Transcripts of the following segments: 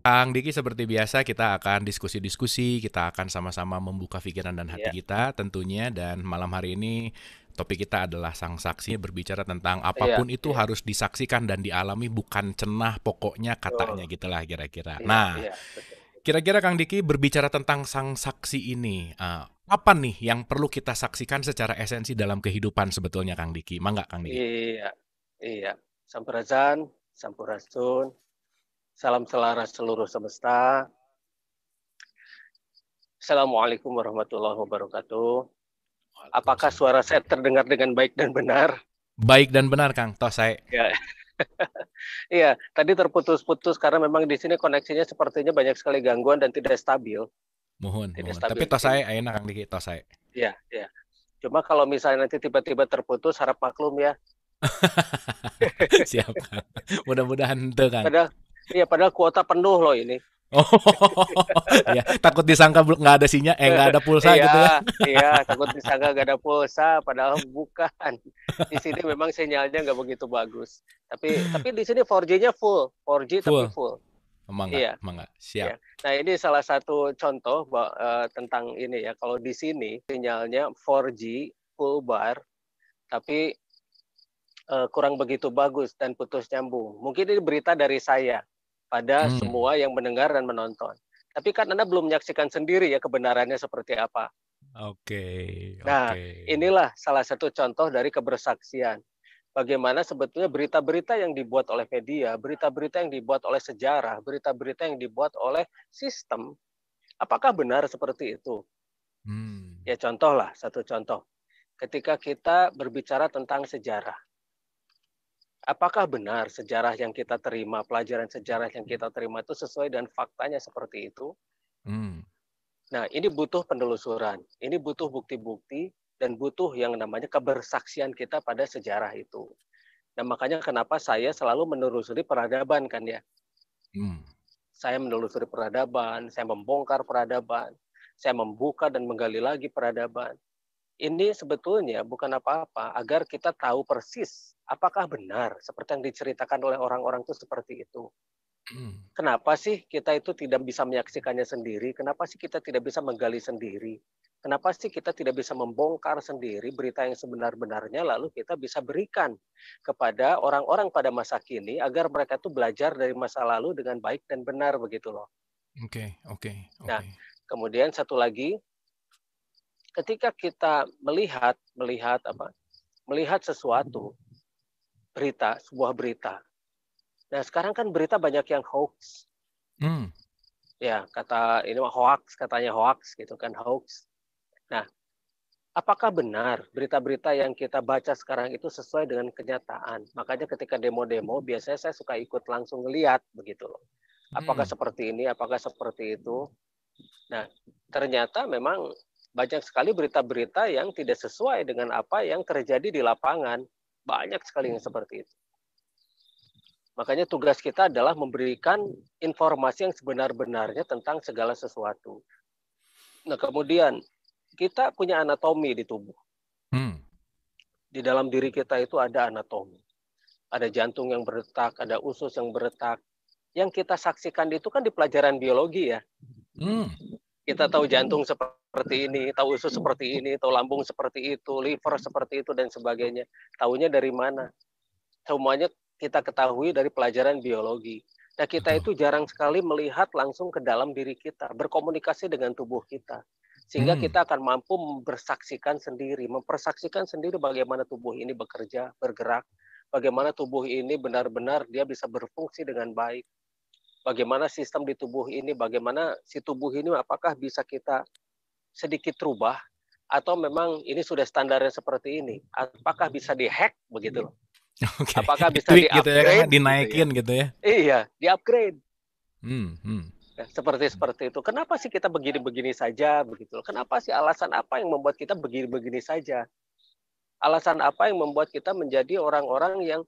Kang Diki, seperti biasa kita akan diskusi-diskusi, kita akan sama-sama membuka pikiran dan hati Iya, kita tentunya, dan malam hari ini topik kita adalah sang saksi, berbicara tentang iya, apapun itu iya, harus disaksikan dan dialami, bukan cenah pokoknya katanya betul. gitulah kira-kira. Iya, Nah, iya, betul. kira-kira Kang Diki, berbicara tentang sang saksi ini, apa nih yang perlu kita saksikan secara esensi dalam kehidupan sebetulnya Kang Diki? Mangga Kang Diki. Iya, iya. Sampurasun, sampurasun. Salam selaras seluruh semesta. Assalamualaikum warahmatullahi wabarakatuh. Apakah Waalaikumsalam. suara saya terdengar dengan baik dan benar? Baik dan benar Kang, toh saya. Ya, iya. Tadi terputus-putus karena memang di sini koneksinya sepertinya banyak sekali gangguan dan tidak stabil. Mohon, Tidak mohon. Tapi stabil di toh sini. saya enak Kang Diki, toh saya. Iya, iya. Cuma kalau misalnya nanti tiba-tiba terputus, harap maklum ya. Siap Kang. Mudah-mudahan ente Kang. Padahal, iya, padahal kuota penuh loh ini. Oh, ya takut disangka nggak ada sinyal, nggak ada pulsa Iya, gitu ya. iya, takut disangka gak ada pulsa, padahal bukan. Di sini memang sinyalnya nggak begitu bagus. Tapi di sini 4G-nya full, 4G tapi Full. full. Mangga, Iya, mangga. iya. Siap. Nah, ini salah satu contoh tentang ini ya. Kalau di sini sinyalnya 4G full bar, tapi kurang begitu bagus dan putus nyambung. Mungkin ini berita dari saya pada Hmm. semua yang mendengar dan menonton. Tapi kan Anda belum menyaksikan sendiri ya kebenarannya seperti apa. Oke, Nah, oke. inilah salah satu contoh dari kebersaksian. Bagaimana sebetulnya berita-berita yang dibuat oleh media, berita-berita yang dibuat oleh sejarah, berita-berita yang dibuat oleh sistem, apakah benar seperti itu? Hmm. Ya contoh lah, satu contoh. Ketika kita berbicara tentang sejarah, apakah benar sejarah yang kita terima, pelajaran sejarah yang kita terima itu sesuai dengan faktanya seperti itu? Hmm. Nah, ini butuh penelusuran, ini butuh bukti-bukti, dan butuh yang namanya kebersaksian kita pada sejarah itu. Nah, makanya kenapa saya selalu menelusuri peradaban kan ya. Hmm. Saya menelusuri peradaban, saya membongkar peradaban, saya membuka dan menggali lagi peradaban. Ini sebetulnya bukan apa-apa agar kita tahu persis apakah benar seperti yang diceritakan oleh orang-orang itu seperti itu. Hmm. Kenapa sih kita itu tidak bisa menyaksikannya sendiri? Kenapa sih kita tidak bisa menggali sendiri? Kenapa sih kita tidak bisa membongkar sendiri berita yang sebenar-benarnya lalu kita bisa berikan kepada orang-orang pada masa kini agar mereka itu belajar dari masa lalu dengan baik dan benar begitu loh. Oke, oke, Nah, oke. kemudian satu lagi, ketika kita melihat sesuatu, sebuah berita. Nah, sekarang kan berita banyak yang hoax. Hmm. Ya, kata ini hoax, katanya hoax gitu kan, hoax. Nah, apakah benar berita-berita yang kita baca sekarang itu sesuai dengan kenyataan? Makanya ketika demo-demo, biasanya saya suka ikut langsung ngeliat begitu loh. Apakah Hmm. seperti ini, apakah seperti itu. Nah, ternyata memang banyak sekali berita-berita yang tidak sesuai dengan apa yang terjadi di lapangan. Banyak sekali yang seperti itu. Makanya tugas kita adalah memberikan informasi yang sebenar-benarnya tentang segala sesuatu. Nah, kemudian kita punya anatomi di tubuh. Hmm. Di dalam diri kita itu ada anatomi. Ada jantung yang berdetak, ada usus yang berdetak. Yang kita saksikan itu kan di pelajaran biologi ya. Hmm. Kita tahu jantung seperti ini, tahu usus seperti ini, tahu lambung seperti itu, liver seperti itu, dan sebagainya. Tahunya dari mana? Semuanya kita ketahui dari pelajaran biologi. Nah, kita Betul. itu jarang sekali melihat langsung ke dalam diri kita, berkomunikasi dengan tubuh kita. Sehingga Hmm. kita akan mampu mempersaksikan sendiri bagaimana tubuh ini bekerja, bergerak, bagaimana tubuh ini benar-benar dia bisa berfungsi dengan baik, bagaimana sistem di tubuh ini, bagaimana si tubuh ini apakah bisa kita sedikit rubah, atau memang ini sudah standarnya seperti ini, apakah bisa dihack begitu loh, Oke, apakah bisa ditweak gitu ya Kang, di-upgrade gitu ya. dinaikin gitu ya. Iya, di-upgrade. Hmm. Hmm. Nah, seperti itu. Kenapa sih kita begini-begini saja begitu? Kenapa sih alasan apa yang membuat kita begini-begini saja? Alasan apa yang membuat kita menjadi orang-orang yang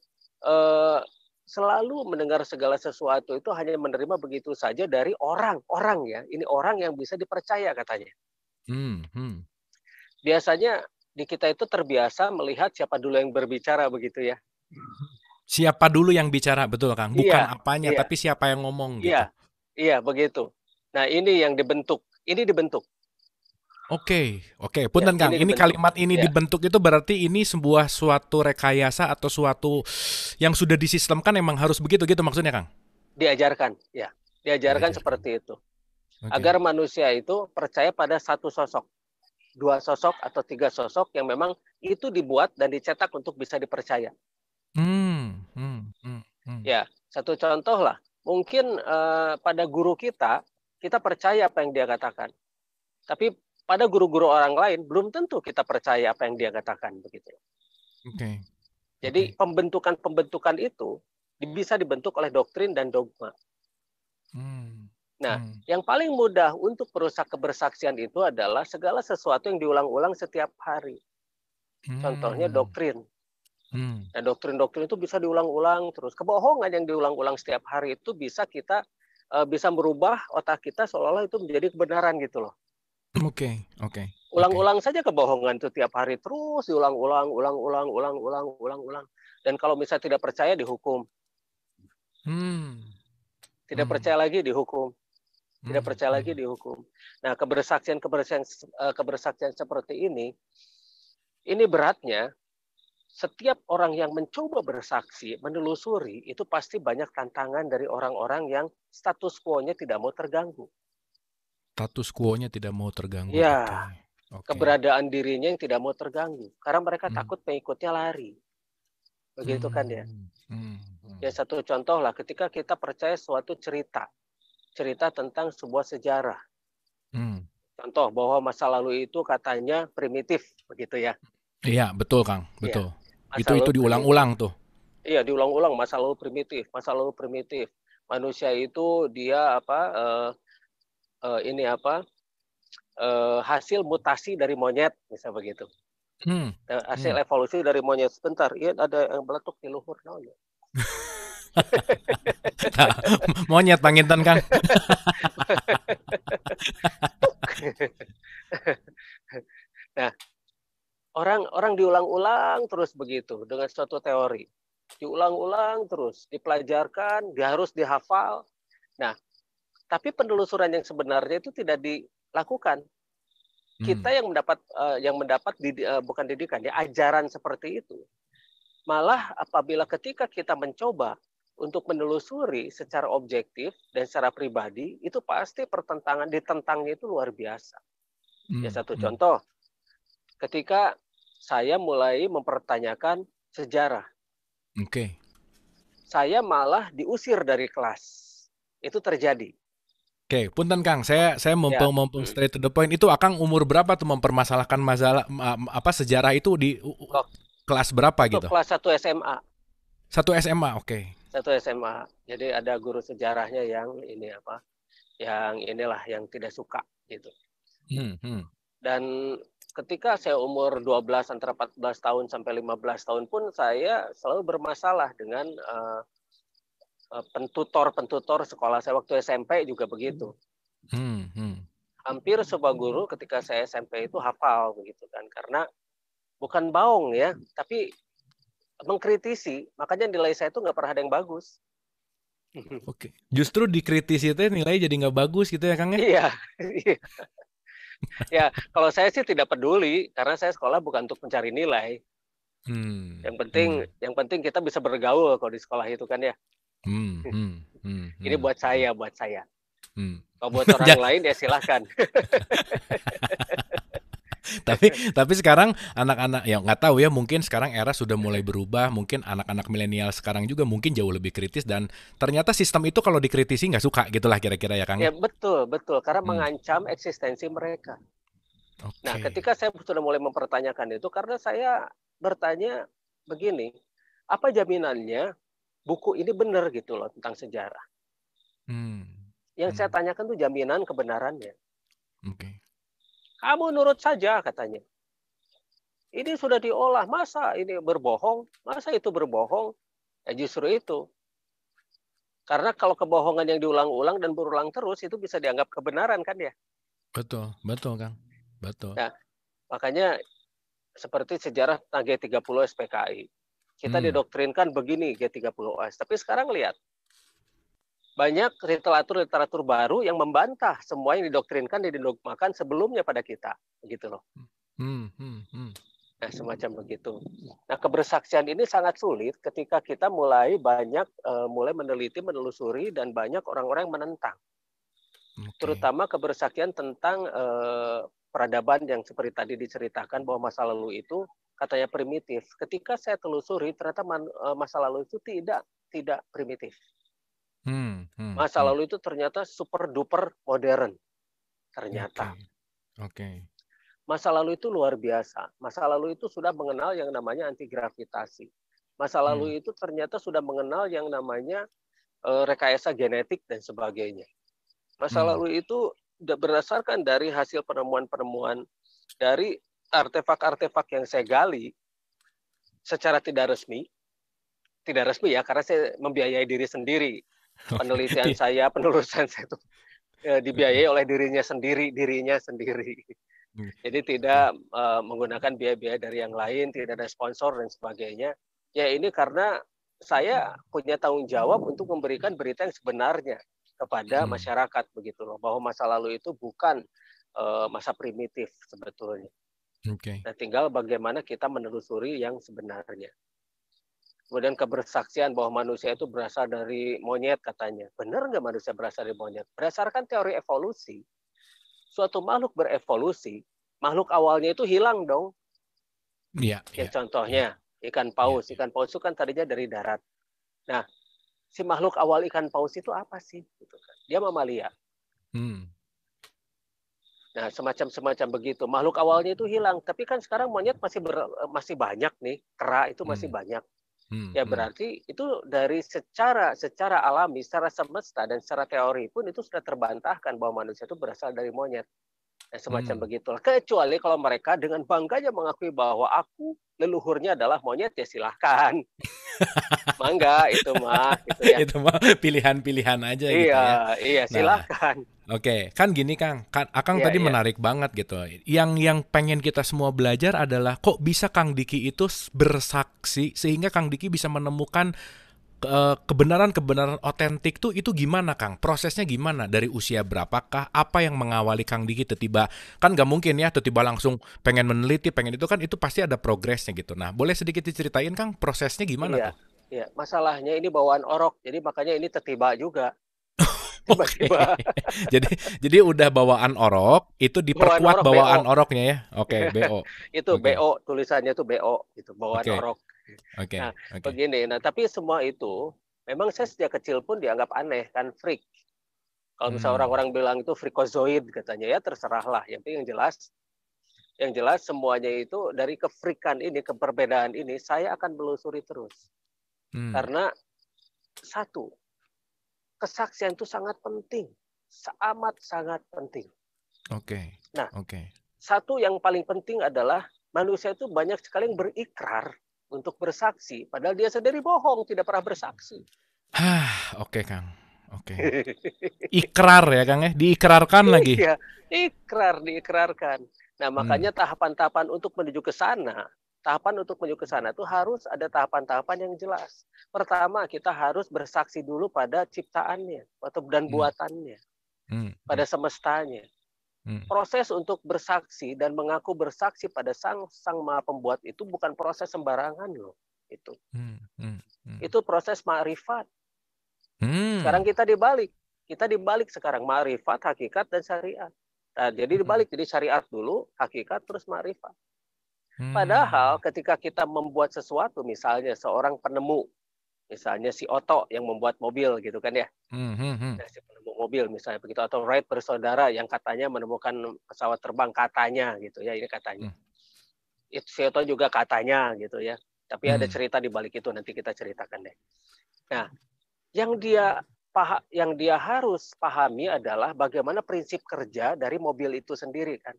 eh, selalu mendengar segala sesuatu itu hanya menerima begitu saja dari orang-orang ya. Ini orang yang bisa dipercaya katanya. Hmm. Hmm. Biasanya di kita itu terbiasa melihat siapa dulu yang berbicara begitu ya. Siapa dulu yang bicara, betul Kang? Bukan Iya, apanya, iya, tapi siapa yang ngomong iya. gitu. Iya, begitu. Nah, ini yang dibentuk. Ini dibentuk. Oke, oke. Ya, Punten Kang, ini ini dibentuk. kalimat ini Ya, dibentuk itu berarti ini sebuah suatu rekayasa atau suatu yang sudah disistemkan emang harus begitu gitu maksudnya Kang? diajarkan. Ya, diajarkan Diajarkan. seperti itu. Oke. Agar manusia itu percaya pada satu sosok, dua sosok atau tiga sosok yang memang itu dibuat dan dicetak untuk bisa dipercaya. Hmm, hmm, hmm, hmm. Ya, satu contoh lah. Mungkin pada guru kita percaya apa yang dia katakan. Tapi pada guru-guru orang lain belum tentu kita percaya apa yang dia katakan begitu. Oke, Jadi oke. pembentukan-pembentukan itu bisa dibentuk oleh doktrin dan dogma. Hmm, Nah, hmm, yang paling mudah untuk merusak kebersaksian itu adalah segala sesuatu yang diulang-ulang setiap hari. Contohnya hmm, doktrin. hmm. Nah, doktrin-doktrin itu bisa diulang-ulang terus. Kebohongan yang diulang-ulang setiap hari itu bisa kita bisa merubah otak kita seolah-olah itu menjadi kebenaran gitu loh. Oke, oke, oke. Ulang-ulang saja kebohongan itu tiap hari terus diulang-ulang, ulang-ulang, ulang-ulang, ulang-ulang. Dan kalau misalnya tidak percaya dihukum, Hmm, tidak hmm, percaya lagi dihukum, tidak hmm, percaya lagi hmm. dihukum. Nah, kebersaksian seperti ini beratnya. Setiap orang yang mencoba bersaksi, menelusuri, itu pasti banyak tantangan dari orang-orang yang status quo-nya tidak mau terganggu. Status quo-nya tidak mau terganggu. Oke, Ya, oke. keberadaan dirinya yang tidak mau terganggu. Karena mereka Hmm, takut pengikutnya lari. Begitu kan ya. hmm, hmm, hmm, Ya satu contoh lah, ketika kita percaya suatu cerita. Cerita tentang sebuah sejarah. hmm. Contoh bahwa masa lalu itu katanya primitif. Begitu ya. Iya, betul Kang, Iya, betul. masa Itu lalu primitif. diulang-ulang tuh. Iya, diulang-ulang masa lalu primitif, masa lalu primitif. Manusia itu dia apa ini apa hasil mutasi dari monyet, bisa begitu. Hmm, Hasil hmm. evolusi dari monyet. Sebentar, iya ada yang beletuk di luhur. No, ya. Nah, monyet panginten Kang. Nah, orang diulang-ulang terus begitu dengan suatu teori. Diulang-ulang terus, dipelajarkan, dia harus dihafal. Nah, tapi penelusuran yang sebenarnya itu tidak dilakukan. Hmm, Kita yang mendapat bukan didikan ya ajaran seperti itu. Malah apabila ketika kita mencoba untuk menelusuri secara objektif dan secara pribadi, itu pasti ditentangnya itu luar biasa. Ya hmm, satu hmm. contoh, ketika saya mulai mempertanyakan sejarah, Oke. saya malah diusir dari kelas. Itu terjadi. Oke, punten Kang, saya Ya, mumpung straight to the point itu Akang umur berapa tuh mempermasalahkan masalah apa sejarah itu di kelas berapa waktu gitu? kelas 1 SMA. Satu SMA, oke. Satu SMA. Jadi ada guru sejarahnya yang ini apa? Yang inilah yang tidak suka gitu. Hmm, hmm, Dan ketika saya umur 12 antara 14 tahun sampai 15 tahun pun saya selalu bermasalah dengan pentutor sekolah saya waktu SMP juga begitu. hmm, hmm. Hampir semua guru ketika saya SMP itu hafal begitu kan karena bukan baung ya, tapi mengkritisi, makanya nilai saya itu nggak pernah ada yang bagus. Oke. Justru dikritisi itu nilai jadi nggak bagus gitu ya Kang ya? Iya, ya kalau saya sih tidak peduli karena saya sekolah bukan untuk mencari nilai. Hmm, Yang penting hmm, yang penting kita bisa bergaul kalau di sekolah itu kan ya. hmm, hmm, hmm, Ini hmm, buat hmm, saya. hmm. Kalau buat orang Ja- lain ya silahkan. tapi sekarang anak-anak ya nggak tahu ya mungkin sekarang era sudah mulai berubah mungkin anak-anak milenial sekarang juga mungkin jauh lebih kritis dan ternyata sistem itu kalau dikritisi nggak suka gitulah kira-kira ya Kang Ya ya. betul karena Hmm. mengancam eksistensi mereka. Nah, Oke. ketika saya sudah mulai mempertanyakan itu karena saya bertanya begini, apa jaminannya buku ini benar gitu loh tentang sejarah. Hmm. Yang saya Hmm. tanyakan tuh jaminan kebenarannya. Oke. Kamu nurut saja katanya. Ini sudah diolah, masa ini berbohong? Masa itu berbohong? Ya justru itu. Karena kalau kebohongan yang diulang-ulang dan berulang terus itu bisa dianggap kebenaran kan ya. Betul, betul Kang. Betul. Nah, makanya seperti sejarah tentang G30 SPKI. Kita Hmm. didoktrinkan begini G30S. Tapi sekarang lihat, banyak literatur baru yang membantah semua yang didoktrinkan dan didogmakan sebelumnya pada kita, begitu loh. Nah, semacam begitu. Nah, kebersaksian ini sangat sulit ketika kita mulai meneliti, menelusuri, dan banyak orang-orang yang menentang. Terutama kebersaksian tentang peradaban yang seperti tadi diceritakan bahwa masa lalu itu katanya primitif. Ketika saya telusuri, ternyata masa lalu itu tidak primitif. Masa lalu itu ternyata super duper modern. Ternyata. Masa lalu itu luar biasa. Masa lalu itu sudah mengenal yang namanya antigravitasi. Masa lalu itu ternyata sudah mengenal yang namanya rekayasa genetik dan sebagainya. Masa lalu itu berdasarkan dari hasil penemuan-penemuan dari artefak-artefak yang saya gali secara tidak resmi ya, karena saya membiayai diri sendiri. Penelitian saya, penelusuran saya itu dibiayai oleh dirinya sendiri. Jadi tidak menggunakan biaya-biaya dari yang lain, tidak ada sponsor dan sebagainya. Ya ini karena saya punya tanggung jawab untuk memberikan berita yang sebenarnya kepada masyarakat, begitu loh, bahwa masa lalu itu bukan masa primitif sebetulnya. Nah, tinggal bagaimana kita menelusuri yang sebenarnya. Kemudian kebersaksian bahwa manusia itu berasal dari monyet katanya. Benar nggak manusia berasal dari monyet? Berdasarkan teori evolusi, suatu makhluk berevolusi, makhluk awalnya itu hilang dong. Contohnya ikan paus. Ikan paus itu kan tadinya dari darat. Nah, si makhluk awal ikan paus itu apa sih? Dia mamalia. Nah, semacam begitu. Makhluk awalnya itu hilang, tapi kan sekarang monyet masih banyak nih, kera itu masih banyak. Ya berarti itu dari secara alami, secara semesta dan secara teori pun itu sudah terbantahkan bahwa manusia itu berasal dari monyet. Nah, semacam begitulah. Kecuali kalau mereka dengan bangganya mengakui bahwa aku leluhurnya adalah monyet, ya silahkan. Mangga itu mah gitu ya. Itu mah pilihan-pilihan aja gitu ya. Iya, silahkan. Oke, kan gini Kang, Akang tadi menarik banget gitu. Yang pengen kita semua belajar adalah kok bisa Kang Diki itu bersaksi sehingga Kang Diki bisa menemukan kebenaran otentik tuh itu gimana Kang? Prosesnya gimana? Dari usia berapakah? Apa yang mengawali Kang Diki tiba-tiba? Kan nggak mungkin ya tiba-tiba langsung pengen meneliti, pengen itu kan itu pasti ada progresnya gitu. Nah, boleh sedikit diceritain Kang prosesnya gimana tuh? Iya, masalahnya ini bawaan orok, jadi makanya ini tertiba juga. Tiba-tiba. jadi udah bawaan orok, itu diperkuat bawaan oroknya ya. Oke, BO. Itu BO, tulisannya itu BO gitu, bawaan orok. Nah, begini. Nah, tapi semua itu memang saya sejak kecil pun dianggap aneh kan, freak. Kalau misalnya orang-orang bilang itu freakazoid katanya, ya terserahlah. Yang jelas semuanya itu dari kefrikan ini, keperbedaan ini saya akan melusuri terus. Karena satu, kesaksian itu sangat penting, amat sangat penting. Nah, satu yang paling penting adalah manusia itu banyak sekali yang berikrar untuk bersaksi, padahal dia sendiri bohong, tidak pernah bersaksi. Oke Kang. Ikrar ya Kang ya, diikrarkan lagi. Iya, diikrarkan. Nah, makanya tahapan-tahapan untuk menuju ke sana. Itu harus ada tahapan-tahapan yang jelas. Pertama, kita harus bersaksi dulu pada ciptaannya dan buatannya, pada semestanya. Proses untuk bersaksi dan mengaku bersaksi pada sang Maha Pembuat itu bukan proses sembarangan loh. Itu proses ma'rifat. Sekarang kita dibalik sekarang ma'rifat, hakikat dan syariat. Nah, jadi dibalik, jadi syariat dulu, hakikat terus ma'rifat. Padahal ketika kita membuat sesuatu, misalnya seorang penemu, misalnya si Otto yang membuat mobil gitu kan ya, si penemu mobil misalnya begitu, atau Wright bersaudara yang katanya menemukan pesawat terbang katanya gitu ya, ini katanya. Si Otto juga katanya gitu ya, tapi ada cerita di balik itu, nanti kita ceritakan deh. Nah, yang dia harus pahami adalah bagaimana prinsip kerja dari mobil itu sendiri kan.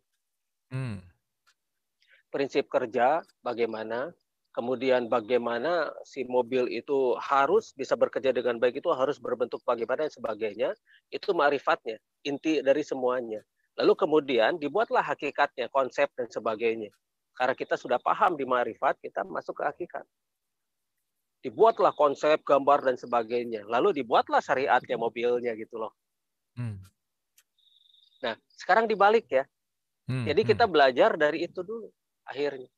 Prinsip kerja bagaimana, kemudian bagaimana si mobil itu harus bisa bekerja dengan baik, itu harus berbentuk bagaimana dan sebagainya, itu ma'rifatnya, inti dari semuanya. Lalu kemudian dibuatlah hakikatnya, konsep dan sebagainya. Karena kita sudah paham di ma'rifat, kita masuk ke hakikat. dibuatlah konsep, gambar dan sebagainya. Lalu dibuatlah syariatnya mobilnya gitu loh. Hmm. Nah, sekarang dibalik ya. Hmm. Jadi kita belajar dari itu dulu akhirnya.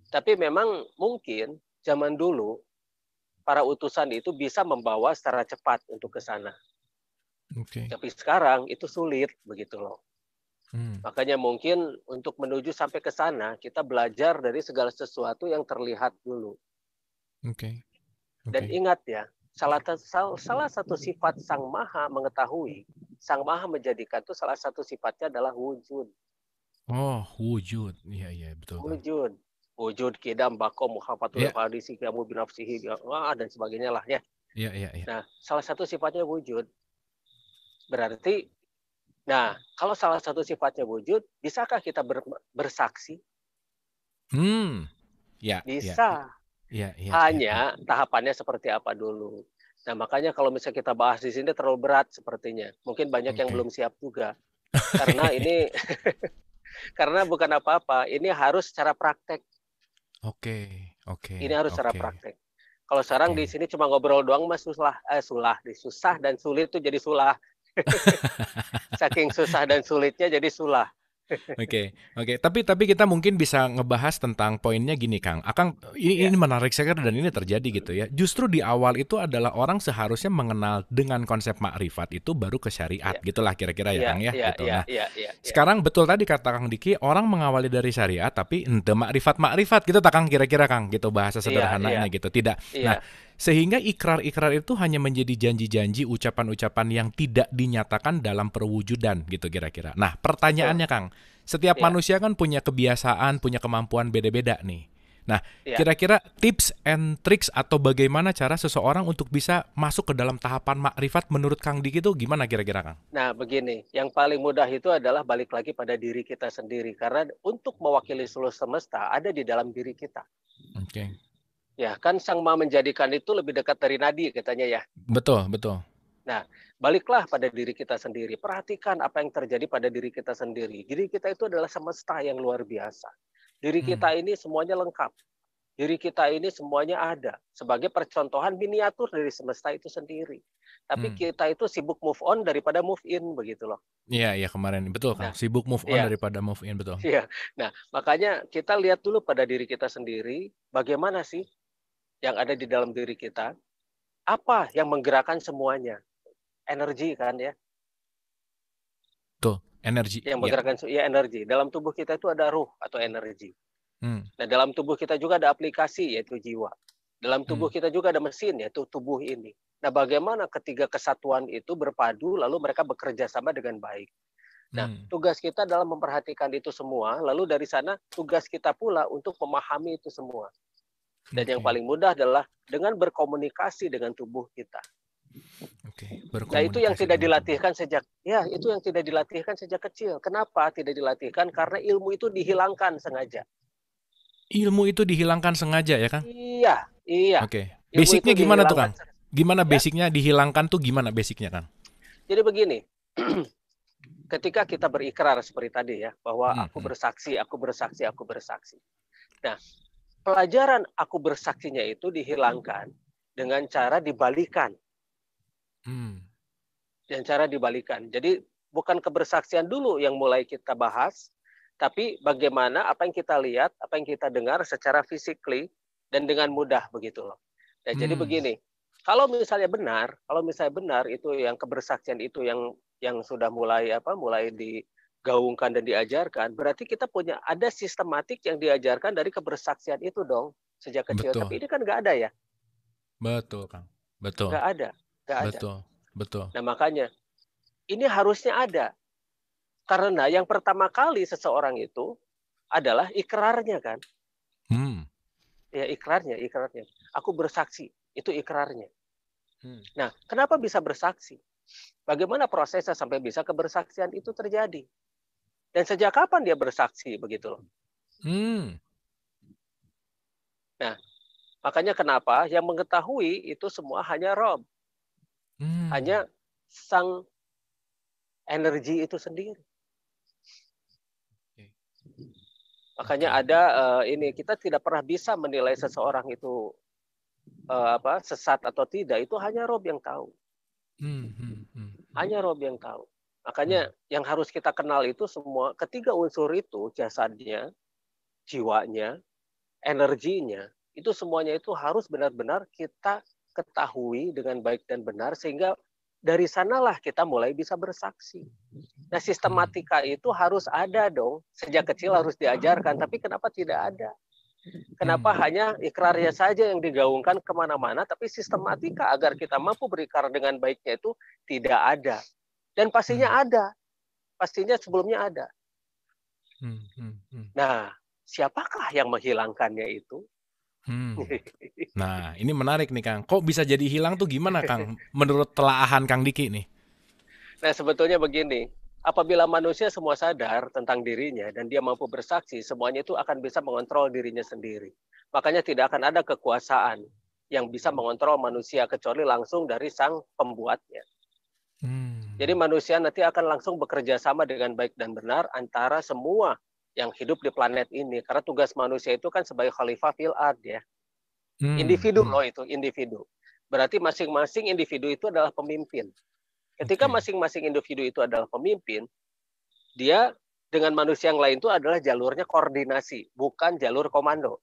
Tapi memang mungkin zaman dulu para utusan itu bisa membawa secara cepat untuk ke sana. Okay. Tapi sekarang itu sulit begitu loh. Makanya mungkin untuk menuju sampai ke sana kita belajar dari segala sesuatu yang terlihat dulu. Okay. Dan ingat ya, salah satu sifat Sang Maha mengetahui, Sang Maha menjadikan itu salah satu sifatnya adalah wujud. Oh, wujud. Iya, betul. Wujud. Wujud, kidam, bakom, muhafatul Ya. hadisi, kamu binafsihi, dan sebagainya lah ya. Iya. Nah, salah satu sifatnya wujud. Berarti, nah, kalau salah satu sifatnya wujud, bisakah kita bersaksi? Ya. Bisa. Ya. Hanya tahapannya seperti apa dulu. Nah, makanya kalau misalnya kita bahas di sini terlalu berat sepertinya. Mungkin banyak yang belum siap juga. Karena ini karena bukan apa-apa, ini harus secara praktek. Oke. Ini harus secara praktek. Kalau sekarang di sini cuma ngobrol doang mas susah dan sulit tuh jadi sulah. Saking susah dan sulitnya jadi sulah. Oke. Tapi kita mungkin bisa ngebahas tentang poinnya gini, Kang. Ini menarik sekali dan ini terjadi gitu ya. Justru di awal itu adalah orang seharusnya mengenal dengan konsep makrifat itu baru ke syariat, gitulah kira-kira ya, Kang ya, gitu. Nah, sekarang betul tadi kata Kang Diki, orang mengawali dari syariat tapi ente makrifat gitu tak Kang kira-kira Kang, gitu bahasa sederhananya gitu. Tidak. Nah, sehingga ikrar-ikrar itu hanya menjadi janji-janji, ucapan-ucapan yang tidak dinyatakan dalam perwujudan gitu kira-kira. Nah, pertanyaannya Kang, setiap manusia kan punya kebiasaan, punya kemampuan beda-beda nih. Nah, kira-kira tips and tricks atau bagaimana cara seseorang untuk bisa masuk ke dalam tahapan makrifat menurut Kang Diki itu gimana kira-kira Kang? Nah, begini, yang paling mudah itu adalah balik lagi pada diri kita sendiri. Karena untuk mewakili seluruh semesta ada di dalam diri kita. Oke. Ya, kan Sang Maha menjadikan itu lebih dekat dari nadi katanya ya. Betul. Nah, baliklah pada diri kita sendiri. Perhatikan apa yang terjadi pada diri kita sendiri. Diri kita itu adalah semesta yang luar biasa. Diri kita ini semuanya lengkap. Diri kita ini semuanya ada. Sebagai percontohan miniatur dari semesta itu sendiri. Tapi kita itu sibuk move on daripada move in, begitu loh. Iya kemarin. Betul Kang, sibuk move on daripada move in, betul. Iya. Nah, makanya kita lihat dulu pada diri kita sendiri, bagaimana sih yang ada di dalam diri kita? Apa yang menggerakkan semuanya? Energi kan ya. Tuh, energi. Yang menggerakkan energi. Dalam tubuh kita itu ada ruh atau energi. Nah, dalam tubuh kita juga ada aplikasi yaitu jiwa. Dalam tubuh kita juga ada mesin yaitu tubuh ini. Nah, bagaimana ketiga kesatuan itu berpadu lalu mereka bekerja sama dengan baik. Nah, tugas kita adalah memperhatikan itu semua, lalu dari sana tugas kita pula untuk memahami itu semua. Dan yang paling mudah adalah dengan berkomunikasi dengan tubuh kita. Nah, itu yang tidak dilatihkan sejak kecil. Kenapa tidak dilatihkan? Karena ilmu itu dihilangkan sengaja. Ilmu itu dihilangkan sengaja ya, Kang? Iya. Oke. Basicnya gimana tuh, Kang? Gimana basicnya dihilangkan tuh gimana basicnya, Kang? Jadi begini, ketika kita berikrar seperti tadi ya, bahwa aku bersaksi. Nah, pelajaran aku bersaksinya itu dihilangkan dengan cara dibalikan. Jadi bukan kebersaksian dulu yang mulai kita bahas, tapi bagaimana apa yang kita lihat, apa yang kita dengar secara physically dan dengan mudah begitu loh. Nah, jadi begini, kalau misalnya benar itu yang kebersaksian itu yang sudah mulai digaungkan dan diajarkan, berarti kita punya ada sistematik yang diajarkan dari kebersaksian itu dong sejak kecil. Betul. Tapi ini kan nggak ada ya. Betul, Kang. Betul. Nggak ada. Betul. Nah, makanya ini harusnya ada. Karena yang pertama kali seseorang itu adalah ikrarnya kan. Ya, ikrarnya. Aku bersaksi, itu ikrarnya. Nah, kenapa bisa bersaksi? Bagaimana prosesnya sampai bisa kebersaksian itu terjadi? Dan sejak kapan dia bersaksi begitu loh? Nah, makanya kenapa yang mengetahui itu semua hanya Rob. Hanya sang energi itu sendiri. Makanya ada ini, kita tidak pernah bisa menilai seseorang itu sesat atau tidak itu hanya Rob yang tahu. Hmm, hmm, hmm. Hanya Rob yang tahu. Makanya yang harus kita kenal itu semua ketiga unsur itu, jasadnya, jiwanya, energinya, itu semuanya itu harus benar-benar kita ketahui dengan baik dan benar sehingga dari sanalah kita mulai bisa bersaksi. Nah, sistematika itu harus ada dong. Sejak kecil harus diajarkan, tapi kenapa tidak ada? Kenapa hanya ikrarnya saja yang digaungkan kemana-mana, tapi sistematika agar kita mampu berikrar dengan baiknya itu tidak ada. Dan pastinya ada. Pastinya sebelumnya ada. Nah, siapakah yang menghilangkannya itu? Nah, ini menarik nih Kang. Kok bisa jadi hilang tuh gimana Kang? Menurut telaahan Kang Diki nih. Nah, sebetulnya begini. Apabila manusia semua sadar tentang dirinya dan dia mampu bersaksi, semuanya itu akan bisa mengontrol dirinya sendiri. Makanya tidak akan ada kekuasaan yang bisa mengontrol manusia kecuali langsung dari sang pembuatnya. Jadi manusia nanti akan langsung bekerja sama dengan baik dan benar antara semua yang hidup di planet ini. Karena tugas manusia itu kan sebagai khalifah fil ard ya. Individu loh itu, individu. Berarti masing-masing individu itu adalah pemimpin. Ketika masing-masing individu itu adalah pemimpin, dia dengan manusia yang lain itu adalah jalurnya koordinasi, bukan jalur komando.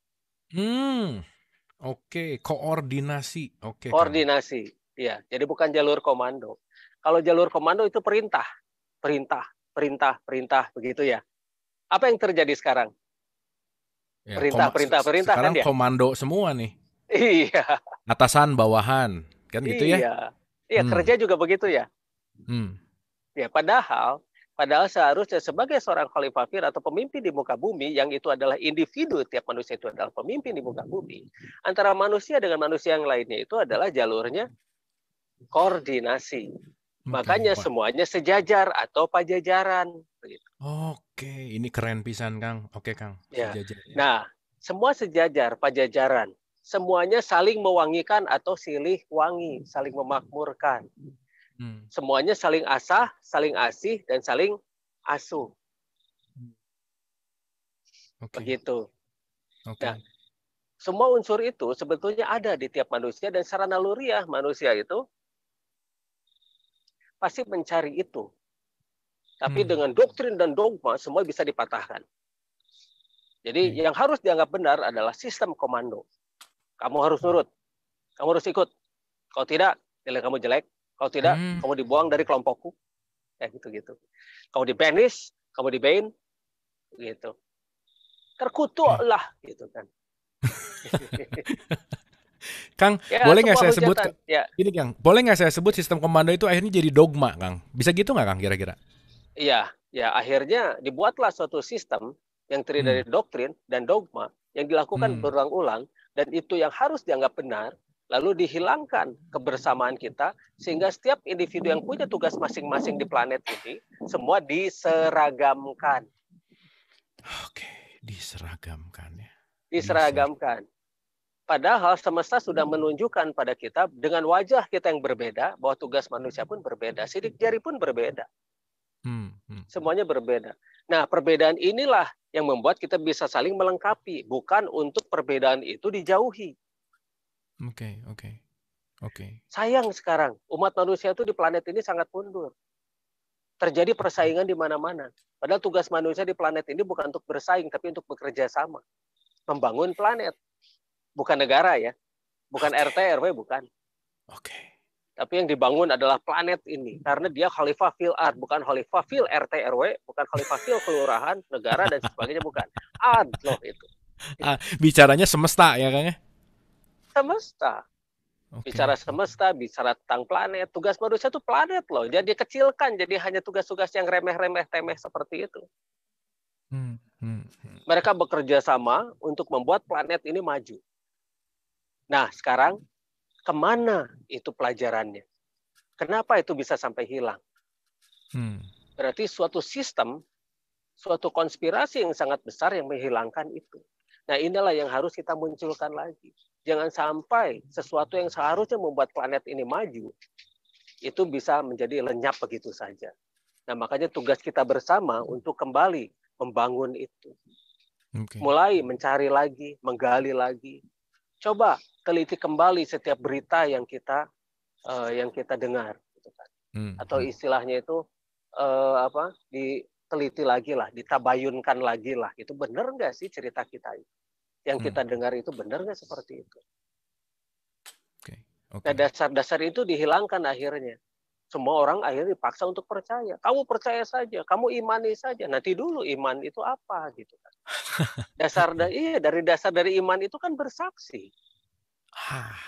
Koordinasi. Koordinasi, ya. Jadi bukan jalur komando. Kalau jalur komando itu perintah, begitu ya. Apa yang terjadi sekarang? Ya, Perintah sekarang kan ya? komando semua nih. Iya. Atasan, bawahan, kan gitu ya? Iya, kerja juga begitu ya. Ya, padahal seharusnya sebagai seorang khalifah fir atau pemimpin di muka bumi, yang itu adalah individu, tiap manusia itu adalah pemimpin di muka bumi, antara manusia dengan manusia yang lainnya itu adalah jalurnya koordinasi. Makanya semuanya sejajar atau pajajaran. Ini keren pisan Kang. Kang. Ya. Sejajar. Nah, semua sejajar, pajajaran. Semuanya saling mewangikan atau silih wangi, saling memakmurkan. Semuanya saling asah, saling asih, dan saling asuh. Begitu. Nah, semua unsur itu sebetulnya ada di tiap manusia, dan secara naluriah manusia itu pasti mencari itu. Tapi dengan doktrin dan dogma semua bisa dipatahkan. Jadi yang harus dianggap benar adalah sistem komando. Kamu harus nurut. Kamu harus ikut. Kalau tidak, nilai kamu jelek. Kalau tidak, kamu dibuang dari kelompokku. Ya gitu-gitu. Kamu di-banish, kamu di-ban, gitu. Terkutuk lah, gitu kan. Kang, ya, boleh nggak saya sebut? Ini Kang, boleh nggak saya sebut sistem komando itu akhirnya jadi dogma, Kang? Bisa gitu nggak, Kang? Kira-kira? Iya, ya akhirnya dibuatlah suatu sistem yang terdiri dari doktrin dan dogma yang dilakukan berulang-ulang, dan itu yang harus dianggap benar. Lalu dihilangkan kebersamaan kita sehingga setiap individu yang punya tugas masing-masing di planet ini semua diseragamkan. Diseragamkan ya. Diseragamkan. Padahal semesta sudah menunjukkan pada kita dengan wajah kita yang berbeda bahwa tugas manusia pun berbeda, sidik jari pun berbeda. Semuanya berbeda. Nah, perbedaan inilah yang membuat kita bisa saling melengkapi, bukan untuk perbedaan itu dijauhi. Sayang sekarang, umat manusia itu di planet ini sangat mundur. Terjadi persaingan di mana-mana. Padahal tugas manusia di planet ini bukan untuk bersaing, tapi untuk bekerja sama. Membangun planet. Bukan negara ya. Bukan RT, RW, bukan. Tapi yang dibangun adalah planet ini. Karena dia khalifah fil ard, bukan khalifah fil RT, RW, bukan khalifah fil kelurahan, negara, dan sebagainya, bukan. Ard loh itu. Bicaranya semesta ya Kang ya? Semesta. Bicara semesta, bicara tentang planet. Tugas manusia itu planet loh. Jadi dikecilkan, jadi hanya tugas-tugas yang remeh-remeh temeh seperti itu. Mereka bekerja sama untuk membuat planet ini maju. Nah, sekarang kemana itu pelajarannya? Kenapa itu bisa sampai hilang? Berarti suatu sistem, suatu konspirasi yang sangat besar yang menghilangkan itu. Nah, inilah yang harus kita munculkan lagi. Jangan sampai sesuatu yang seharusnya membuat planet ini maju, itu bisa menjadi lenyap begitu saja. Nah, makanya tugas kita bersama untuk kembali membangun itu. Mulai mencari lagi, menggali lagi. Coba teliti kembali setiap berita yang kita dengar, gitu kan. Atau istilahnya itu diteliti lagi lah, ditabayunkan lagi lah. Itu benar nggak sih cerita kita yang kita dengar itu benar nggak seperti itu? Nah, dasar-dasar itu dihilangkan akhirnya. Semua orang akhirnya dipaksa untuk percaya. Kamu percaya saja, kamu imani saja. Nanti dulu iman itu apa gitu kan. Dari dasar dari iman itu kan bersaksi.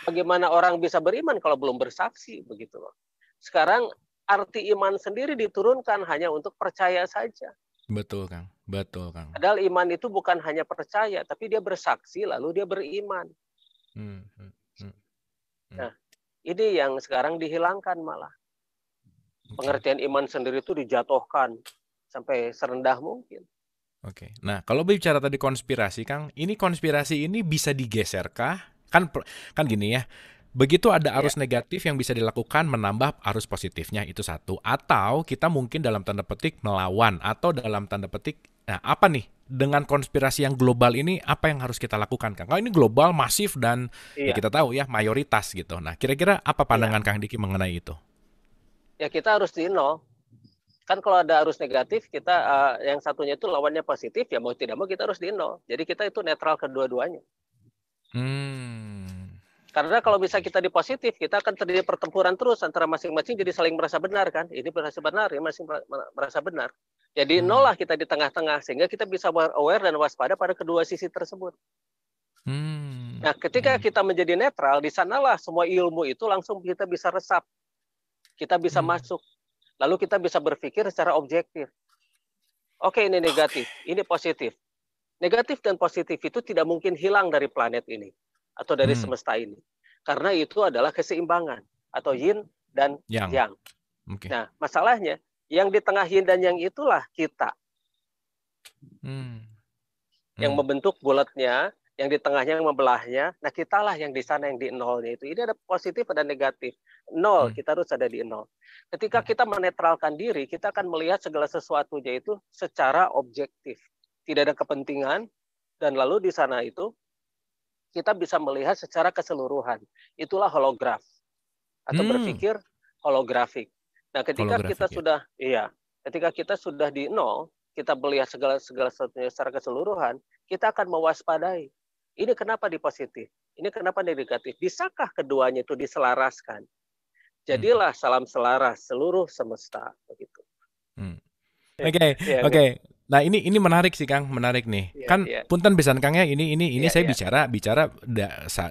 Bagaimana orang bisa beriman kalau belum bersaksi begitu loh. Sekarang arti iman sendiri diturunkan hanya untuk percaya saja. Betul, Kang. Betul, Kang. Padahal iman itu bukan hanya percaya, tapi dia bersaksi lalu dia beriman. Nah, ini yang sekarang dihilangkan malah. Pengertian iman sendiri itu dijatuhkan sampai serendah mungkin. Oke. Nah, kalau bicara tadi konspirasi, Kang, ini konspirasi ini bisa digeserkah? Kan gini ya. Begitu ada arus negatif yang bisa dilakukan menambah arus positifnya, itu satu. Atau kita mungkin dalam tanda petik melawan, atau dalam tanda petik, nah apa nih dengan konspirasi yang global ini apa yang harus kita lakukan, Kang? Kalau ini global, masif, dan ya kita tahu ya mayoritas gitu. Nah, kira-kira apa pandangan Kang Diki mengenai itu? Ya kita harus di nol. Kan kalau ada arus negatif, kita yang satunya itu lawannya positif, ya mau tidak mau kita harus di nol. Jadi kita itu netral kedua-duanya. Karena kalau bisa kita di positif, kita akan terjadi pertempuran terus antara masing-masing jadi saling merasa benar kan. Ini merasa benar, ya masing merasa benar. Jadi nol lah kita di tengah-tengah sehingga kita bisa aware dan waspada pada kedua sisi tersebut. Nah, ketika kita menjadi netral, di sanalah semua ilmu itu langsung kita bisa resap. Kita bisa masuk. Lalu kita bisa berpikir secara objektif. Oke, ini negatif, ini positif. Negatif dan positif itu tidak mungkin hilang dari planet ini atau dari semesta ini. Karena itu adalah keseimbangan atau yin dan yang. Nah, masalahnya yang di tengah yin dan yang itulah kita. Yang membentuk bulatnya, yang di tengahnya yang membelahnya. Nah, kitalah yang di sana yang di nolnya itu. Ini ada positif, ada negatif. Nol, kita harus ada di nol. Ketika kita menetralkan diri, kita akan melihat segala sesuatunya itu secara objektif. Tidak ada kepentingan, dan lalu di sana itu kita bisa melihat secara keseluruhan. Itulah holograf. Atau berpikir holografik. Nah, ketika kita sudah, ketika kita sudah di nol, kita melihat segala sesuatunya secara keseluruhan, kita akan mewaspadai. Ini kenapa di positif? Ini kenapa di negatif? Bisakah keduanya itu diselaraskan? Jadilah salam selaras seluruh semesta begitu. Oke. Nah, ini menarik sih, Kang, menarik nih. Punten pisan Kang ya, ini saya bicara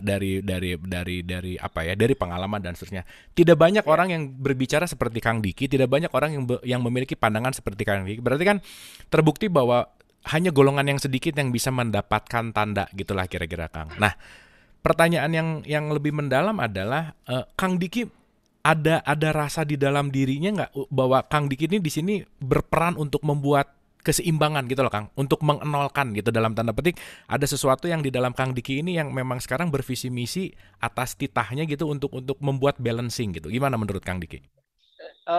dari apa ya, dari pengalaman dan seterusnya. Tidak banyak orang yang berbicara seperti Kang Diki, tidak banyak orang yang memiliki pandangan seperti Kang Diki. Berarti kan terbukti bahwa hanya golongan yang sedikit yang bisa mendapatkan tanda gitulah kira-kira, Kang. Nah, pertanyaan yang lebih mendalam adalah Kang Diki ada rasa di dalam dirinya nggak bahwa Kang Diki ini di sini berperan untuk membuat keseimbangan gitu loh, Kang, untuk mengenolkan gitu dalam tanda petik ada sesuatu yang di dalam Kang Diki ini yang memang sekarang bervisi misi atas titahnya gitu untuk membuat balancing gitu. Gimana menurut Kang Diki?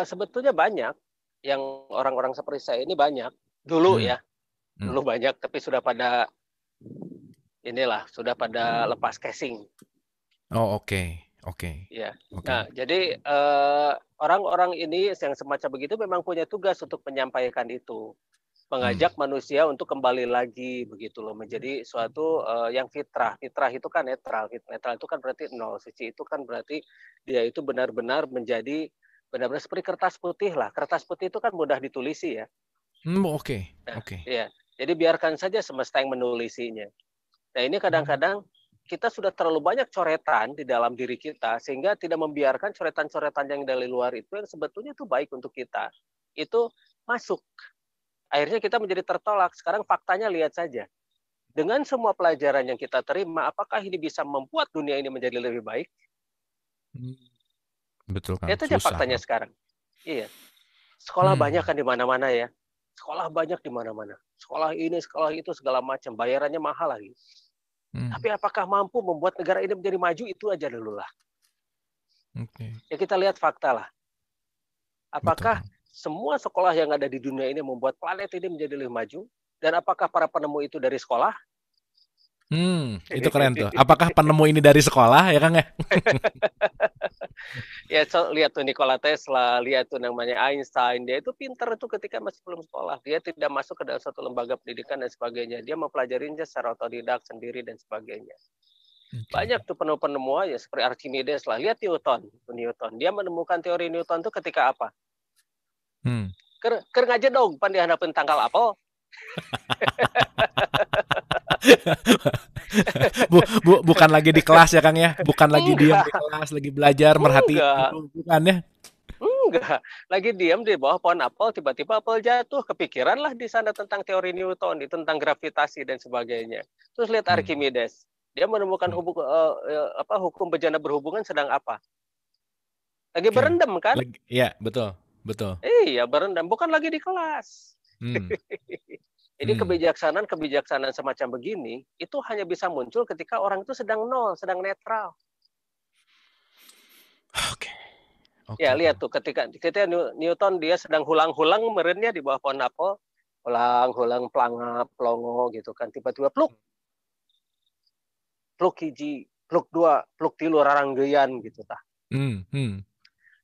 Sebetulnya banyak yang orang-orang seperti saya ini banyak dulu ya. Dulu banyak, tapi sudah pada lepas casing. Oh, oke. Ya. Nah, jadi orang-orang ini yang semacam begitu memang punya tugas untuk menyampaikan itu, mengajak manusia untuk kembali lagi begitu loh, menjadi suatu yang fitrah. Fitrah itu kan netral. Netral itu kan berarti nol. Suci itu kan berarti dia itu benar-benar menjadi benar-benar seperti kertas putih lah. Kertas putih itu kan mudah ditulisi ya. Oke. Ya. Jadi biarkan saja semesta yang menulisinya. Nah, ini kadang-kadang kita sudah terlalu banyak coretan di dalam diri kita sehingga tidak membiarkan coretan-coretan yang dari luar itu yang sebetulnya itu baik untuk kita itu masuk. Akhirnya kita menjadi tertolak. Sekarang faktanya lihat saja. Dengan semua pelajaran yang kita terima, apakah ini bisa membuat dunia ini menjadi lebih baik? Betul, Kang. Lihat saja faktanya sekarang. Iya. Sekolah banyak kan di mana-mana ya. Sekolah banyak di mana-mana. Sekolah ini, sekolah itu, segala macam. Bayarannya mahal lagi. Tapi apakah mampu membuat negara ini menjadi maju? Itu aja dulu lah. Ya kita lihat fakta lah. Apakah semua sekolah yang ada di dunia ini membuat planet ini menjadi lebih maju? Dan apakah para penemu itu dari sekolah? Itu keren tuh. Apakah penemu ini dari sekolah ya Kang ya? Ya, lihat tuh Nikola Tesla, lihat tuh namanya Einstein, dia itu pintar itu ketika masih belum sekolah. Dia tidak masuk ke dalam satu lembaga pendidikan dan sebagainya. Dia mempelajarinya secara otodidak sendiri dan sebagainya. Oke. Banyak tuh penemu-penemu ya seperti Archimedes lah. Lihat Newton, dia menemukan teori Newton tuh ketika apa? Hmm. Ker ngaja dong, pan dihadapin tangkal apel. Bukan lagi di kelas ya Kang ya? Bukan lagi diem di Enggak, kelas, lagi belajar merhatiin enggak. guru, bukan ya? Enggak, lagi diam di bawah pohon apel, tiba-tiba apel jatuh, kepikiran lah di sana tentang teori Newton, tentang gravitasi dan sebagainya. Terus lihat Hmm. Archimedes, dia menemukan Hmm. hukum bejana berhubungan sedang apa? Lagi Oke. berendam kan? Ya, betul, betul. Iya, berendam, bukan lagi di kelas. Hmm. Jadi Hmm. kebijaksanaan semacam begini itu hanya bisa muncul ketika orang itu sedang nol, sedang netral. Oke, Ya, oke lihat Kang. tuh ketika Newton dia sedang hulang-hulang merennya di bawah pohon apel, hulang-hulang pelangap, pelongo gitu kan. Tiba-tiba pluk hiji, pluk dua, pluk tilu raranggeyan gitu tah. Hmm. Hmm.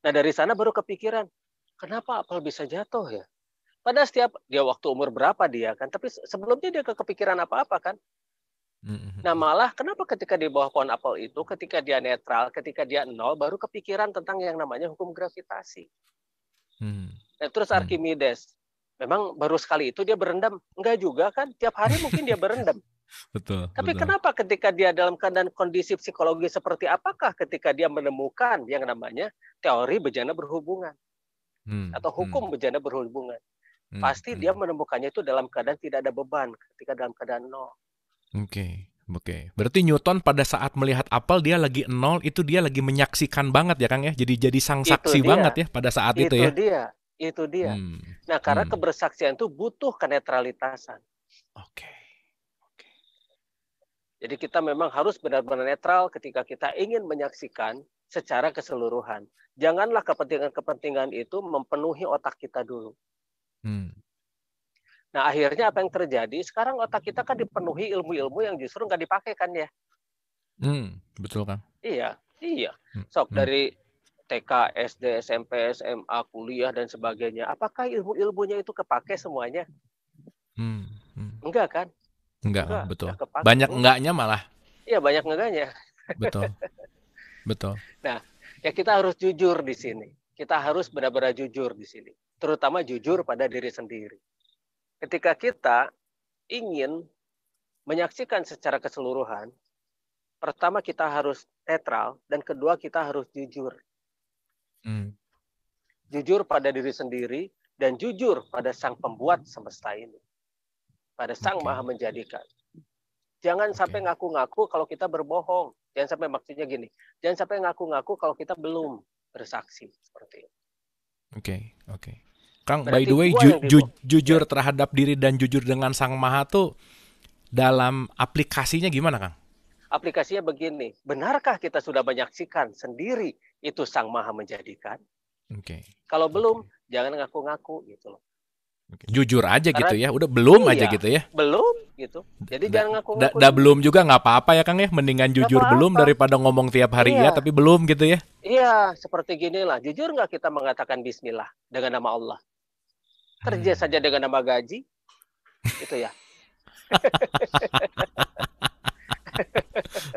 Nah, dari sana baru kepikiran, kenapa apel bisa jatuh ya? Padahal setiap dia waktu umur berapa dia kan, tapi sebelumnya dia kepikiran apa-apa kan. Hmm. Hmm. Nah, malah kenapa ketika di bawah pohon apel itu, ketika dia netral, ketika dia nol, baru kepikiran tentang yang namanya hukum gravitasi. Hmm. Nah, terus Hmm. Archimedes, memang baru sekali itu dia berendam? Enggak juga kan, tiap hari mungkin dia berendam. Betul, Tapi betul. kenapa ketika dia dalam keadaan kondisi psikologi seperti apakah ketika dia menemukan yang namanya teori bejana berhubungan Hmm. atau Hmm. hukum bejana berhubungan? Hmm. Pasti dia Hmm. menemukannya itu dalam keadaan tidak ada beban, ketika dalam keadaan nol. Oke, oke. Berarti Newton pada saat melihat apel dia lagi nol itu dia lagi menyaksikan banget ya Kang ya. Jadi sang Itu saksi banget dia, ya pada saat itu itu ya. dia, itu dia. Hmm. Nah, karena Hmm. kebersaksian itu butuh kenetralitasan. Oke. Oke. Jadi kita memang harus benar-benar netral ketika kita ingin menyaksikan secara keseluruhan. Janganlah kepentingan-kepentingan itu memenuhi otak kita dulu. Hmm. Nah, akhirnya apa yang terjadi? Sekarang otak kita kan dipenuhi ilmu-ilmu yang justru nggak dipakai kan ya? Hmm. Betul Kang. Iya, iya. Hmm. Sok Hmm. dari TK, SD, SMP, SMA, kuliah dan sebagainya. Apakah ilmu-ilmunya itu kepake semuanya? Hmm. Hmm. Enggak kan? Enggak Kang, betul. Enggak kepake, Banyak enggak. enggaknya malah. Iya banyak enggaknya. Betul. Betul. Nah, ya kita harus jujur di sini. Kita harus benar-benar jujur di sini. Terutama jujur pada diri sendiri. Ketika kita ingin menyaksikan secara keseluruhan, pertama kita harus netral, dan kedua kita harus jujur. Hmm. Jujur pada diri sendiri, dan jujur pada sang pembuat semesta ini. Pada sang Oke. maha menjadikan. Jangan Oke. sampai ngaku-ngaku kalau kita berbohong. Jangan sampai maksudnya gini. Jangan sampai ngaku-ngaku kalau kita belum bersaksi. Seperti itu. Oke. Oke. Kang, by Berarti the way, dua yang dibohong. Ya. jujur terhadap diri dan jujur dengan Sang Maha tuh dalam aplikasinya gimana, Kang? Aplikasinya begini. Benarkah kita sudah menyaksikan sendiri itu sang maha menjadikan? Oke. Kalau Oke. belum, jangan ngaku-ngaku gitu loh. Oke. Jujur aja gitu Karena ya. Udah belum aja iya, gitu ya. belum gitu. Jadi jangan ngaku-ngaku dulu. Belum juga nggak apa-apa ya, Kang ya. Mendingan Gak jujur belum apa-apa. daripada ngomong tiap hari ya Iya, tapi belum gitu ya. iya. Seperti gini lah. Jujur nggak kita mengatakan Bismillah dengan nama Allah? Kerja Hmm. saja dengan nama gaji, itu ya.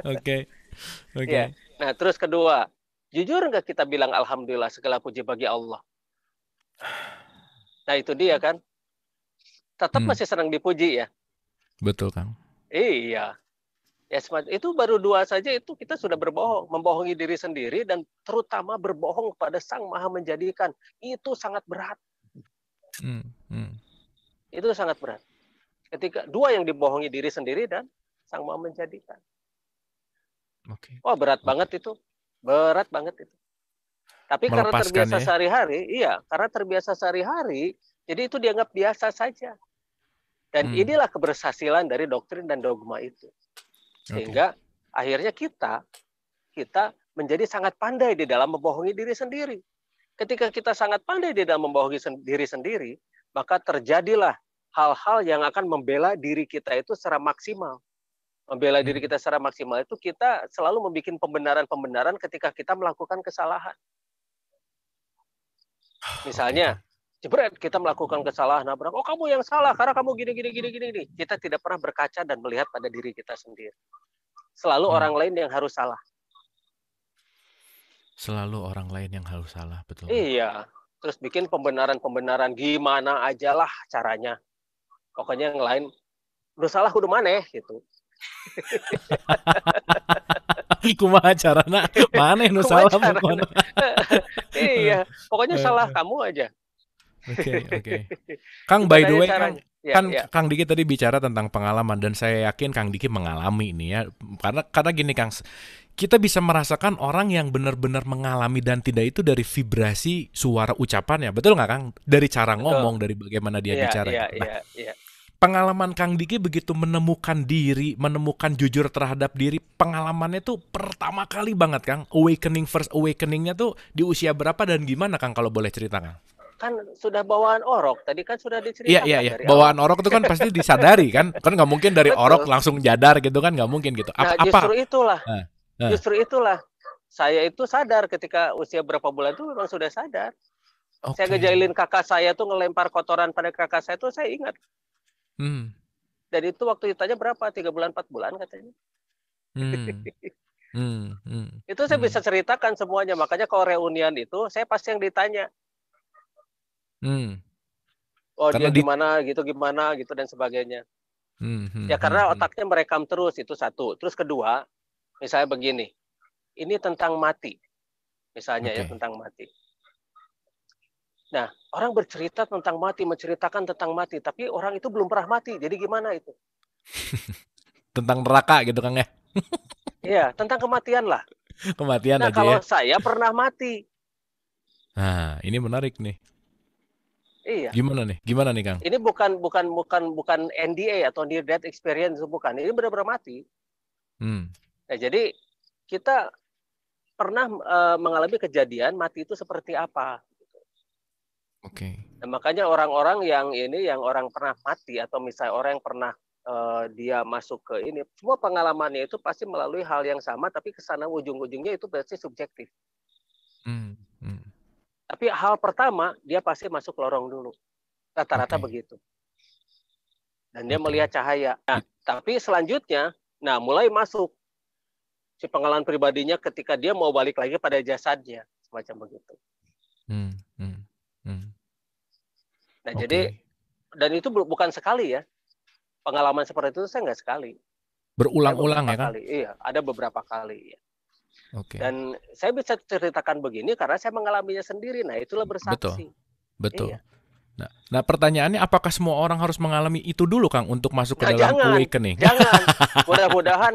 Oke. Ya. Oke. Nah, terus kedua, jujur nggak kita bilang Alhamdulillah segala puji bagi Allah? Nah, itu dia kan. Tetap Hmm. masih senang dipuji ya. Betul, Kang. Iya. Ya, itu baru dua saja itu kita sudah berbohong, membohongi diri sendiri dan terutama berbohong kepada Sang Maha Menjadikan. Itu sangat berat. Hmm. Hmm. Itu sangat berat. Ketika dua yang dibohongi diri sendiri dan Sang Maha Menjadikan. Oke. Wah, berat Oke. banget itu. Berat banget itu. Tapi karena Melepaskan terbiasa ya. sehari-hari, iya, karena terbiasa sehari-hari, jadi itu dianggap biasa saja. Dan Hmm. inilah keberhasilan dari doktrin dan dogma itu. Oke. Sehingga akhirnya kita menjadi sangat pandai di dalam membohongi diri sendiri. Ketika kita sangat pandai di dalam membohongi diri sendiri, maka terjadilah hal-hal yang akan membela diri kita itu secara maksimal. Membela diri kita secara maksimal itu kita selalu membuat pembenaran-pembenaran ketika kita melakukan kesalahan. Misalnya, jebret kita melakukan kesalahan, nabrak, oh kamu yang salah karena kamu gini. Kita tidak pernah berkaca dan melihat pada diri kita sendiri. Selalu orang lain yang harus salah. Selalu orang lain yang harus salah, betul. Iya, terus bikin pembenaran-pembenaran gimana aja lah caranya. Pokoknya yang lain udah salah udah maneh gitu. Kumaha carana maneh nu salah pokoknya. Iya, pokoknya salah kamu aja. Oke. Kang, by the way, Kang Diki tadi bicara tentang pengalaman dan saya yakin Kang Diki mengalami ini ya. Karena gini Kang, kita bisa merasakan orang yang benar-benar mengalami dan tidak itu dari vibrasi suara ucapannya. Betul nggak Kang? Dari cara ngomong, dari bagaimana dia bicara. Iya. Pengalaman Kang Diki begitu menemukan diri, menemukan jujur terhadap diri, pengalamannya tuh pertama kali banget Kang. First awakeningnya tuh di usia berapa dan gimana Kang kalau boleh cerita Kang? Kan sudah bawaan orok, tadi kan sudah diceritakan. Iya. Bawaan orok itu kan pasti disadari kan? Kan nggak mungkin dari orok langsung jadar gitu kan, nggak mungkin gitu. Justru itulah. Saya itu sadar ketika usia berapa bulan itu memang sudah sadar. Saya ngejailin kakak saya tuh ngelempar kotoran pada kakak saya tuh saya ingat. Dan itu waktu ditanya berapa? 3 bulan, 4 bulan katanya. Itu saya bisa ceritakan semuanya. Makanya kalau reunian itu, saya pasti yang ditanya. Oh dia gimana gitu dan sebagainya. Ya karena otaknya merekam terus, itu satu. Terus kedua, misalnya begini. Ini tentang mati. Misalnya ya tentang mati. Nah, orang bercerita tentang mati, menceritakan tentang mati, tapi orang itu belum pernah mati. Jadi gimana itu? Tentang neraka gitu Kang ya? Iya, tentang kematian lah. Kematian aja ya. Nah, kalau saya pernah mati. Nah, ini menarik nih. Iya. Gimana nih Kang? Ini bukan NDA atau near death experience, bukan. Ini benar-benar mati. Nah, jadi kita pernah mengalami kejadian mati itu seperti apa? Nah, makanya orang-orang yang orang pernah mati atau misalnya orang yang pernah dia masuk ke ini, semua pengalamannya itu pasti melalui hal yang sama, tapi kesana ujung-ujungnya itu pasti subjektif. Tapi hal pertama dia pasti masuk lorong dulu, rata-rata begitu. Dan dia melihat cahaya. Nah, tapi selanjutnya, mulai masuk si pengalaman pribadinya ketika dia mau balik lagi pada jasadnya, semacam begitu. Nah, jadi dan itu bukan sekali ya. Pengalaman seperti itu saya nggak sekali. Berulang-ulang ya kan? Iya, ada beberapa kali ya. Dan saya bisa ceritakan begini karena saya mengalaminya sendiri. Nah, itulah bersaksi. Betul. Iya. Nah, pertanyaannya apakah semua orang harus mengalami itu dulu Kang untuk masuk ke dalam awakening? Jangan. Mudah-mudahan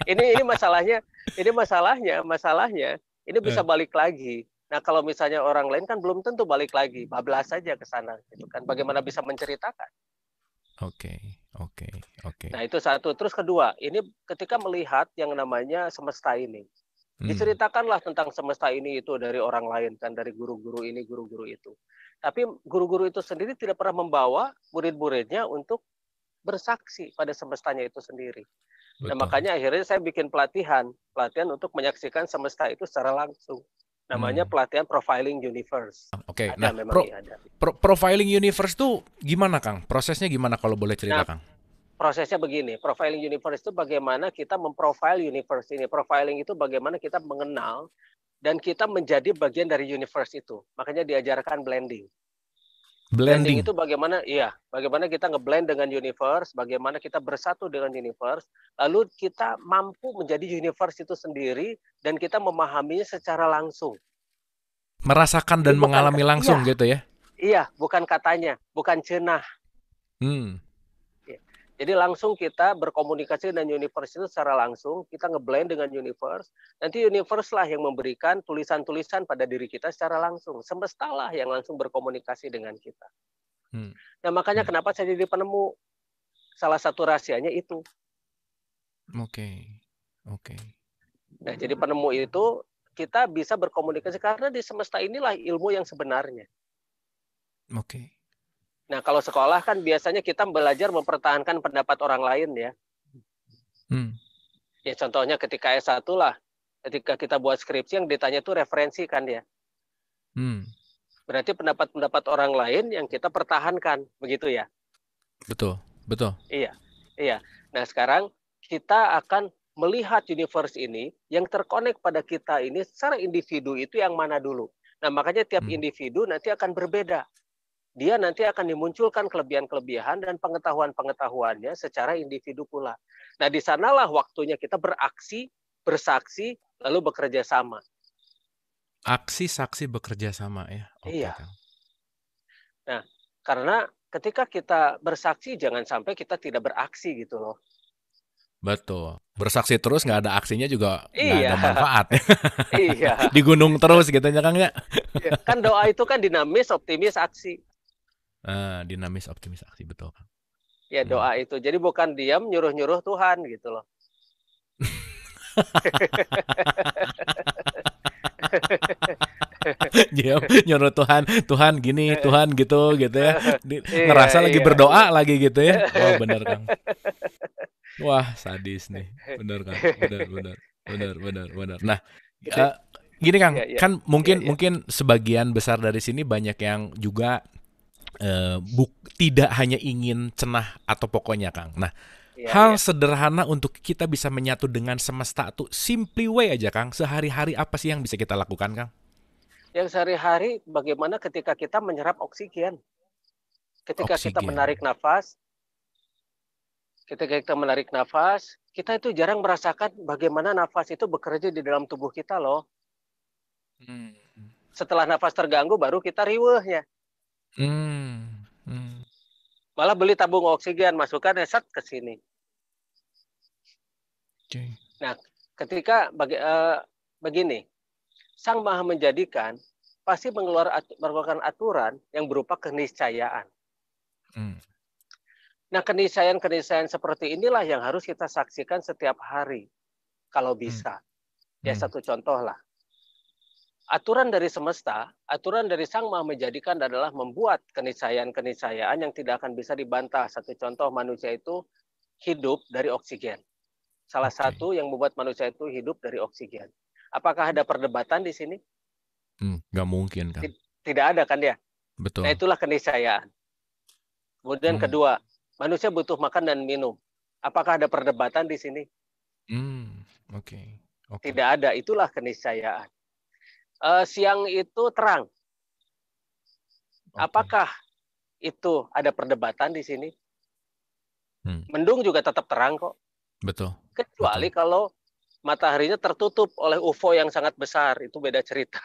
ini masalahnya ini bisa balik lagi. Nah, kalau misalnya orang lain kan belum tentu balik lagi, bablas saja ke sana gitu kan. Bagaimana bisa menceritakan? Oke. Nah, itu satu. Terus kedua, ini ketika melihat yang namanya semesta ini. Diceritakanlah tentang semesta ini itu dari orang lain kan, dari guru-guru ini, guru-guru itu. Tapi guru-guru itu sendiri tidak pernah membawa murid-muridnya untuk bersaksi pada semestanya itu sendiri. Nah, makanya akhirnya saya bikin pelatihan untuk menyaksikan semesta itu secara langsung. Namanya pelatihan Profiling Universe. Nah, Profiling Universe tuh gimana Kang? Prosesnya gimana kalau boleh cerita Kang? Prosesnya begini, Profiling Universe itu bagaimana kita memprofile universe ini. Profiling itu bagaimana kita mengenal dan kita menjadi bagian dari universe itu. Makanya diajarkan blending. Blending itu bagaimana kita ngeblend dengan universe, bagaimana kita bersatu dengan universe, lalu kita mampu menjadi universe itu sendiri dan kita memahaminya secara langsung. Merasakan dan mengalami langsung gitu ya? Iya, bukan katanya, bukan cenah. Jadi langsung kita berkomunikasi dengan universe itu secara langsung, kita ngeblend dengan universe, nanti universe lah yang memberikan tulisan-tulisan pada diri kita secara langsung. Semesta lah yang langsung berkomunikasi dengan kita. Nah, makanya kenapa saya jadi penemu? Salah satu rahasianya itu. Oke. Nah, jadi penemu itu kita bisa berkomunikasi karena di semesta inilah ilmu yang sebenarnya. Nah, kalau sekolah kan biasanya kita belajar mempertahankan pendapat orang lain ya. Hmm. Ya contohnya ketika S1 lah, ketika kita buat skripsi yang ditanya itu referensi kan ya. Hmm. Berarti pendapat-pendapat orang lain yang kita pertahankan, begitu ya? Betul, betul. Iya, iya. Nah sekarang kita akan melihat universe ini yang terkonek pada kita ini secara individu itu yang mana dulu. Nah makanya tiap Hmm. individu nanti akan berbeda. Dia nanti akan dimunculkan kelebihan-kelebihan dan pengetahuan-pengetahuannya secara individu pula. Nah di sanalah waktunya kita beraksi, bersaksi, lalu bekerja sama. Aksi saksi bekerja sama ya. Oke, Iya. Kang. Nah karena ketika kita bersaksi jangan sampai kita tidak beraksi gitu loh. Betul. Bersaksi terus nggak ada aksinya juga nggak Iya, ada manfaat. iya. Di gunung terus gitu ya Kang ya. Iya. Kan doa itu kan dinamis, optimis, aksi. Dinamis optimis aksi betul Kang. Ya Hmm. doa itu. Jadi bukan diam nyuruh-nyuruh Tuhan gitu loh. Dia nyuruh Tuhan, Tuhan gini, Tuhan gitu gitu ya. Iya, Ngerasa lagi iya. berdoa lagi gitu ya. Oh, bener Kang. Wah, sadis nih. Bener Kang. Bener bener. Bener bener bener. Nah, Jadi, eh, gini Kang, ya, ya, kan ya, mungkin ya, mungkin sebagian besar dari sini banyak yang juga tidak hanya ingin cenah atau pokoknya Kang. Nah, ya, hal ya. sederhana untuk kita bisa menyatu dengan semesta tuh simply way aja Kang. Sehari-hari apa sih yang bisa kita lakukan Kang? Yang sehari-hari bagaimana ketika kita menyerap oksigen, ketika kita Oksigen. menarik nafas, kita itu jarang merasakan bagaimana nafas itu bekerja di dalam tubuh kita loh. Hmm. Setelah nafas terganggu baru kita riweuhnya. Hmm. Hmm. Malah beli tabung oksigen, masukkan set ke sini. Okay. Nah, ketika begini, Sang Maha Menjadikan pasti mengeluarkan aturan yang berupa keniscayaan. Hmm. Nah, keniscayaan-keniscayaan seperti inilah yang harus kita saksikan setiap hari, kalau Hmm. bisa. Ya, Hmm. satu contoh lah. Aturan dari semesta, aturan dari Sang Maha Menjadikan adalah membuat keniscayaan-keniscayaan yang tidak akan bisa dibantah. Satu contoh, manusia itu hidup dari oksigen. Salah Oke. satu yang membuat manusia itu hidup dari oksigen. Apakah ada perdebatan di sini? Nggak mungkin Kang. Tidak ada kan ya? Nah, Betul. itulah keniscayaan. Kemudian Hmm. kedua, manusia butuh makan dan minum. Apakah ada perdebatan di sini? Hmm. Oke. Oke. Tidak ada, itulah keniscayaan. Siang itu terang. Oke. Apakah itu ada perdebatan di sini? Hmm. Mendung juga tetap terang kok. Betul. Betul. Kecuali kalau mataharinya tertutup oleh UFO yang sangat besar, itu beda cerita.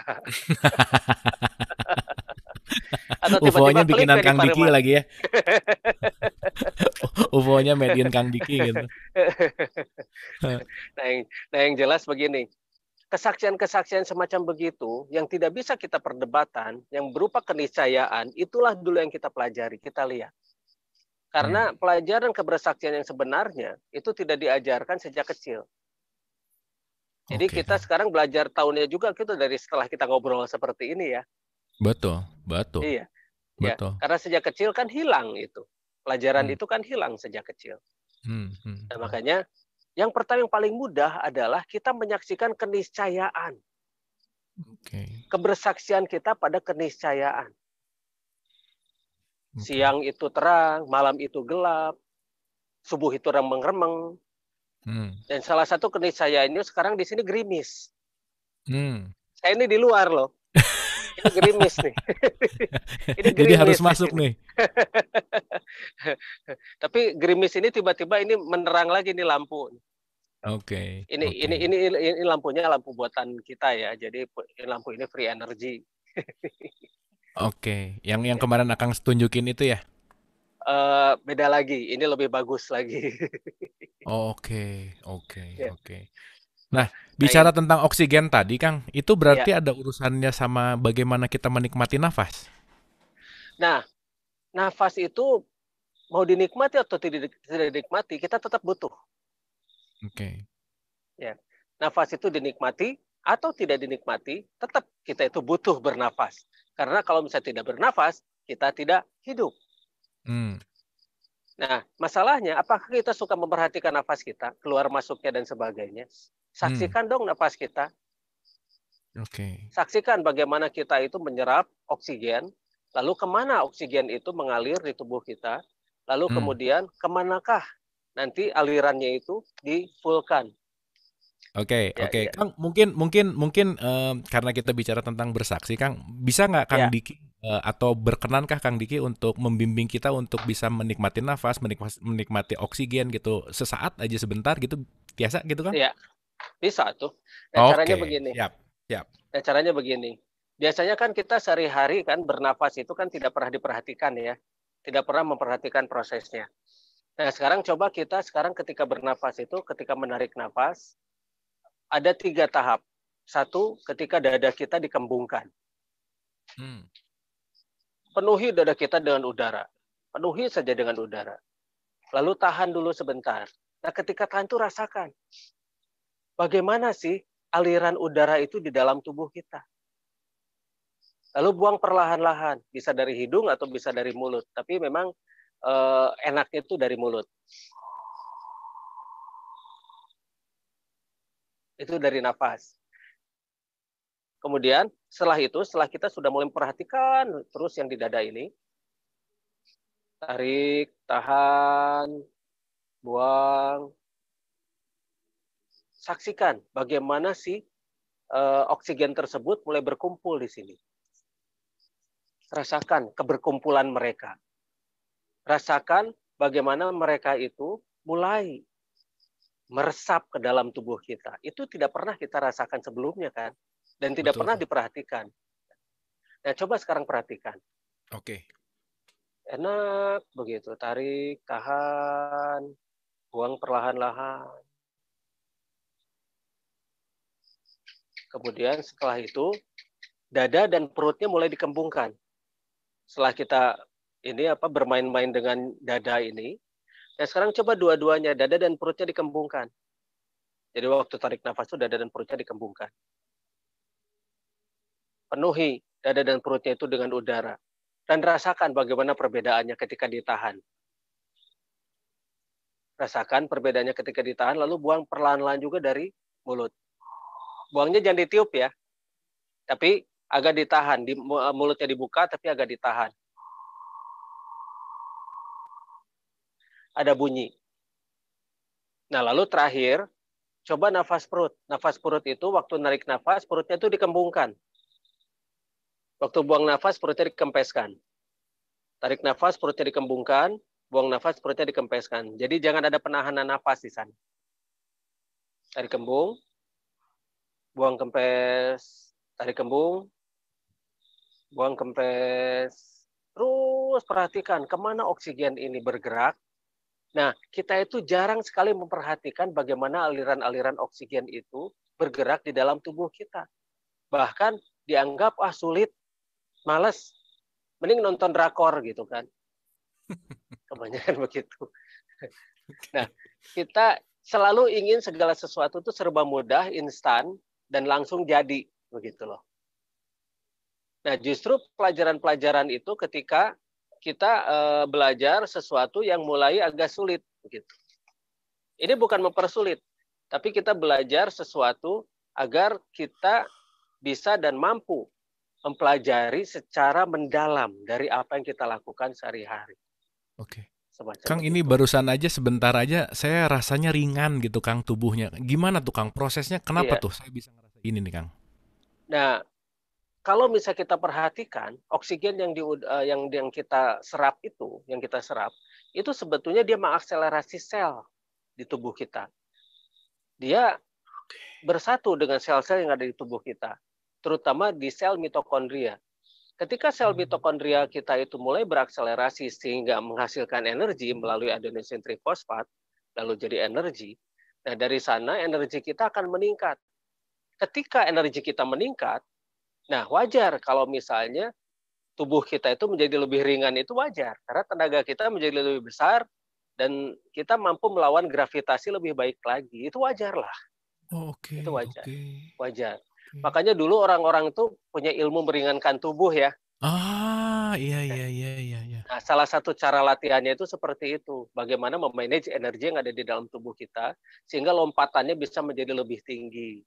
Atau UFO-nya tiba-tiba klip bikinan ya di Kang Diki Pareman. lagi ya. UFO-nya made in Kang Diki gitu. Nah, yang jelas begini, kesaksian-kesaksian semacam begitu yang tidak bisa kita perdebatan, yang berupa keniscayaan, itulah dulu yang kita pelajari, kita lihat. Hmm. Karena pelajaran kebersaksian yang sebenarnya itu tidak diajarkan sejak kecil. Jadi Oke kita Kang. sekarang belajar tahunnya juga gitu dari setelah kita ngobrol seperti ini ya. Betul. Betul. Iya, ya. Betul. Karena sejak kecil kan hilang itu. Pelajaran Hmm. itu kan hilang sejak kecil. Hmm. Hmm. Nah, Hmm. makanya yang pertama yang paling mudah adalah kita menyaksikan keniscayaan. Oke. Kebersaksian kita pada keniscayaan. Oke. Siang itu terang, malam itu gelap, subuh itu remeng-remeng. Hmm. Dan salah satu keniscayaannya sekarang di sini gerimis. Hmm. Saya ini di luar loh. Ini gerimis nih. Ini Jadi harus gerimis di masuk sini. nih. Tapi gerimis ini tiba-tiba ini menerang lagi nih lampu. Oke. Ini ini Oke. ini ini lampunya lampu buatan kita ya. Jadi lampu ini free energy. Oke. Yang Ya. kemarin Akang tunjukin itu ya? Beda lagi. Ini lebih bagus lagi. Oke. Oke. Ya. Oke. Nah, Nah, bicara tentang oksigen tadi, Kang, itu ya. berarti ada urusannya sama bagaimana kita menikmati nafas? Nah, nafas itu mau dinikmati atau tidak dinikmati, kita tetap butuh. Oke. Ya. Nafas itu dinikmati atau tidak dinikmati, tetap kita itu butuh bernafas. Karena kalau misalnya tidak bernafas, kita tidak hidup. Hmm. Nah, masalahnya apakah kita suka memperhatikan nafas kita, keluar masuknya dan sebagainya? Hmm, Saksikan dong nafas kita. oke. Saksikan bagaimana kita itu menyerap oksigen, lalu kemana oksigen itu mengalir di tubuh kita, lalu Hmm. kemudian kemanakah nanti alirannya itu difulkan. Oke, Ya, oke, ya, Kang. Mungkin, mungkin karena kita bicara tentang bersaksi, Kang, bisa nggak Kang ya, Diki atau berkenankah Kang Diki untuk membimbing kita untuk bisa menikmati nafas, menikmati oksigen gitu sesaat aja sebentar gitu, biasa gitu kan? ya, bisa tuh. Nah, caranya Oke, begini. siap, siap. Nah, caranya begini. Biasanya kan kita sehari-hari kan bernafas itu kan tidak pernah diperhatikan ya. Tidak pernah memperhatikan prosesnya. Nah, sekarang coba kita sekarang ketika bernafas itu, ketika menarik nafas, ada 3 tahap. Satu, ketika dada kita dikembungkan. Hmm. Penuhi dada kita dengan udara. Penuhi saja dengan udara. Lalu tahan dulu sebentar. Nah, ketika tahan itu rasakan. Bagaimana sih aliran udara itu di dalam tubuh kita. Lalu buang perlahan-lahan. Bisa dari hidung atau bisa dari mulut. Tapi memang enaknya itu dari mulut. Itu dari nafas. Kemudian setelah itu, setelah kita sudah mulai memperhatikan terus yang di dada ini, tarik, tahan, buang, saksikan bagaimana sih oksigen tersebut mulai berkumpul di sini. Rasakan keberkumpulan mereka. Rasakan bagaimana mereka itu mulai meresap ke dalam tubuh kita. Itu tidak pernah kita rasakan sebelumnya kan, dan tidak Betul, pernah Kang. diperhatikan. Nah, coba sekarang perhatikan. Oke. Enak begitu, tarik, tahan, buang perlahan-lahan. Kemudian setelah itu dada dan perutnya mulai dikembungkan. Setelah kita ini bermain-main dengan dada ini, nah sekarang coba dua-duanya dada dan perutnya dikembungkan. Jadi waktu tarik nafas itu dada dan perutnya dikembungkan. Penuhi dada dan perutnya itu dengan udara dan rasakan bagaimana perbedaannya ketika ditahan. Rasakan perbedaannya ketika ditahan, lalu buang perlahan-lahan juga dari mulut. Buangnya jangan ditiup ya, tapi agak ditahan. Mulutnya dibuka tapi agak ditahan. Ada bunyi. Nah, lalu terakhir, coba nafas perut. Nafas perut itu waktu narik nafas, perutnya itu dikembungkan. Waktu buang nafas, perutnya dikempeskan. Tarik nafas, perutnya dikembungkan. Buang nafas, perutnya dikempeskan. Jadi jangan ada penahanan nafas di sana. Tarik kembung, buang kempes, tarik kembung, buang kempes. Terus perhatikan kemana oksigen ini bergerak. Nah, kita itu jarang sekali memperhatikan bagaimana aliran-aliran oksigen itu bergerak di dalam tubuh kita. Bahkan dianggap sulit, males, mending nonton drakor gitu kan. Kebanyakan begitu. Nah, kita selalu ingin segala sesuatu itu serba mudah, instan, dan langsung jadi begitu loh. Nah, justru pelajaran-pelajaran itu ketika kita belajar sesuatu yang mulai agak sulit begitu. Ini bukan mempersulit, tapi kita belajar sesuatu agar kita bisa dan mampu mempelajari secara mendalam dari apa yang kita lakukan sehari-hari. Oke. Semacam Kang, ini begitu. barusan aja sebentar aja saya rasanya ringan gitu Kang tubuhnya. Gimana tuh Kang prosesnya? Kenapa Iya. tuh saya bisa ngerasa ini nih Kang? Nah, kalau misalnya kita perhatikan oksigen yang kita serap itu sebetulnya dia mengakselerasi sel di tubuh kita. Dia bersatu dengan sel-sel yang ada di tubuh kita, terutama di sel mitokondria. Ketika sel mitokondria kita itu mulai berakselerasi sehingga menghasilkan energi melalui adenosine trifosfat, lalu jadi energi. Nah, dari sana energi kita akan meningkat. Ketika energi kita meningkat, nah wajar kalau misalnya tubuh kita itu menjadi lebih ringan, itu wajar karena tenaga kita menjadi lebih besar dan kita mampu melawan gravitasi lebih baik lagi. Itu wajar lah. Itu Oke, wajar. oke, Wajar. oke. Makanya dulu orang-orang itu punya ilmu meringankan tubuh ya. Iya, iya, iya, iya, iya. Nah, salah satu cara latihannya itu seperti itu. Bagaimana memanage energi yang ada di dalam tubuh kita sehingga lompatannya bisa menjadi lebih tinggi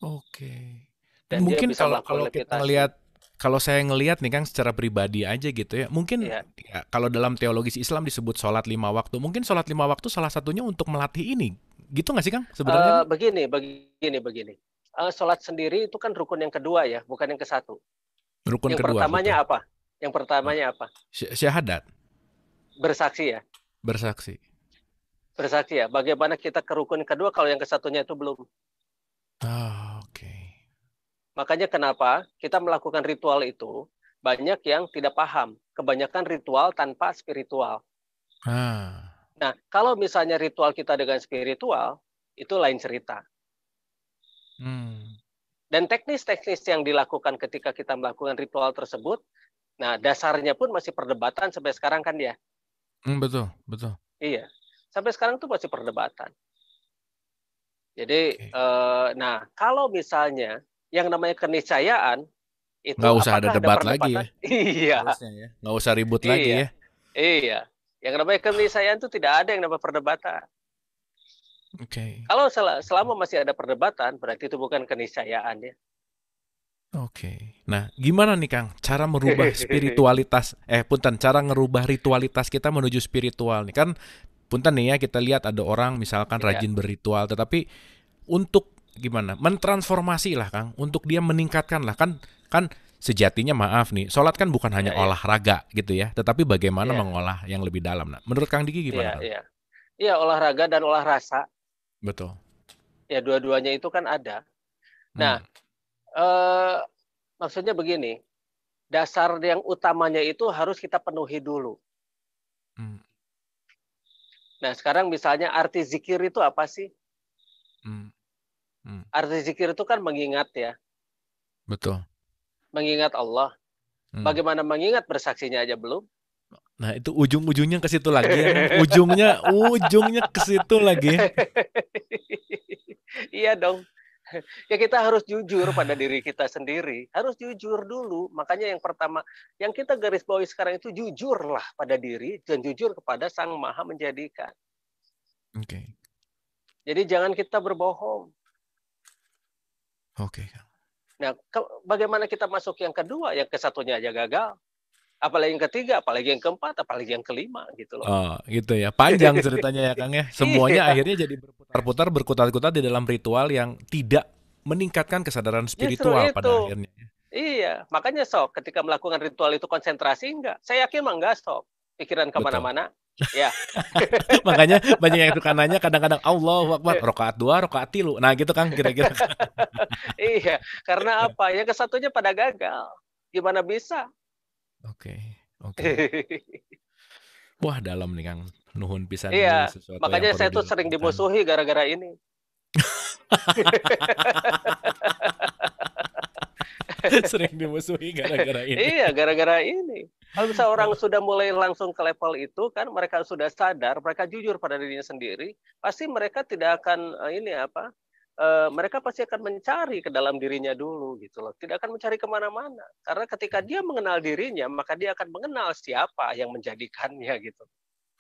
Oke. Dan dan dia mungkin bisa kalau melakukan kalau kita levitasi. ngelihat, kalau saya ngelihat nih Kang secara pribadi aja gitu ya, mungkin Ya. ya, kalau dalam teologis Islam disebut sholat 5 waktu, mungkin sholat 5 waktu salah satunya untuk melatih ini, gitu nggak sih Kang? Sebenarnya Kang? Begini. Sholat sendiri itu kan rukun yang kedua ya, bukan yang ke satu. Rukun Yang kedua, betul. pertamanya apa? Yang pertamanya apa? Syahadat, Bersaksi ya. bersaksi. Bersaksi ya. Bagaimana kita ke rukun kedua kalau yang ke satunya itu belum? Oke. Makanya kenapa kita melakukan ritual itu banyak yang tidak paham. Kebanyakan ritual tanpa spiritual. Ah. Nah, kalau misalnya ritual kita dengan spiritual, itu lain cerita. Dan teknis-teknis yang dilakukan ketika kita melakukan ritual tersebut, nah dasarnya pun masih perdebatan sampai sekarang kan ya. Betul, betul. Iya, sampai sekarang tuh masih perdebatan. Jadi, Oke. nah kalau misalnya yang namanya keniscayaan itu Nggak usah ada apakah ada debat lagi ya, perdebatan? Iya, harusnya ya. Nggak usah ribut lagi iya, ya. iya. Yang namanya keniscayaan itu tidak ada yang namanya perdebatan. Oke. Kalau selama masih ada perdebatan, berarti itu bukan keniscayaan ya. Oke. Nah, gimana nih Kang cara merubah spiritualitas, punten, cara ngerubah ritualitas kita menuju spiritual nih kan, punten nih ya, kita lihat ada orang misalkan Iya, rajin berritual, tetapi untuk gimana mentransformasi lah Kang, untuk dia meningkatkan lah kan, kan sejatinya maaf nih, sholat kan bukan hanya iya, iya, olahraga gitu ya, tetapi bagaimana iya, mengolah yang lebih dalam. Nah, menurut Kang Diki iya, gimana Kang? iya. Iya, olahraga dan olah rasa. Betul. Ya, dua-duanya itu kan ada. Hmm. Nah, eh, maksudnya begini, dasar yang utamanya itu harus kita penuhi dulu. Hmm. Nah, sekarang misalnya arti zikir itu apa sih? Hmm. Hmm. Arti zikir itu kan mengingat ya, Betul. mengingat Allah. Hmm. Bagaimana mengingat bersaksinya aja belum? Nah, itu ujung-ujungnya ke situ lagi ya kan. Ujungnya ke situ lagi. Iya dong. Ya kita harus jujur pada diri kita sendiri. Harus jujur dulu. Makanya yang pertama, yang kita garis bawahi sekarang itu jujurlah pada diri dan jujur kepada Sang Maha Menjadikan. Oke. Jadi jangan kita berbohong. Oke. Nah, bagaimana kita masuk yang kedua? Yang ke satunya aja gagal. Apalagi yang ketiga, apalagi yang keempat, apalagi yang kelima gitu loh. Oh, gitu ya. Panjang ceritanya ya, Kang ya. Semuanya Iya, akhirnya jadi berputar-putar, berkutat-kutat di dalam ritual yang tidak meningkatkan kesadaran justru spiritual pada itu. akhirnya. Iya, makanya sok ketika melakukan ritual itu konsentrasi enggak? Saya yakin mah enggak sok. Pikiran Betul. kemana-mana. Ya, Makanya banyak yang suka nanya kadang-kadang Allahu Akbar, rakaat 2, rakaat 3. Nah, gitu Kang kira-kira. iya. Karena apa? Yang kesatunya pada gagal. Gimana bisa? Oke. Oke. Wah, dalam nih Kang. Nuhun pisan ini Iya, sesuatu yang makanya perlu saya tuh sering direnungkan. dimusuhi gara-gara ini. Sering dimusuhi gara-gara ini. Iya, gara-gara ini. Kalau misalnya orang sudah mulai langsung ke level itu kan mereka sudah sadar, mereka jujur pada dirinya sendiri, pasti mereka tidak akan mereka pasti akan mencari ke dalam dirinya dulu gitu loh. Tidak akan mencari kemana-mana. Karena ketika dia mengenal dirinya, maka dia akan mengenal siapa yang menjadikannya gitu.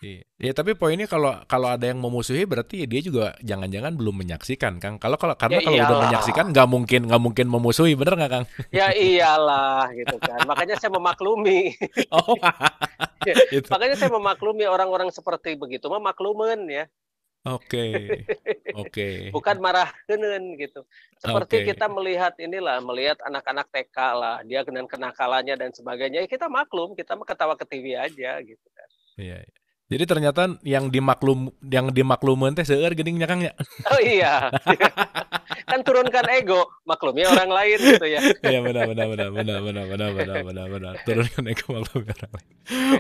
Iya. Ya, tapi poinnya kalau kalau ada yang memusuhi berarti ya dia juga jangan-jangan belum menyaksikan, Kang. Ya Karena kalau udah menyaksikan iyalah. nggak mungkin memusuhi, bener nggak, Kang? Ya iyalah gitu kan. Makanya saya memaklumi. Oh, itu. Makanya saya memaklumi orang-orang seperti begitu, memaklumen ya. Oke. Oke. Bukan marah kenen gitu. Seperti Oke. kita melihat inilah, melihat anak-anak TK lah, dia dengan kenakalannya dan sebagainya, ya kita maklum, kita mah ketawa ke TV aja gitu kan. Iya. Iya. Jadi ternyata yang dimaklumin teh seueur geuning nya, Kang ya. Oh iya, kan turunkan ego, maklumi orang lain gitu ya. Iya, benar. Turunkan ego maklum orang lain.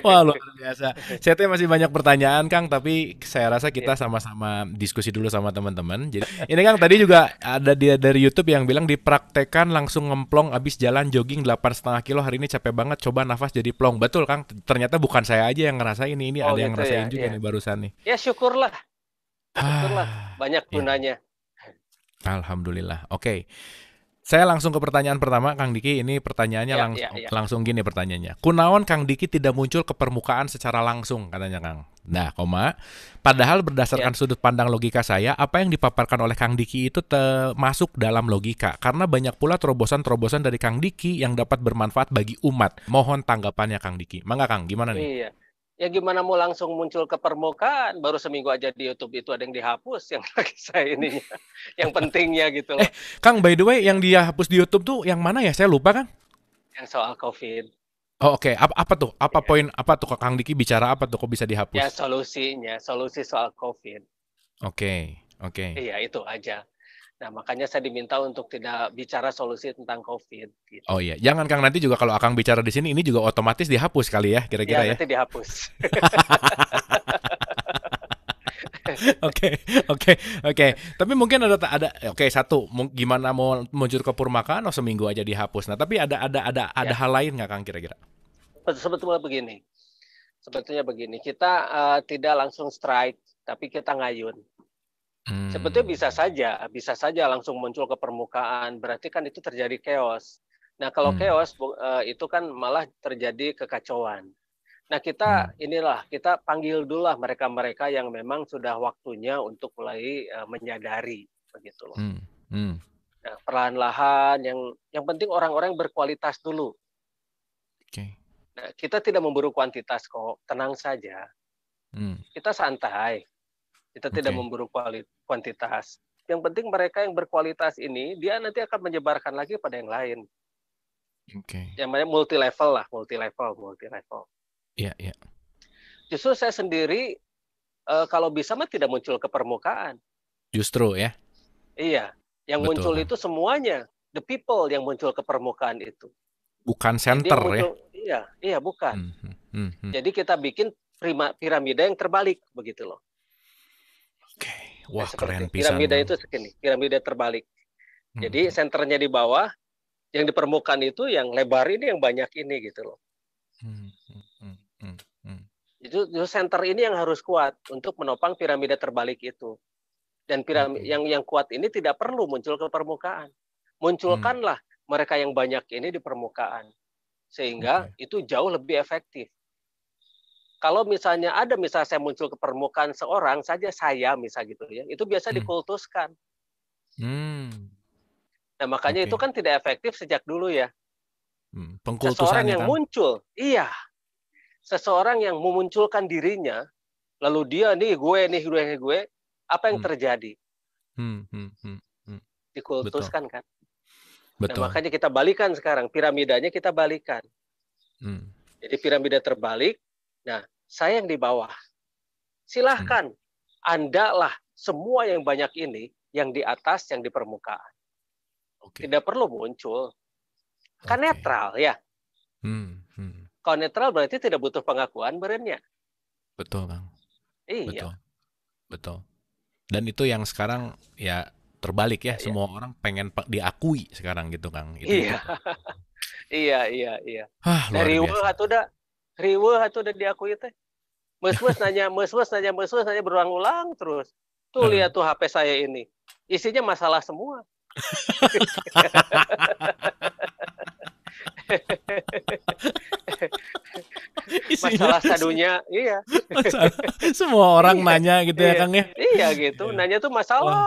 Wah, luar biasa. Saya teh masih banyak pertanyaan Kang, tapi saya rasa kita Ya. sama-sama diskusi dulu sama teman-teman. Jadi ini Kang tadi juga ada dia dari YouTube yang bilang dipraktekan langsung ngemplong abis jalan jogging 8,5 kilo, hari ini capek banget, coba nafas jadi plong. Betul Kang, ternyata bukan saya aja yang ngerasain ini Oh ada yang gitu ya, ngerasain juga ya. nih barusan nih. Ya syukurlah, syukurlah, Ah, banyak ya. gunanya. Alhamdulillah. Oke. Saya langsung ke pertanyaan pertama, Kang Diki. Ini pertanyaannya Ya, ya, ya, langsung gini pertanyaannya. Kunaon Kang Diki tidak muncul ke permukaan secara langsung, katanya Kang. Nah, koma. Padahal ya. berdasarkan sudut pandang logika saya, apa yang dipaparkan oleh Kang Diki itu masuk dalam logika. Karena banyak pula terobosan-terobosan dari Kang Diki yang dapat bermanfaat bagi umat. Mohon tanggapannya Kang Diki. Mangga Kang, gimana nih? Iya. Ya gimana mau langsung muncul ke permukaan, baru seminggu aja di YouTube itu ada yang dihapus yang lagi saya ininya. Yang pentingnya gitu loh, Kang, by the way, yang dia hapus di YouTube tuh yang mana ya? Saya lupa, Kang. yang soal COVID. Oh, oke. Apa tuh? Apa Ya, poin apa tuh Kang Diki bicara apa tuh kok bisa ya dihapus? solusi soal COVID. Oke, oke. Iya, itu aja. Nah, makanya saya diminta untuk tidak bicara solusi tentang COVID gitu. Oh iya, jangan Kang, nanti juga kalau Akang bicara di sini ini juga otomatis dihapus kali ya, Ya, kira-kira ya. nanti dihapus. Oke, oke, oke. Tapi mungkin oke, satu, gimana mau muncul ke permukaan oh seminggu aja dihapus. Nah, tapi ada Ya, hal lain nggak Kang kira-kira? sebetulnya begini. Sebetulnya begini, kita tidak langsung strike, tapi kita ngayun. Sebetulnya Hmm. bisa saja langsung muncul ke permukaan. Berarti kan itu terjadi chaos. Nah, kalau Hmm. chaos itu kan malah terjadi kekacauan. Nah, Hmm. kita panggil dulu lah mereka-mereka yang memang sudah waktunya untuk mulai menyadari begitu loh. Hmm. Hmm. Nah, perlahan-lahan yang penting orang-orang berkualitas dulu. Oke. Nah, kita tidak memburu kuantitas kok, tenang saja. Hmm. Kita santai. Kita tidak Oke. memburu kuantitas. Yang penting mereka yang berkualitas ini, dia nanti akan menyebarkan lagi pada yang lain. Oke. Yang namanya multi level lah, multi level. Iya, iya. Justru saya sendiri kalau bisa mah tidak muncul ke permukaan. Justru ya. Iya, yang Betul muncul Kang. itu semuanya, the people yang muncul ke permukaan itu. Bukan Jadi center yang ya. muncul, iya bukan. Hmm. Hmm. Hmm. Hmm. Jadi kita bikin piramida yang terbalik begitu loh. Oke. Nah, Wah, keren seperti pisan piramida Kang. itu segini, piramida terbalik. Hmm. Jadi senternya di bawah, yang di permukaan itu yang lebar ini yang banyak ini gitu loh. Hmm. Hmm. Hmm. Hmm. Itu center ini yang harus kuat untuk menopang piramida terbalik itu. Dan Oke. yang kuat ini tidak perlu muncul ke permukaan. Hmm. Munculkanlah mereka yang banyak ini di permukaan. Sehingga Oke. itu jauh lebih efektif. Kalau misalnya saya muncul ke permukaan seorang saja saya gitu ya, itu biasa Hmm. dikultuskan. Hmm. Nah, makanya itu Oke. kan tidak efektif sejak dulu ya. Seseorang Pengkultusannya yang Kang. muncul, iya, seseorang yang memunculkan dirinya, lalu dia gue, apa yang Hmm. terjadi? Hmm. Hmm. Hmm. Hmm. Betul. Dikultuskan kan? Nah, Betul. makanya kita balikan sekarang, piramidanya kita balikan. Hmm. Jadi piramida terbalik, nah saya yang di bawah. Hmm. Silahkan, Anda lah semua yang banyak ini, yang di atas, yang di permukaan. Oke. Tidak perlu muncul. Kan Oke. netral ya. Hmm. Hmm. Kalau netral berarti tidak butuh pengakuan berenya. Betul, Kang. Iya, Betul. Betul. Dan itu yang sekarang ya terbalik ya, iya, iya. semua orang pengen diakui sekarang gitu, Kang. Itu. Iya, iya. Nah, Luar biasa. riweuh atuh udah diakui teh. Meus-meus nanya berulang-ulang terus. Tuh Heeh. lihat tuh HP saya ini. Isinya masalah semua. Isinya Masalah sadunya, iya. masalah. Semua orang Iya, nanya gitu ya, iya. Kang ya. Iya gitu, Iya. nanya tuh Wah, masalah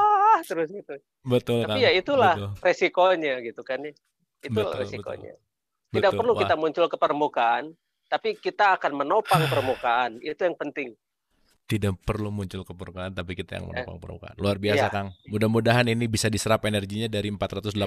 terus gitu. betul, Tapi Kang. ya itulah Betul. resikonya gitu kan ya. Itu Betul, betul. resikonya. Tidak Betul. perlu Wah. kita muncul ke permukaan, tapi kita akan menopang permukaan. Itu yang penting. Tidak perlu muncul ke permukaan, tapi kita yang Eh, menopang permukaan. Luar biasa, iya. Kang. Mudah-mudahan ini bisa diserap energinya dari 486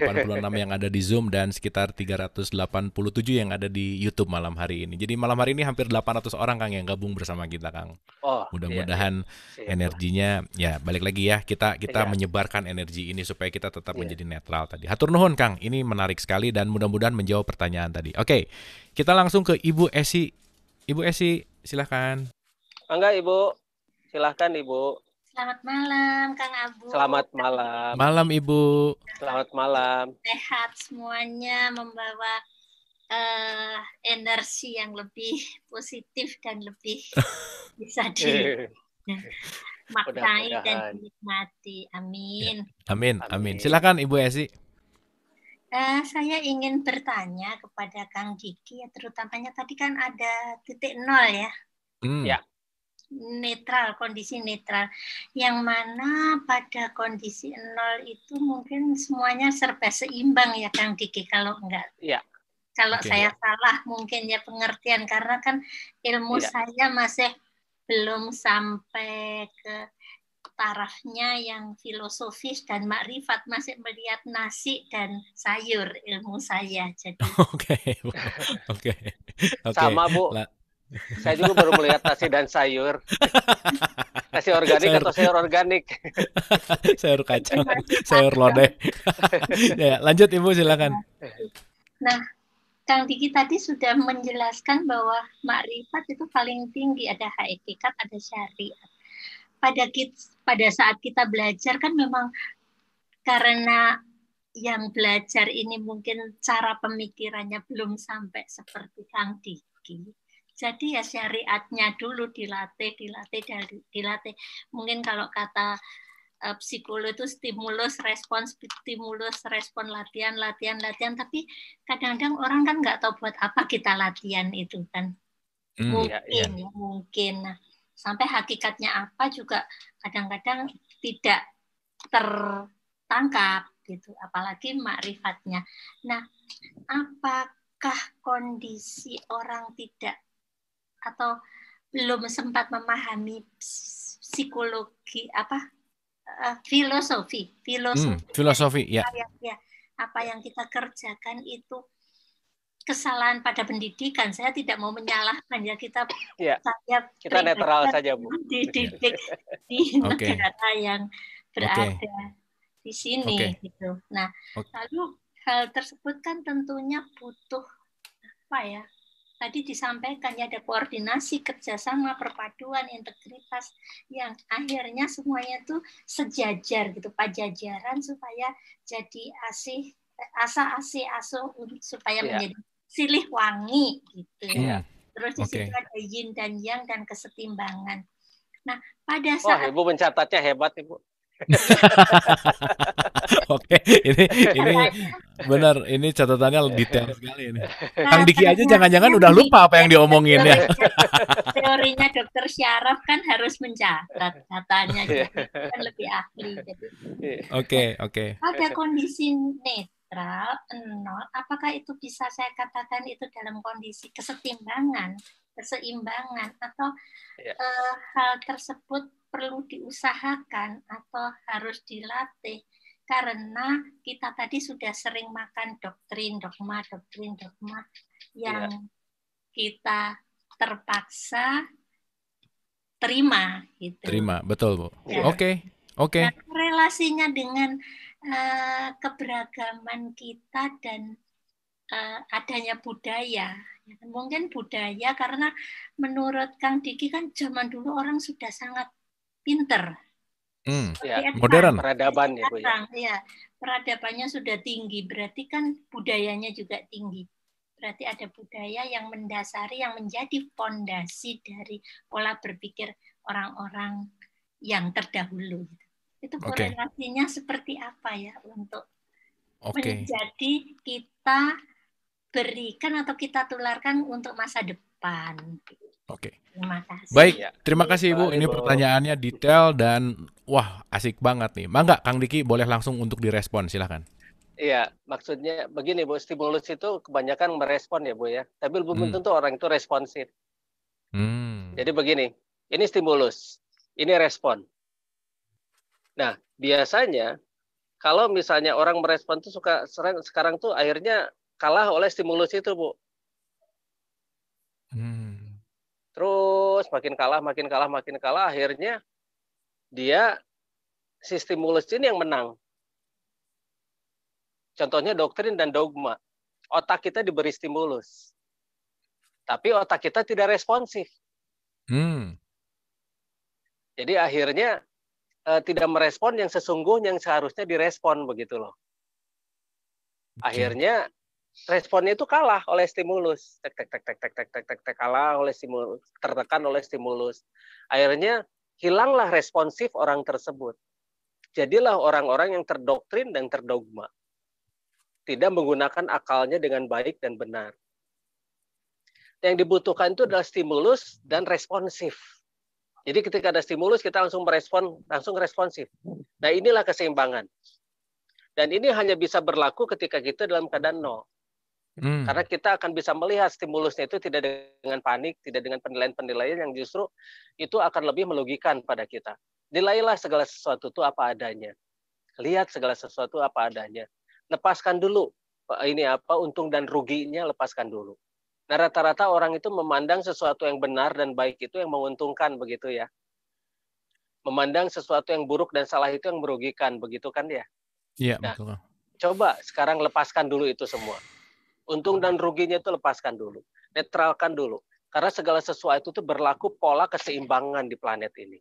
yang ada di Zoom dan sekitar 387 yang ada di YouTube malam hari ini. Jadi malam hari ini hampir 800 orang, Kang, yang gabung bersama kita, Kang. Oh, iya. Mudah-mudahan Sip lah. energinya, ya balik lagi ya, kita Iya, menyebarkan energi ini supaya kita tetap iya. menjadi netral tadi. Hatur nuhun, Kang. Ini menarik sekali dan mudah-mudahan menjawab pertanyaan tadi. Oke, kita langsung ke Ibu Esi. Ibu Esi, silahkan. Mangga Ibu, silahkan Ibu. Selamat malam, Kang Abu. Selamat malam. Malam, Ibu. Selamat malam. Sehat semuanya, membawa energi yang lebih positif dan lebih bisa dimaknai dan dinikmati. Amin. Amin, amin. Amin. Silakan Ibu Esi. Saya ingin bertanya kepada Kang Diki, ya, terutamanya tadi kan ada titik nol ya, Ya. netral, kondisi netral. Yang mana pada kondisi nol itu mungkin semuanya serba seimbang ya Kang Diki, kalau enggak. Ya. Kalau Oke. saya salah mungkin ya pengertian, karena kan ilmu Tidak. saya masih belum sampai ke tarafnya yang filosofis dan makrifat, masih melihat nasi dan sayur ilmu saya. Jadi Oke. Oke. Oke. Sama Bu, La- saya juga baru melihat nasi dan sayur. Nasi organik sayur atau sayur organik. sayur kacang, masih sayur kacang. lodeh. Ya, lanjut Ibu silakan. Nah, Kang Diki tadi sudah menjelaskan bahwa makrifat itu paling tinggi, ada hakikat, ada syariat. Pada saat kita belajar kan memang karena yang belajar ini mungkin cara pemikirannya belum sampai seperti Kang Diki. Jadi ya syariatnya dulu dilatih. Mungkin kalau kata psikolog itu stimulus, respon, latihan. Tapi kadang-kadang orang kan nggak tahu buat apa kita latihan itu kan. Mungkin. Nah, sampai hakikatnya apa juga kadang-kadang tidak tertangkap gitu, apalagi makrifatnya. Nah, apakah kondisi orang tidak atau belum sempat memahami psikologi filosofi Ya. apa yang kita kerjakan itu kesalahan pada pendidikan. Saya tidak mau menyalahkan ya, kita netral saja Bu. Dididik di negara yang berada di sini gitu. Nah, lalu hal tersebut kan tentunya butuh apa ya? Tadi disampaikan ya, ada koordinasi, kerjasama, perpaduan, integritas yang akhirnya semuanya tuh sejajar gitu, pajajaran supaya jadi asuh supaya menjadi silih wangi gitu. Terus di situ ada yin dan yang dan kesetimbangan. Nah, pada saat Ibu mencatatnya hebat Ibu. Oke, ini benar, ini catatannya detail sekali ini. Kang Diki aja jangan-jangan udah lupa apa yang diomongin ya. Teorinya Dokter Syaraf kan harus mencatat katanya, jadi kan lebih ahli. Oke. Pada kondisi netral, nol, apakah itu bisa saya katakan itu dalam kondisi keseimbangan, atau hal tersebut perlu diusahakan atau harus dilatih, karena kita tadi sudah sering makan dogma yang kita terpaksa terima gitu. Terima, betul Bu. Oke. Nah, relasinya dengan keberagaman kita dan adanya budaya. Mungkin budaya karena menurut Kang Diki kan zaman dulu orang sudah sangat pinter. Modern. Peradaban ya Bu ya. Ya, peradabannya sudah tinggi, berarti kan budayanya juga tinggi. Berarti ada budaya yang mendasari, yang menjadi fondasi dari pola berpikir orang-orang yang terdahulu. Itu korelasinya seperti apa ya untuk menjadi kita berikan atau kita tularkan untuk masa depan. Terima kasih. Baik, terima kasih Ibu. Ini pertanyaannya detail dan wah asik banget nih. Mangga Kang Diki boleh langsung untuk direspon, silakan. Iya, maksudnya begini Bu, stimulus itu kebanyakan merespon ya Bu ya, tapi belum tentu orang itu responsif. Jadi begini, ini stimulus, ini respon. Nah, biasanya kalau misalnya orang merespon itu sekarang tuh akhirnya kalah oleh stimulus itu Bu. Terus makin kalah, akhirnya dia si stimulus ini yang menang. Contohnya doktrin dan dogma. Otak kita diberi stimulus, tapi otak kita tidak responsif. Jadi akhirnya tidak merespon yang sesungguhnya yang seharusnya direspon begitu loh. Akhirnya responnya itu kalah oleh stimulus, kalah oleh stimulus, tertekan oleh stimulus. Akhirnya hilanglah responsif orang tersebut. Jadilah orang-orang yang terdoktrin dan terdogma. tidak menggunakan akalnya dengan baik dan benar. Yang dibutuhkan itu adalah stimulus dan responsif. Jadi ketika ada stimulus, kita langsung responsif. Nah, inilah keseimbangan. Dan ini hanya bisa berlaku ketika kita dalam keadaan nol. Karena kita akan bisa melihat stimulusnya itu tidak dengan panik, tidak dengan penilaian-penilaian yang justru itu akan lebih merugikan pada kita. Nilailah segala sesuatu itu apa adanya. Lihat segala sesuatu apa adanya. Lepaskan dulu untung dan ruginya, lepaskan dulu. Nah, rata-rata orang itu memandang sesuatu yang benar dan baik itu yang menguntungkan, begitu ya. Memandang sesuatu yang buruk dan salah itu yang merugikan, begitu kan ya. Iya, nah, betul. Coba sekarang lepaskan dulu itu semua. Untung dan ruginya itu lepaskan dulu. Netralkan dulu. Karena segala sesuatu itu berlaku pola keseimbangan di planet ini.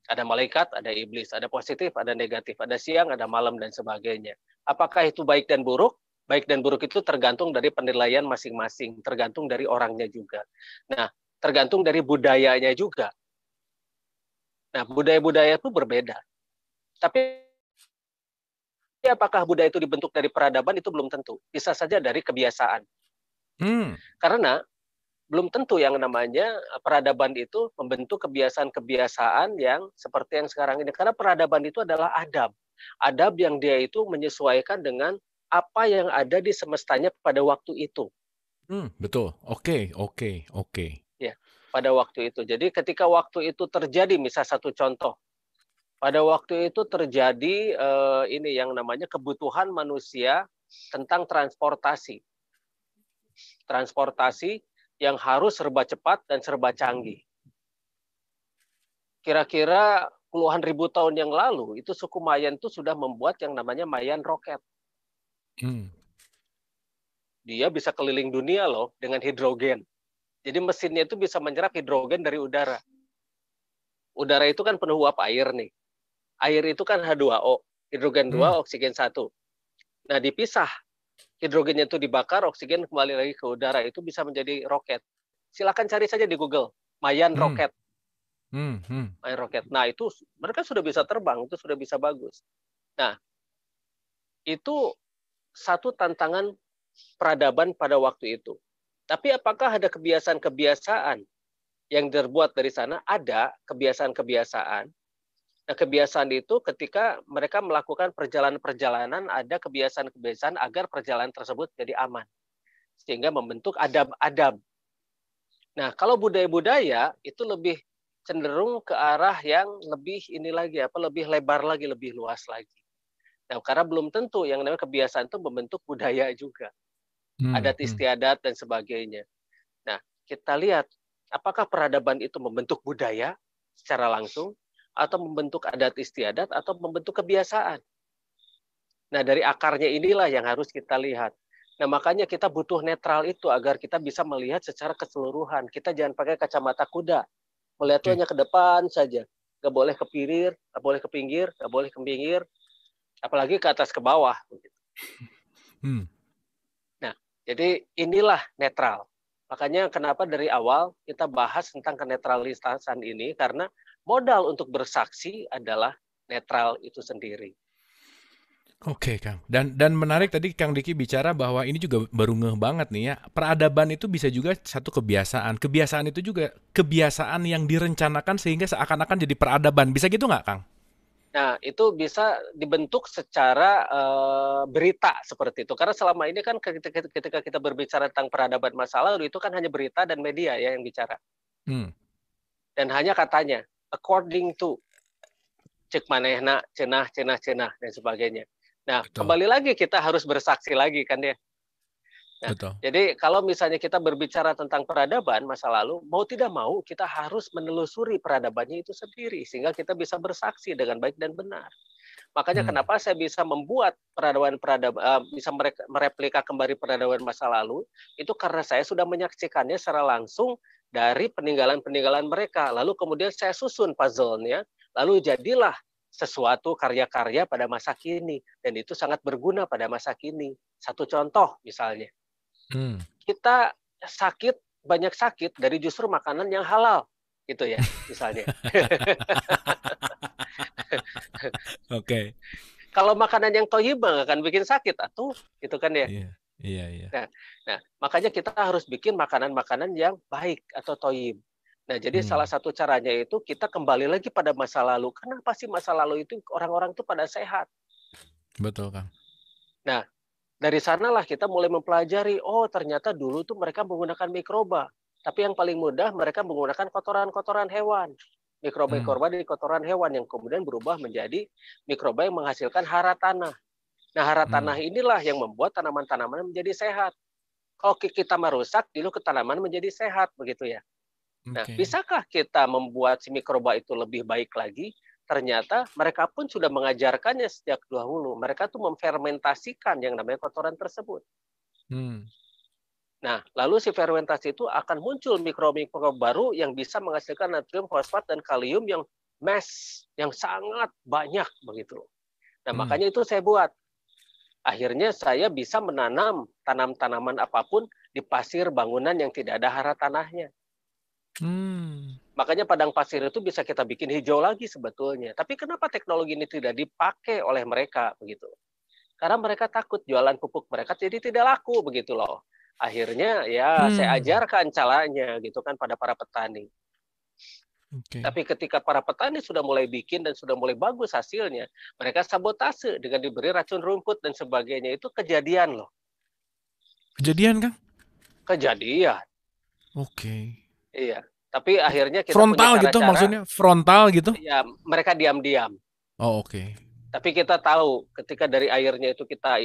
Ada malaikat, ada iblis, ada positif, ada negatif, ada siang, ada malam, dan sebagainya. Apakah itu baik dan buruk? Baik dan buruk itu tergantung dari penilaian masing-masing, tergantung dari orangnya juga. Nah, tergantung dari budayanya juga. Nah, budaya-budaya itu berbeda. Tapi apakah budaya itu dibentuk dari peradaban itu belum tentu. Bisa saja dari kebiasaan. Karena belum tentu yang namanya peradaban itu membentuk kebiasaan-kebiasaan yang seperti yang sekarang ini. Karena peradaban itu adalah adab. Adab yang dia itu menyesuaikan dengan apa yang ada di semestanya pada waktu itu. Betul. Oke. Ya, pada waktu itu. Jadi ketika waktu itu terjadi, misal satu contoh, pada waktu itu terjadi ini yang namanya kebutuhan manusia tentang transportasi. Transportasi yang harus serba cepat dan serba canggih. Kira-kira puluhan ribu tahun yang lalu, itu suku Mayan itu sudah membuat yang namanya Mayan roket. Dia bisa keliling dunia loh dengan hidrogen. Jadi mesinnya itu bisa menyerap hidrogen dari udara. Udara itu kan penuh uap air nih. Air itu kan H2O, hidrogen 2, oksigen 1. Nah, dipisah. Hidrogennya itu dibakar, oksigen kembali lagi ke udara. Itu bisa menjadi roket. Silakan cari saja di Google, Mayan roket. Mayan roket. Nah, itu mereka sudah bisa terbang, itu sudah bisa bagus. Nah, itu satu tantangan peradaban pada waktu itu. Tapi apakah ada kebiasaan-kebiasaan yang terbuat dari sana? Ada kebiasaan-kebiasaan. Nah, kebiasaan itu ketika mereka melakukan perjalanan-perjalanan, ada kebiasaan-kebiasaan agar perjalanan tersebut jadi aman. Sehingga membentuk adab-adab. Nah, kalau budaya-budaya itu lebih cenderung ke arah yang lebih lebih lebar lagi, lebih luas lagi. Nah, karena belum tentu yang namanya kebiasaan itu membentuk budaya juga. Adat istiadat dan sebagainya. Nah, kita lihat apakah peradaban itu membentuk budaya secara langsung, atau membentuk adat istiadat, atau membentuk kebiasaan. Nah, dari akarnya inilah yang harus kita lihat. Nah, makanya kita butuh netral itu agar kita bisa melihat secara keseluruhan. Kita jangan pakai kacamata kuda. Melihat hanya ke depan saja. Nggak boleh ke pinggir, nggak boleh ke pinggir, nggak boleh ke pinggir, apalagi ke atas ke bawah. Nah, jadi inilah netral. Makanya kenapa dari awal kita bahas tentang kenetralisan ini, karena modal untuk bersaksi adalah netral itu sendiri. Oke, Kang. Dan menarik tadi Kang Diki bicara bahwa ini juga baru ngeh banget nih ya. Peradaban itu bisa juga satu kebiasaan. Kebiasaan itu juga kebiasaan yang direncanakan sehingga seakan-akan jadi peradaban. Bisa gitu nggak, Kang? Nah, itu bisa dibentuk secara berita seperti itu. Karena selama ini kan ketika kita berbicara tentang peradaban masa lalu, itu kan hanya berita dan media ya yang bicara. Dan hanya katanya, according to, cek manehna, cenah, dan sebagainya. Nah, kembali lagi kita harus bersaksi lagi kan ya. Nah, jadi kalau misalnya kita berbicara tentang peradaban masa lalu, mau tidak mau kita harus menelusuri peradabannya itu sendiri sehingga kita bisa bersaksi dengan baik dan benar. Makanya kenapa saya bisa membuat peradaban bisa mereplika kembali peradaban masa lalu, itu karena saya sudah menyaksikannya secara langsung dari peninggalan-peninggalan mereka. Lalu kemudian saya susun puzzle-nya, lalu jadilah sesuatu karya-karya pada masa kini, dan itu sangat berguna pada masa kini. Satu contoh misalnya, kita banyak sakit dari justru makanan yang halal, gitu ya, misalnya. Oke. Kalau makanan yang thayyib nggak akan bikin sakit atuh, gitu kan ya. Iya, iya, iya. Nah, makanya kita harus bikin makanan-makanan yang baik atau thayyib. Nah, jadi salah satu caranya itu kita kembali lagi pada masa lalu. Kenapa sih masa lalu itu orang-orang tuh pada sehat? Betul, Kang. Nah, dari sanalah kita mulai mempelajari, oh ternyata dulu tuh mereka menggunakan mikroba. Tapi yang paling mudah mereka menggunakan kotoran-kotoran hewan. Mikroba di kotoran hewan yang kemudian berubah menjadi mikroba yang menghasilkan hara tanah. Nah, hara tanah inilah yang membuat tanaman-tanaman menjadi sehat. Kalau kita merusak, dulu ke tanaman menjadi sehat, begitu ya. Nah, bisakah kita membuat si mikroba itu lebih baik lagi? Ternyata mereka pun sudah mengajarkannya sejak dahulu. Mereka tuh memfermentasikan yang namanya kotoran tersebut. Nah, lalu si fermentasi itu akan muncul mikroba baru yang bisa menghasilkan natrium, fosfat, dan kalium yang yang sangat banyak begitu. Nah, makanya itu saya buat. Akhirnya saya bisa menanam tanaman apapun di pasir bangunan yang tidak ada hara tanahnya. Makanya padang pasir itu bisa kita bikin hijau lagi sebetulnya. Tapi kenapa teknologi ini tidak dipakai oleh mereka begitu? Karena mereka takut jualan pupuk mereka jadi tidak laku begitu loh. Akhirnya ya saya ajarkan caranya gitu kan pada para petani. Tapi ketika para petani sudah mulai bikin dan sudah mulai bagus hasilnya, mereka sabotase dengan diberi racun rumput dan sebagainya. Itu kejadian loh. Kejadian, Kang? Kejadian. Oke. Iya. Tapi akhirnya kita frontal punya gitu cara-cara, maksudnya? Frontal gitu? Ya, mereka diam-diam. Oh, oke. Tapi kita tahu ketika dari airnya itu kita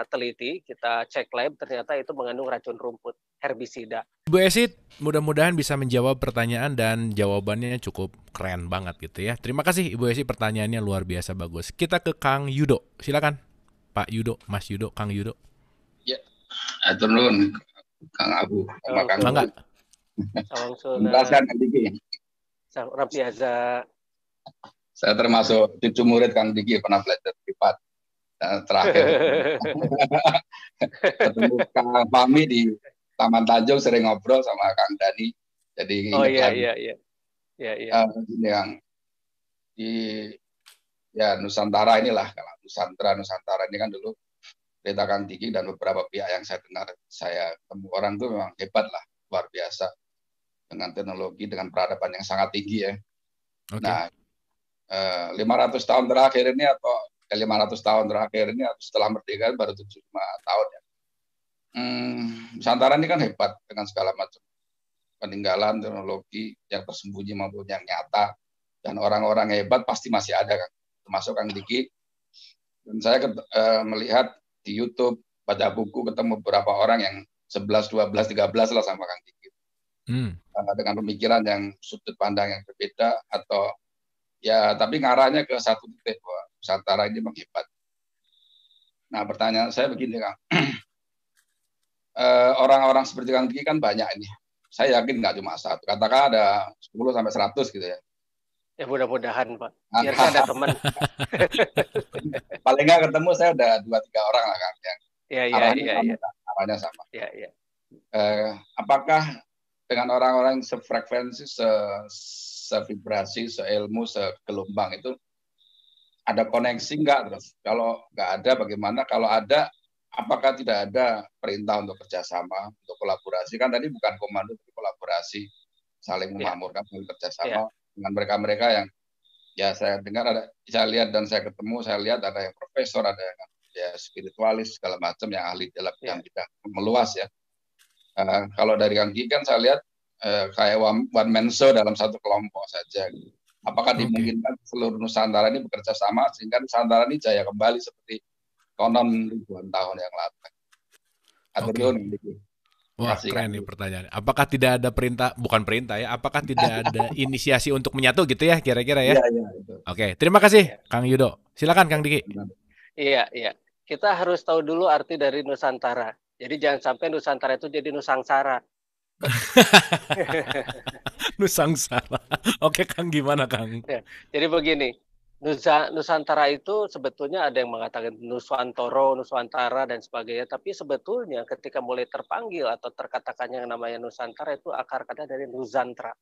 teliti, kita cek lab, ternyata itu mengandung racun rumput, herbisida. Bu Esi, mudah-mudahan bisa menjawab pertanyaan dan jawabannya cukup keren banget gitu ya. Terima kasih Ibu Esi, pertanyaannya luar biasa bagus. Kita ke Kang Yudo, silakan. Pak Yudo, Mas Yudo, Kang Yudo. Ya, atur nuhun Kang Abu. Mangga. Menjelaskan Kang Diki. Orang biasa. Saya termasuk cucu murid Kang Diki, pernah belajar privat. Terakhir ketemu Kang Fahmi di Taman Tanjung, sering ngobrol sama Kang Dani. Jadi iya. Yang di Nusantara inilah, kalau Nusantara ini kan dulu cerita Kang Diki dan beberapa pihak yang saya dengar, saya ketemu orang itu memang hebat lah, luar biasa dengan teknologi, dengan peradaban yang sangat tinggi ya. Nah, 500 tahun terakhir ini atau 500 tahun terakhir ini atau setelah merdeka baru 75 tahun ya. Nusantara ini kan hebat dengan segala macam peninggalan teknologi yang tersembunyi maupun yang nyata, dan orang-orang hebat pasti masih ada kan, termasuk Kang Diki. Dan saya melihat di YouTube, baca buku, ketemu beberapa orang yang 11, 12, 13 lah sama Kang Diki. Dengan pemikiran yang sudut pandang yang berbeda, atau ya tapi ngarahnya ke satu titik bahwa Nusantara ini memang hebat. Nah, pertanyaan saya begini Kang, orang-orang seperti Kang Diki kan banyak ini. Saya yakin nggak cuma satu, katakan ada 10 sampai 100 gitu ya. Ya mudah-mudahan Pak, biar saya ada teman. Paling nggak ketemu saya udah 2-3 orang lah Kang. Iya. Arahnya sama. Iya. Apakah dengan orang-orang sefrekuensi, sevibrasi, seilmu, segelombang itu ada koneksi nggak? Terus kalau nggak ada bagaimana? Kalau ada, apakah tidak ada perintah untuk kerjasama, untuk kolaborasi? Kan tadi bukan komando, tapi kolaborasi, saling memakmurkan, saling kerjasama dengan mereka-mereka yang ya saya dengar ada, saya lihat dan saya ketemu, saya lihat ada yang profesor, ada yang ya spiritualis segala macam, yang ahli dalam bidang meluas ya. Kalau dari Kang Diki kan saya lihat kayak one man show dalam satu kelompok saja. Apakah dimungkinkan seluruh Nusantara ini bekerja sama sehingga Nusantara ini jaya kembali seperti konon ribuan tahun yang lalu? Wah, keren nih pertanyaan. Apakah tidak ada perintah, bukan perintah ya, apakah tidak ada inisiasi untuk menyatu gitu ya kira-kira ya? Iya. Oke, terima kasih Kang Yudo. Silakan Kang Diki. Iya. Kita harus tahu dulu arti dari Nusantara. Jadi jangan sampai Nusantara itu jadi Nusangsara. Nusangsara. Oke Kang, gimana Kang? Ya, jadi begini, Nusantara itu sebetulnya ada yang mengatakan Nuswantoro, Nuswantara dan sebagainya. Tapi sebetulnya ketika mulai terpanggil atau terkatakannya yang namanya Nusantara itu akar kata dari Nuzantra.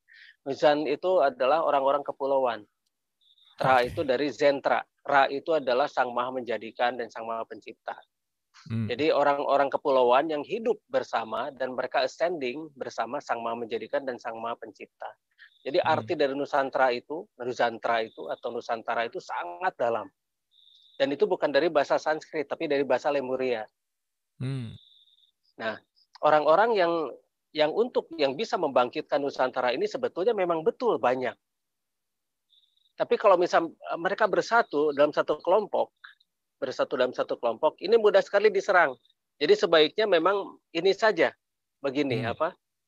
Nuzan itu adalah orang-orang kepulauan. Tra itu dari zentra. Ra itu adalah Sang Maha Menjadikan dan Sang Maha Pencipta. Jadi orang-orang kepulauan yang hidup bersama dan mereka ascending bersama Sang Maha Menjadikan dan Sang Maha Pencipta. Jadi arti dari Nusantara itu atau Nusantara itu sangat dalam. Dan itu bukan dari bahasa Sanskrit, tapi dari bahasa Lemuria. Nah, orang-orang yang bisa membangkitkan Nusantara ini sebetulnya memang betul banyak. Tapi kalau misal mereka bersatu dalam satu kelompok, ini mudah sekali diserang. Jadi sebaiknya memang ini saja, begini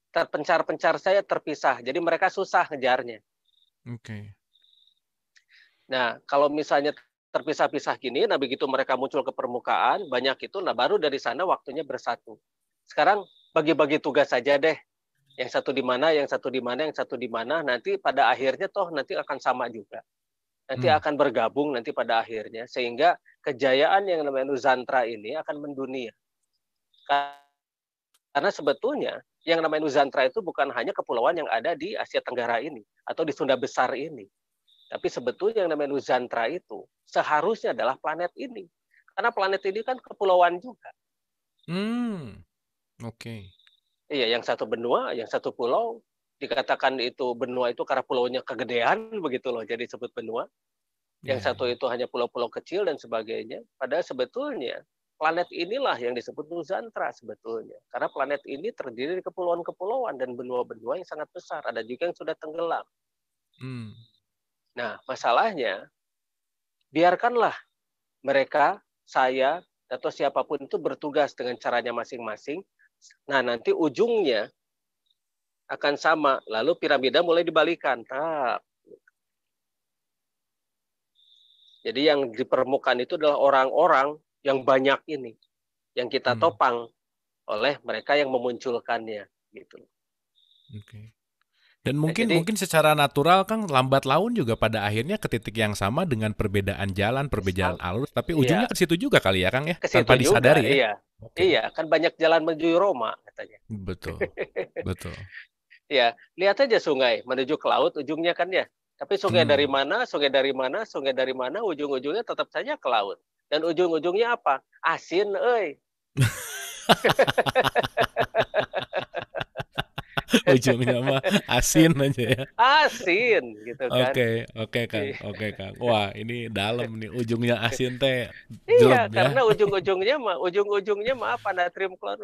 terpencar-pencar saya terpisah. Jadi mereka susah ngejarnya. Nah, kalau misalnya terpisah-pisah gini, nah begitu mereka muncul ke permukaan, banyak itu, nah baru dari sana waktunya bersatu. Sekarang bagi-bagi tugas saja deh. Yang satu di mana, yang satu di mana, yang satu di mana, nanti pada akhirnya toh nanti akan sama juga. Nanti akan bergabung nanti pada akhirnya, sehingga kejayaan yang namanya Nusantara ini akan mendunia. Karena sebetulnya yang namanya Nusantara itu bukan hanya kepulauan yang ada di Asia Tenggara ini, atau di Sunda Besar ini. Tapi sebetulnya yang namanya Nusantara itu seharusnya adalah planet ini. Karena planet ini kan kepulauan juga. Iya, yang satu benua, yang satu pulau, dikatakan itu benua itu karena pulaunya kegedean begitu loh, jadi disebut benua. Yang satu itu hanya pulau-pulau kecil dan sebagainya. Padahal sebetulnya planet inilah yang disebut Nusantara sebetulnya. Karena planet ini terdiri dari kepulauan-kepulauan dan benua-benua yang sangat besar. Ada juga yang sudah tenggelam. Nah, masalahnya biarkanlah mereka, saya, atau siapapun itu bertugas dengan caranya masing-masing. Nah, nanti ujungnya akan sama. Lalu piramida mulai dibalikan. Jadi yang di permukaan itu adalah orang-orang yang banyak ini. Yang kita topang oleh mereka yang memunculkannya. Gitu. Dan mungkin secara natural kan lambat laun juga pada akhirnya ke titik yang sama dengan perbedaan jalan, perbedaan alur. Tapi ujungnya ke situ juga kali ya Kang ya? Tanpa disadari ya? Iya. Iya, kan banyak jalan menuju Roma katanya. Betul. Ya, lihat aja sungai menuju ke laut ujungnya kan ya. Tapi sungai dari mana, ujung-ujungnya tetap saja ke laut. Dan ujung-ujungnya apa? Asin, euy. Ujungnya mah asin aja ya. Asin gitu kan. Oke Kang. Wah, ini dalam nih ujungnya asin teh. Iya, karena ujung-ujungnya mah apa? Natrium klor,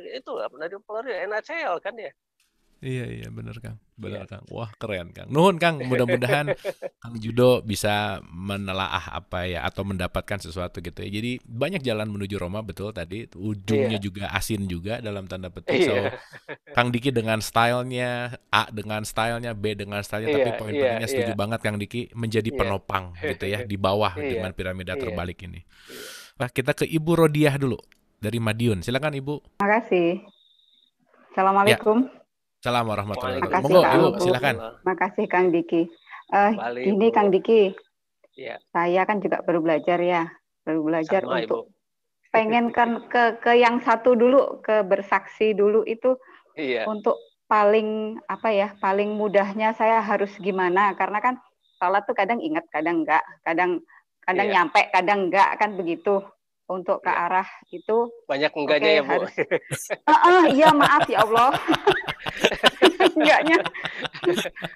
itu apa? Natrium klor NaCl kan ya. Iya benar Kang. Kang. Wah, keren Kang. Nuhun Kang, mudah-mudahan Kang Judo bisa menelaah apa ya atau mendapatkan sesuatu gitu ya. Jadi banyak jalan menuju Roma, betul tadi. Ujungnya juga asin juga dalam tanda petik. So Kang Diki dengan stylenya, A dengan stylenya, B dengan stylenya, tapi poin pentingnya setuju banget Kang Diki menjadi penopang gitu ya di bawah dengan piramida terbalik ini. Nah, kita ke Ibu Rodiah dulu dari Madiun. Silakan Ibu. Terima kasih. Assalamualaikum. Assalamualaikum warahmatullahi wabarakatuh. Monggo Ibu, silakan. Makasih Kang Diki. Gini Kang Diki. Saya kan juga baru belajar sama, untuk Ibu. Pengen kan ke yang satu dulu, ke bersaksi dulu itu. Untuk paling mudahnya saya harus gimana, karena kan sholat tuh kadang ingat, kadang enggak, kadang nyampe, kadang enggak, kan begitu. Untuk ke arah itu banyak enggaknya ya Bu. Iya, maaf ya Allah. Enggaknya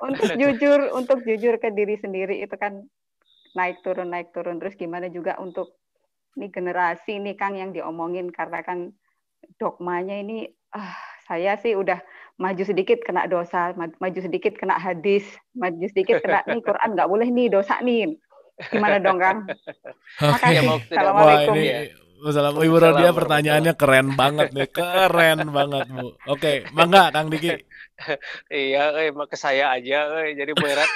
untuk jujur ke diri sendiri itu kan naik turun, terus gimana juga untuk ini generasi nih Kang yang diomongin, karena kan dogmanya ini saya sih udah maju sedikit kena dosa, maju sedikit kena hadis, maju sedikit kena nih Quran nggak boleh nih, dosa nih. Gimana dong Kang? Makasih. Assalamualaikum. Assalamualaikum Ibu Rodia, pertanyaannya keren banget nih, keren banget Bu. Oke, mangga Kang Diki. Iya, ke saya aja, jadi berat.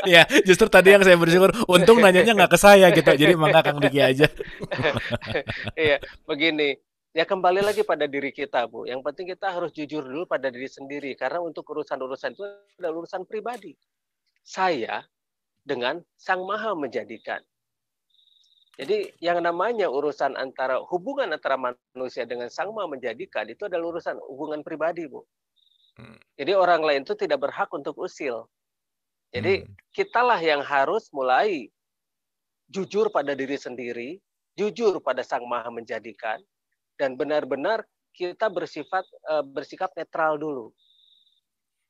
Ya, justru tadi yang saya bersyukur, untung nanyanya nggak ke saya gitu, jadi mangga Kang Diki aja. Iya, begini. Ya kembali lagi pada diri kita, Bu. Yang penting kita harus jujur dulu pada diri sendiri, karena untuk urusan-urusan itu adalah urusan pribadi. Saya dengan Sang Maha Menjadikan. Jadi yang namanya hubungan antara manusia dengan Sang Maha Menjadikan itu adalah urusan hubungan pribadi, Bu. Jadi orang lain itu tidak berhak untuk usil. Jadi kitalah yang harus mulai jujur pada diri sendiri, jujur pada Sang Maha Menjadikan, dan benar-benar kita bersikap netral dulu.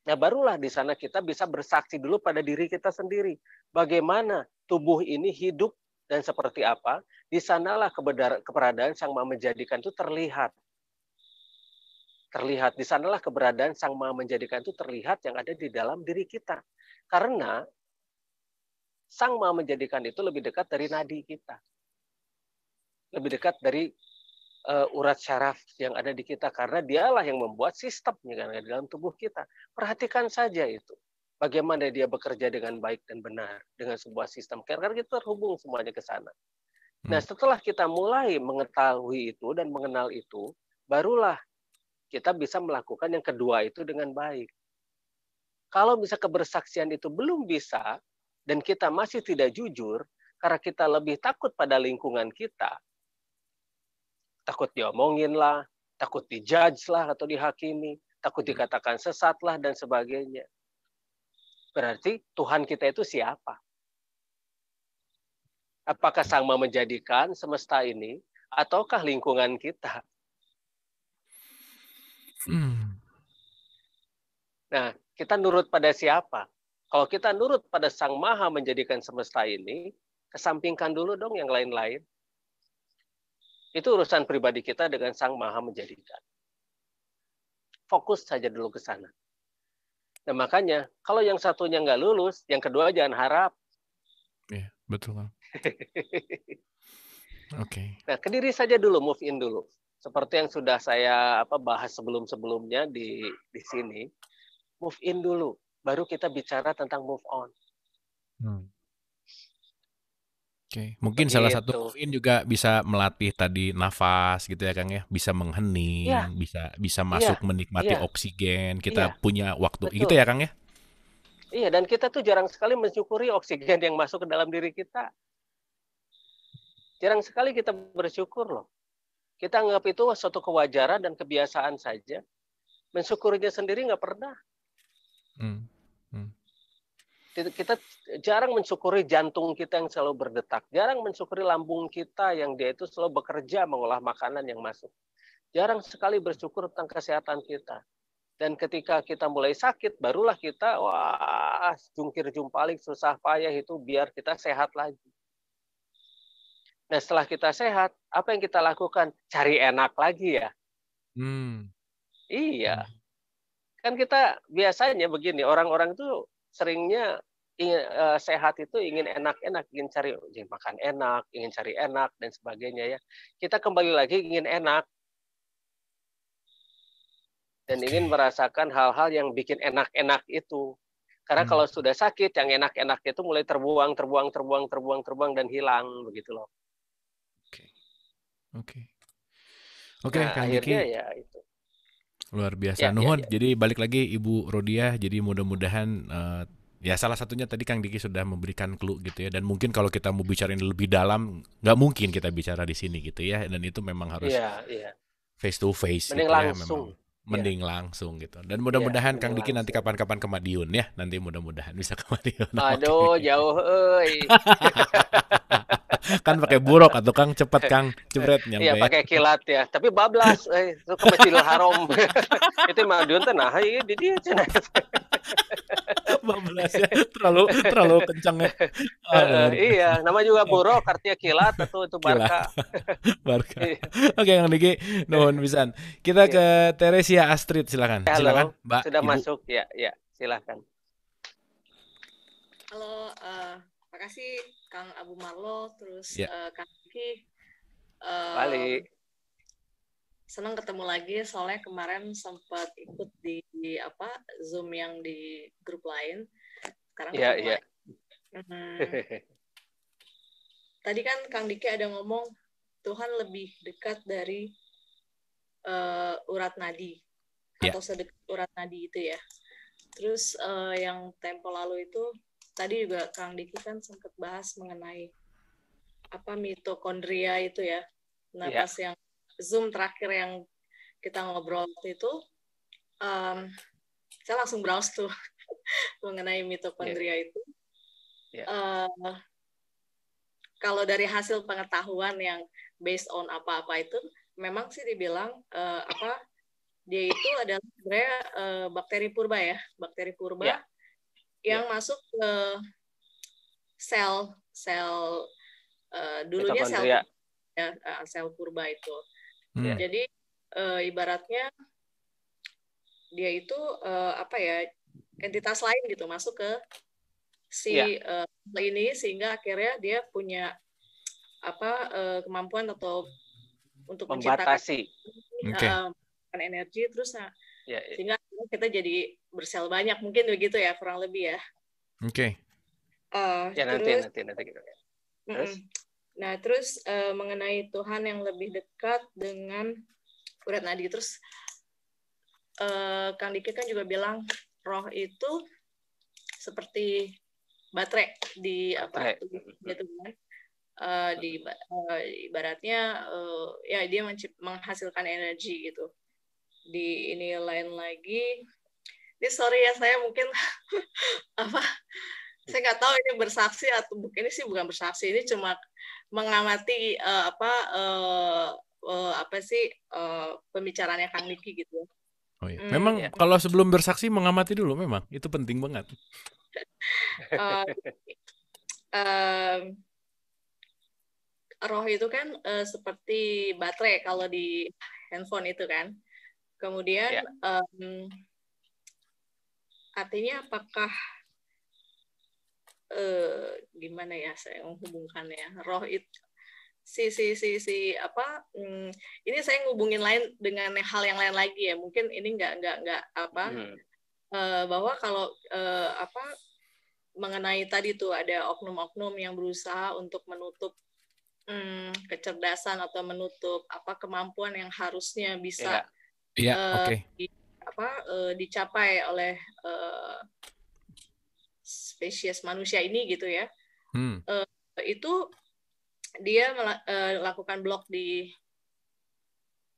Nah, barulah di sana kita bisa bersaksi dulu pada diri kita sendiri. Bagaimana tubuh ini hidup dan seperti apa, di sanalah keberadaan Sang Maha Menjadikan itu terlihat. Terlihat, di sanalah keberadaan Sang Maha Menjadikan itu terlihat yang ada di dalam diri kita. Karena Sang Maha Menjadikan itu lebih dekat dari nadi kita. Lebih dekat dari urat syaraf yang ada di kita. Karena dialah yang membuat sistemnya kan, di dalam tubuh kita. Perhatikan saja itu. Bagaimana dia bekerja dengan baik dan benar. Dengan sebuah sistem. Karena kita terhubung semuanya ke sana. Nah, setelah kita mulai mengetahui itu dan mengenal itu, barulah kita bisa melakukan yang kedua itu dengan baik. Kalau bisa kebersaksian itu belum bisa, dan kita masih tidak jujur, karena kita lebih takut pada lingkungan kita, takut diomongin lah, takut dijudge lah atau dihakimi, takut dikatakan sesat lah dan sebagainya. Berarti Tuhan kita itu siapa? Apakah Sang Maha Menjadikan semesta ini, ataukah lingkungan kita? Nah, kita nurut pada siapa? Kalau kita nurut pada Sang Maha Menjadikan semesta ini, kesampingkan dulu dong yang lain-lain. Itu urusan pribadi kita dengan Sang Maha Menjadikan. Fokus saja dulu ke sana. Nah, makanya kalau yang satunya nggak lulus, yang kedua jangan harap. Iya, betul kan. Oke. Nah, ke diri saja dulu, move in dulu. Seperti yang sudah saya bahas sebelum-sebelumnya di sini, move in dulu, baru kita bicara tentang move on. Oke, mungkin salah satu move in juga bisa melatih tadi nafas gitu ya Kang ya, bisa menghening, bisa masuk menikmati oksigen, kita punya waktu gitu ya Kang ya. Iya, dan kita tuh jarang sekali mensyukuri oksigen yang masuk ke dalam diri kita. Jarang sekali kita bersyukur loh. Kita anggap itu suatu kewajaran dan kebiasaan saja. Mensyukurinya sendiri nggak pernah. Kita jarang mensyukuri jantung kita yang selalu berdetak. Jarang mensyukuri lambung kita yang dia itu selalu bekerja mengolah makanan yang masuk. Jarang sekali bersyukur tentang kesehatan kita. Dan ketika kita mulai sakit, barulah kita, jungkir jumpalik, susah payah itu biar kita sehat lagi. Nah, setelah kita sehat, apa yang kita lakukan? Cari enak lagi ya. Iya. Kan kita biasanya begini, orang-orang itu seringnya sehat itu ingin enak-enak, ingin cari makan enak, ingin cari enak, dan sebagainya ya. Kita kembali lagi ingin enak. Dan ingin merasakan hal-hal yang bikin enak-enak itu. Karena kalau sudah sakit, yang enak-enak itu mulai terbuang, dan hilang, begitu loh. Oke, Kang akhirnya Diki. Ya itu. Luar biasa. Nuhun. Jadi balik lagi Ibu Rodiah. Jadi mudah-mudahan ya salah satunya tadi Kang Diki sudah memberikan clue gitu ya. Dan mungkin kalau kita mau bicarain lebih dalam, nggak mungkin kita bicara di sini gitu ya. Dan itu memang harus face to face mending gitu langsung. Ya. Mending langsung gitu. Dan mudah-mudahan Kang Diki nanti kapan-kapan ke Madiun ya. Nanti mudah-mudahan bisa ke Madiun. Aduh, jauh Kan pakai buruk atau Kang cepet Kang jebret nyampe. Iya, pakai kilat ya. Tapi bablas itu ke Masjidil Haram. Itu Madiun teh nah di dia cenah. Bablas ya. Terlalu kencang ya. Iya, nama juga buruk artinya kilat atau itu barka. Barka. Oke, Kang Diki, nuhun pisan. Kita ke Teresia Astrid, silakan. Halo, silakan, Mbak. Sudah Ibu. Masuk ya, silakan. Halo, makasih Kang Abu Marlo, terus Kang Diki. Balik. Senang ketemu lagi, soalnya kemarin sempat ikut di Zoom yang di grup lain. Sekarang Iya. Tadi kan Kang Diki ada ngomong Tuhan lebih dekat dari urat nadi atau sedekat urat nadi itu ya. Terus yang tempo lalu itu tadi juga Kang Diki kan sempat bahas mengenai mitokondria itu ya. Nah, pas yang Zoom terakhir yang kita ngobrol waktu itu, saya langsung browse tuh mengenai mitokondria itu. Kalau dari hasil pengetahuan yang based on apa-apa itu, memang sih dibilang dia itu adalah sebenarnya bakteri purba ya, bakteri purba yang masuk ke sel dulunya sel purba itu. Jadi ibaratnya dia itu entitas lain gitu masuk ke ini sehingga akhirnya dia punya kemampuan atau untuk membatasi energi terus sehingga kita jadi bersel banyak mungkin begitu ya kurang lebih ya. Nanti gitu. Terus mengenai Tuhan yang lebih dekat dengan urat nadi, terus Kang Diki kan juga bilang roh itu seperti baterai di gitu kan. Ibaratnya dia menghasilkan energi gitu. Di ini lain lagi, ini sorry ya saya mungkin saya nggak tahu ini bersaksi atau ini sih bukan bersaksi, ini cuma mengamati pembicaraannya Kang Diki gitu. Oh iya. Memang kalau sebelum bersaksi mengamati dulu, memang itu penting banget. Roh itu kan seperti baterai kalau di handphone itu kan. Kemudian artinya apakah gimana ya saya menghubungkannya, roh itu ini saya ngubungin lain dengan hal yang lain lagi ya, mungkin ini nggak bahwa kalau mengenai tadi tuh ada oknum-oknum yang berusaha untuk menutup kecerdasan atau menutup kemampuan yang harusnya bisa dicapai oleh spesies manusia ini gitu ya. Itu dia melakukan blok di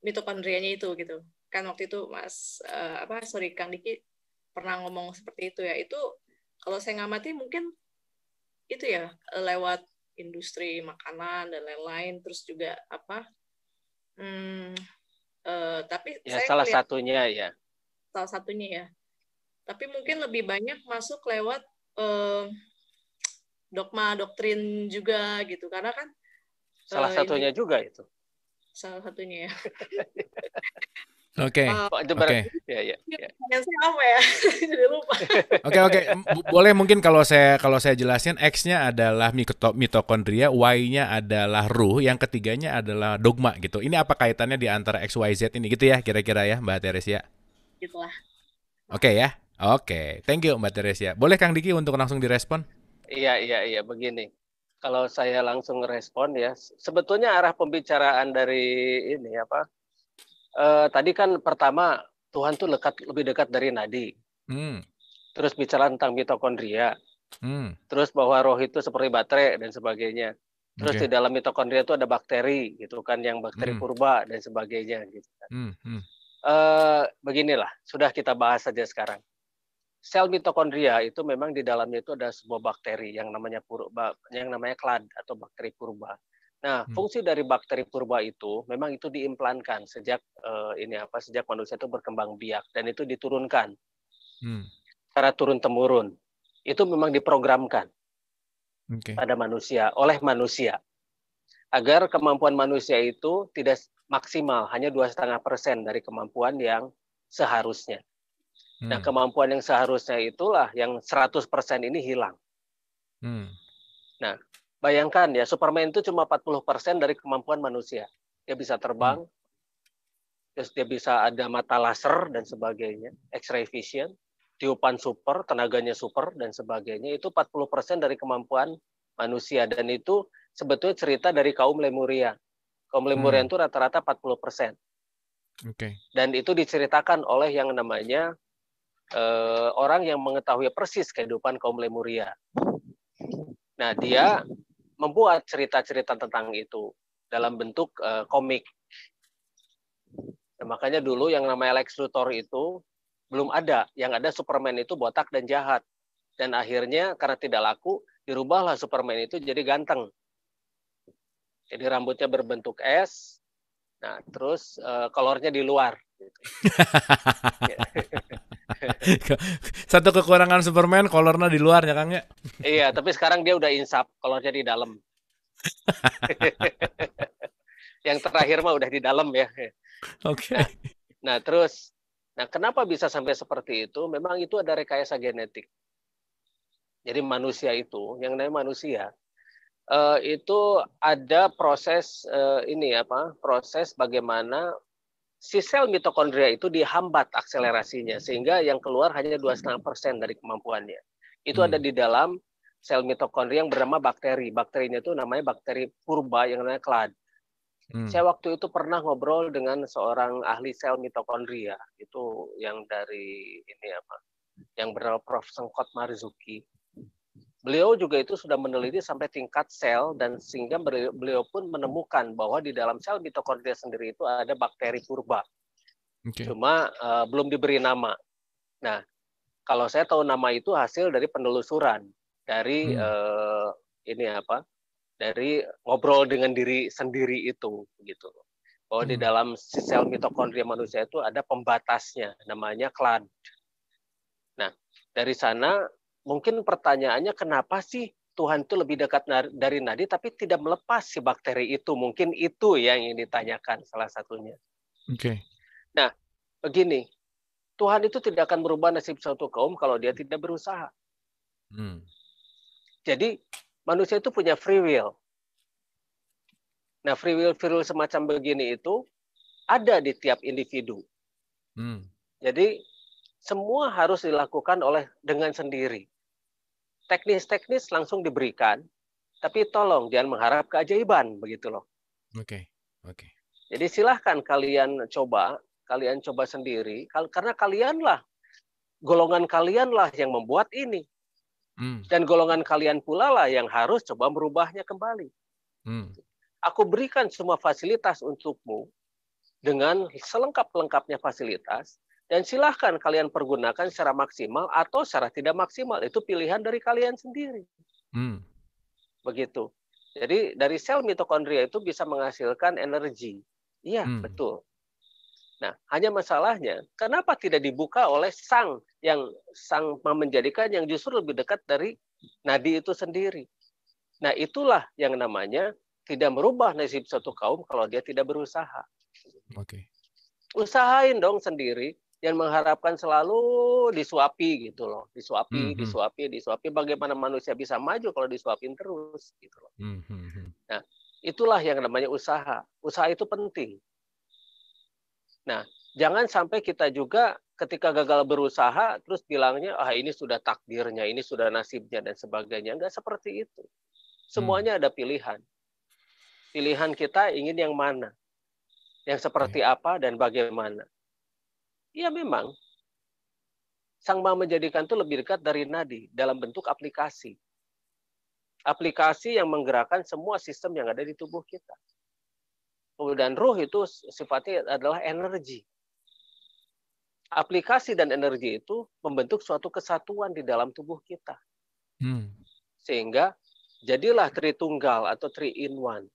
mitokondrianya itu gitu kan. Waktu itu Kang Diki pernah ngomong seperti itu ya. Itu kalau saya ngamati mungkin itu ya lewat industri makanan dan lain-lain, terus juga tapi ya, saya salah satunya ya, tapi mungkin lebih banyak masuk lewat dogma doktrin juga gitu, karena kan salah satunya juga itu salah satunya ya. Oke. Oke. Boleh mungkin kalau saya jelasin, X-nya adalah mitokondria, Y-nya adalah ruh, yang ketiganya adalah dogma gitu. Ini apa kaitannya di antara X, Y, Z ini gitu ya kira-kira ya Mbak Teresia? Gitulah. Oke ya. Oke. Thank you Mbak Teresia. Boleh Kang Diki untuk langsung direspon? Iya begini. Kalau saya langsung respon ya, sebetulnya arah pembicaraan dari ini tadi kan pertama Tuhan tuh lebih dekat dari nadi. Terus bicara tentang mitokondria. Terus bahwa roh itu seperti baterai dan sebagainya. Terus di dalam mitokondria itu ada bakteri gitu kan, yang bakteri purba dan sebagainya gitu kan. Beginilah, sudah kita bahas saja sekarang. Sel mitokondria itu memang di dalamnya itu ada sebuah bakteri yang namanya clad atau bakteri purba. Nah, fungsi dari bakteri purba itu memang itu diimplankan sejak sejak manusia itu berkembang biak, dan itu diturunkan secara turun-temurun. Itu memang diprogramkan pada manusia, oleh manusia, agar kemampuan manusia itu tidak maksimal, hanya 2,5% dari kemampuan yang seharusnya. Nah, kemampuan yang seharusnya itulah yang 100% ini hilang. Nah, bayangkan ya, Superman itu cuma 40% dari kemampuan manusia. Dia bisa terbang, terus dia bisa ada mata laser dan sebagainya, X-ray vision, tiupan super, tenaganya super dan sebagainya. Itu 40% dari kemampuan manusia, dan itu sebetulnya cerita dari kaum Lemuria. Kaum Lemuria itu rata-rata 40%. Dan itu diceritakan oleh yang namanya orang yang mengetahui persis kehidupan kaum Lemuria. Nah, dia membuat cerita-cerita tentang itu dalam bentuk komik. Nah, makanya dulu yang namanya Lex Luthor itu belum ada. Yang ada Superman itu botak dan jahat. Dan akhirnya karena tidak laku, dirubahlah Superman itu jadi ganteng. Jadi rambutnya berbentuk S, nah terus kolornya di luar. Satu kekurangan Superman, kolornya di luar ya Kang ya. Iya, tapi sekarang dia udah insap, kolornya di dalam. Yang terakhir mah udah di dalam ya. Oke. Nah terus, kenapa bisa sampai seperti itu? Memang itu ada rekayasa genetik. Jadi manusia itu, yang namanya manusia, itu ada proses proses bagaimana si sel mitokondria itu dihambat akselerasinya sehingga yang keluar hanya 2,5% dari kemampuannya. Itu ada di dalam sel mitokondria yang bernama bakteri. Bakterinya itu namanya bakteri purba yang namanya clade. Saya waktu itu pernah ngobrol dengan seorang ahli sel mitokondria itu yang dari yang bernama Prof. Sengkot Marzuki. Beliau juga itu sudah meneliti sampai tingkat sel dan sehingga beliau pun menemukan bahwa di dalam sel mitokondria sendiri itu ada bakteri purba. Cuma belum diberi nama. Nah, kalau saya tahu nama itu hasil dari penelusuran dari dari ngobrol dengan diri sendiri itu gitu. Bahwa di dalam sel mitokondria manusia itu ada pembatasnya namanya clade. Nah, dari sana mungkin pertanyaannya kenapa sih Tuhan itu lebih dekat dari nadi tapi tidak melepas si bakteri itu? Mungkin itu yang ingin ditanyakan salah satunya. Oke. Nah, begini. Tuhan itu tidak akan merubah nasib suatu kaum kalau dia tidak berusaha. Jadi, manusia itu punya free will. Nah, free will semacam begini itu ada di tiap individu. Jadi, semua harus dilakukan dengan sendiri. Teknis-teknis langsung diberikan, tapi tolong jangan mengharap keajaiban begitu loh. Oke. Jadi silahkan kalian coba sendiri, karena golongan kalianlah yang membuat ini, dan golongan kalian pula lah yang harus coba merubahnya kembali. Aku berikan semua fasilitas untukmu dengan selengkap-lengkapnya fasilitas. Dan silahkan kalian pergunakan secara maksimal atau secara tidak maksimal. Itu pilihan dari kalian sendiri. Begitu. Jadi dari sel mitokondria itu bisa menghasilkan energi. Iya, betul. Nah, hanya masalahnya, kenapa tidak dibuka oleh sang menjadikan yang justru lebih dekat dari nadi itu sendiri. Nah, itulah yang namanya tidak merubah nasib suatu kaum kalau dia tidak berusaha. Usahain dong sendiri. Yang mengharapkan selalu disuapi gitu loh, disuapi. Bagaimana manusia bisa maju kalau disuapin terus gitu loh. Nah, itulah yang namanya usaha. Usaha itu penting. Nah, jangan sampai kita juga ketika gagal berusaha terus bilangnya ini sudah takdirnya, ini sudah nasibnya dan sebagainya. Enggak seperti itu. Semuanya ada pilihan. Pilihan kita ingin yang mana, yang seperti apa dan bagaimana. Ya memang, Sang Maha Menjadikan itu lebih dekat dari nadi dalam bentuk aplikasi. Aplikasi yang menggerakkan semua sistem yang ada di tubuh kita. Kemudian ruh itu sifatnya adalah energi. Aplikasi dan energi itu membentuk suatu kesatuan di dalam tubuh kita. Sehingga jadilah Tritunggal atau 3-in-1.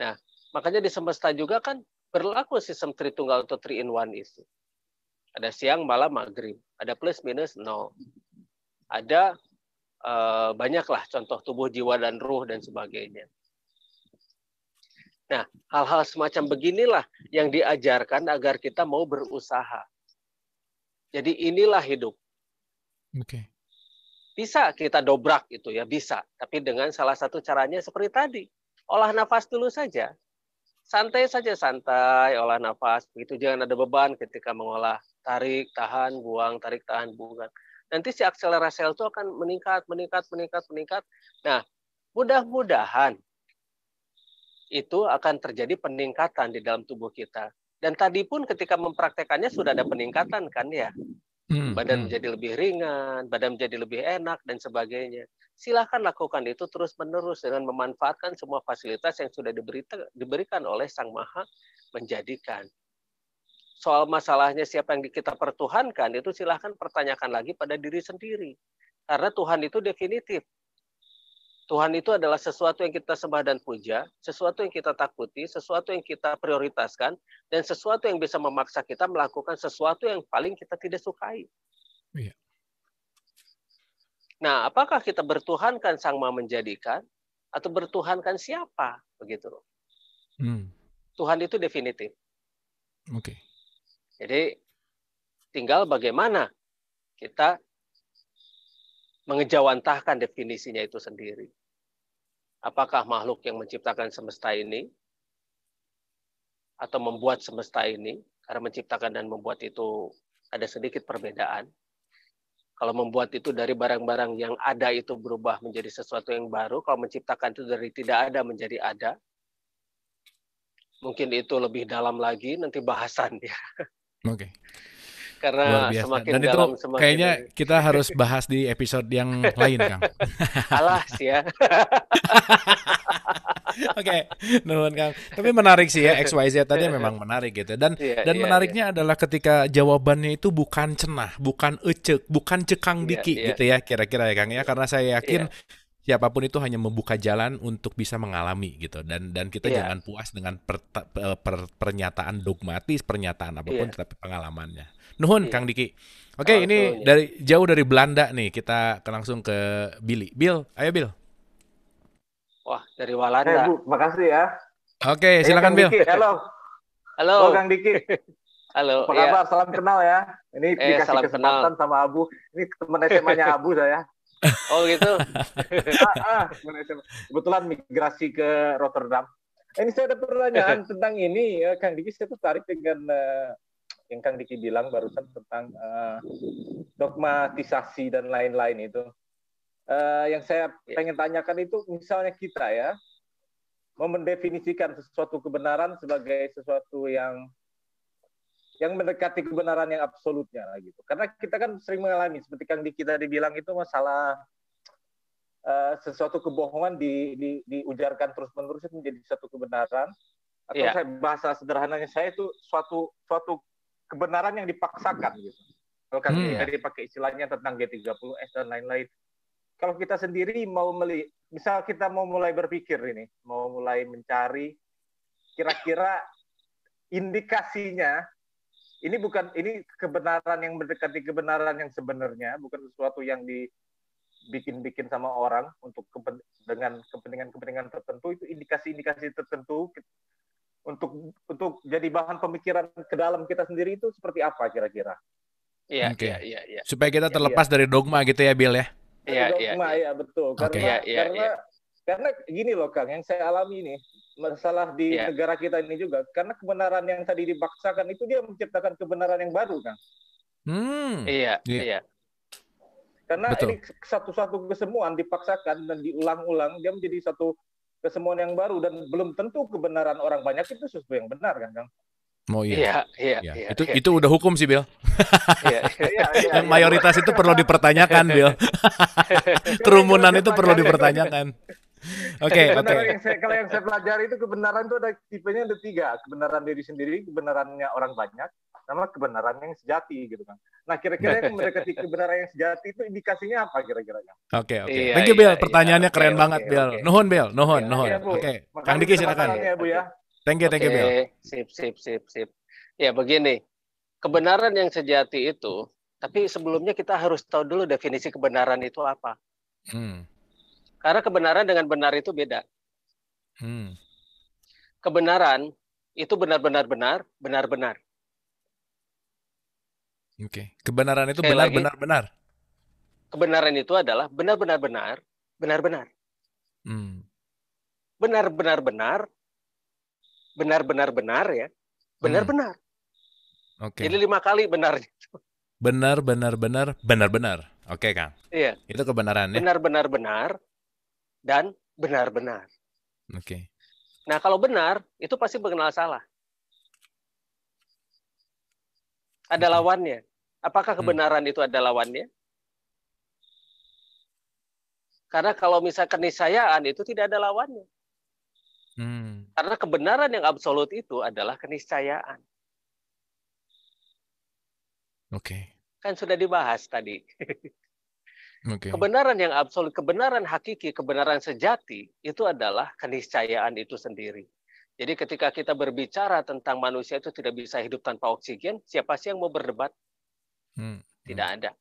Nah, makanya di semesta juga kan berlaku sistem Tritunggal atau 3-in-1 itu. Ada siang, malam, maghrib. Ada plus, minus, nol. Ada banyaklah contoh tubuh, jiwa, dan ruh, dan sebagainya. Nah, hal-hal semacam beginilah yang diajarkan agar kita mau berusaha. Jadi inilah hidup. Bisa kita dobrak itu ya, bisa. Tapi dengan salah satu caranya seperti tadi. Olah nafas dulu saja. Santai saja, santai, olah nafas. Begitu jangan ada beban ketika mengolah. Tarik, tahan, buang, tarik, tahan, buang. Nanti si akselerasi sel itu akan meningkat. Nah, mudah-mudahan itu akan terjadi peningkatan di dalam tubuh kita. Dan tadi pun ketika mempraktekannya sudah ada peningkatan kan ya. Badan menjadi lebih ringan, badan menjadi lebih enak, dan sebagainya. Silahkan lakukan itu terus-menerus dengan memanfaatkan semua fasilitas yang sudah diberikan oleh Sang Maha Menjadikan. soal masalahnya siapa yang kita pertuhankan, itu silahkan pertanyakan lagi pada diri sendiri. Karena Tuhan itu definitif. Tuhan itu adalah sesuatu yang kita sembah dan puja, sesuatu yang kita takuti, sesuatu yang kita prioritaskan, dan sesuatu yang bisa memaksa kita melakukan sesuatu yang paling kita tidak sukai. Iya. Nah, apakah kita bertuhankan Sang Maha Menjadikan, atau bertuhankan siapa? Begitu. Tuhan itu definitif. Oke. Jadi tinggal bagaimana kita mengejawantahkan definisinya itu sendiri. Apakah makhluk yang menciptakan semesta ini atau membuat semesta ini? Karena menciptakan dan membuat itu ada sedikit perbedaan. Kalau membuat itu dari barang-barang yang ada itu berubah menjadi sesuatu yang baru. Kalau menciptakan itu dari tidak ada menjadi ada. Mungkin itu lebih dalam lagi nanti bahasannya. Oke. Karena semakin dan dalam itu semakin kayaknya kita harus bahas di episode yang lain, Kang. Alas ya. Oke, nuhun Kang. Tapi menarik sih ya, XYZ tadi memang menarik gitu. Dan menariknya adalah ketika jawabannya itu bukan cenah, bukan ecek, bukan cekang diki gitu ya kira-kira ya Kang ya. Karena saya yakin siapapun itu hanya membuka jalan untuk bisa mengalami gitu. Dan kita jangan puas dengan pernyataan dogmatis, pernyataan apapun, tapi pengalamannya. Nuhun Kang Diki. Oke, ini jauh dari Belanda nih, kita langsung ke Billy. Bill, ayo Bill. Wah, dari Walanda. Bu, makasih ya. Oke, silakan Bill. Halo. Halo Kang Diki. Halo. Apa kabar? Salam kenal ya. Ini dikasih kesempatan sama Abu. Ini teman SMA-nya Abu saya. Oh gitu. Kebetulan migrasi ke Rotterdam. Ini saya ada pertanyaan tentang ini ya, Kang Diki. Saya tertarik dengan yang Kang Diki bilang barusan tentang dogmatisasi dan lain-lain itu. Yang saya pengen tanyakan itu, misalnya kita ya mau mendefinisikan sesuatu kebenaran sebagai sesuatu yang mendekati kebenaran yang absolutnya gitu. Karena kita kan sering mengalami seperti Kang Diki tadi bilang itu masalah sesuatu kebohongan diujarkan terus-menerus itu menjadi satu kebenaran. Atau saya bahasa sederhananya saya itu suatu kebenaran yang dipaksakan gitu. Kalau Kang Diki tadi pakai istilahnya tentang G30S dan lain-lain. Kalau kita sendiri misal kita mau mulai berpikir ini, mau mulai mencari kira-kira indikasinya, ini kebenaran yang mendekati kebenaran yang sebenarnya, bukan sesuatu yang dibikin-bikin sama orang dengan kepentingan tertentu, itu indikasi-indikasi tertentu untuk jadi bahan pemikiran ke dalam kita sendiri itu seperti apa kira-kira? Iya. Supaya kita terlepas dari dogma gitu ya, Bill ya. Iya, betul. Karena gini loh Kang, yang saya alami ini masalah di negara kita ini juga, karena kebenaran yang tadi dipaksakan itu dia menciptakan kebenaran yang baru, Kang. Iya. Karena ini satu-satu kesemuan dipaksakan dan diulang-ulang, dia menjadi satu kesemuan yang baru dan belum tentu kebenaran orang banyak itu sesuatu yang benar, kan, Kang? Oh iya. Iya. Itu udah hukum sih, Bill. Yang mayoritas itu perlu dipertanyakan, Bill. Kerumunan itu perlu dipertanyakan. Oke. Kalau yang saya pelajari itu kebenaran itu ada tipenya ada 3. Kebenaran diri sendiri, kebenarannya orang banyak, sama kebenaran yang sejati gitu kan. Nah, kira-kira yang mendekati kebenaran yang sejati itu indikasinya apa kira-kira? Oke. Thank you, Bill. Pertanyaannya keren banget, Bill. Nuhun, Bill. Nuhun. Oke. Kang Diki silakan. Ya, Bu ya. Thank you, Bill. Sip. Ya, begini. Kebenaran yang sejati itu, tapi sebelumnya kita harus tahu dulu definisi kebenaran itu apa. Karena kebenaran dengan benar itu beda. Kebenaran itu benar-benar. Oke. Kebenaran itu benar-benar. Kebenaran itu adalah benar-benar. Benar-benar ya. Benar-benar. Oke. Jadi 5 kali benar. Benar-benar. Oke, Kang. Iya. Itu kebenaran ya. Benar-benar dan benar-benar. Oke. Nah, kalau benar itu pasti mengenal salah. Ada lawannya. Apakah kebenaran itu ada lawannya? Karena kalau misalkan keniscayaan itu tidak ada lawannya. Karena kebenaran yang absolut itu adalah keniscayaan. Oke. Kan sudah dibahas tadi. Oke. Kebenaran yang absolut, kebenaran hakiki, kebenaran sejati itu adalah keniscayaan itu sendiri. Jadi ketika kita berbicara tentang manusia itu tidak bisa hidup tanpa oksigen, siapa sih yang mau berdebat? Tidak ada.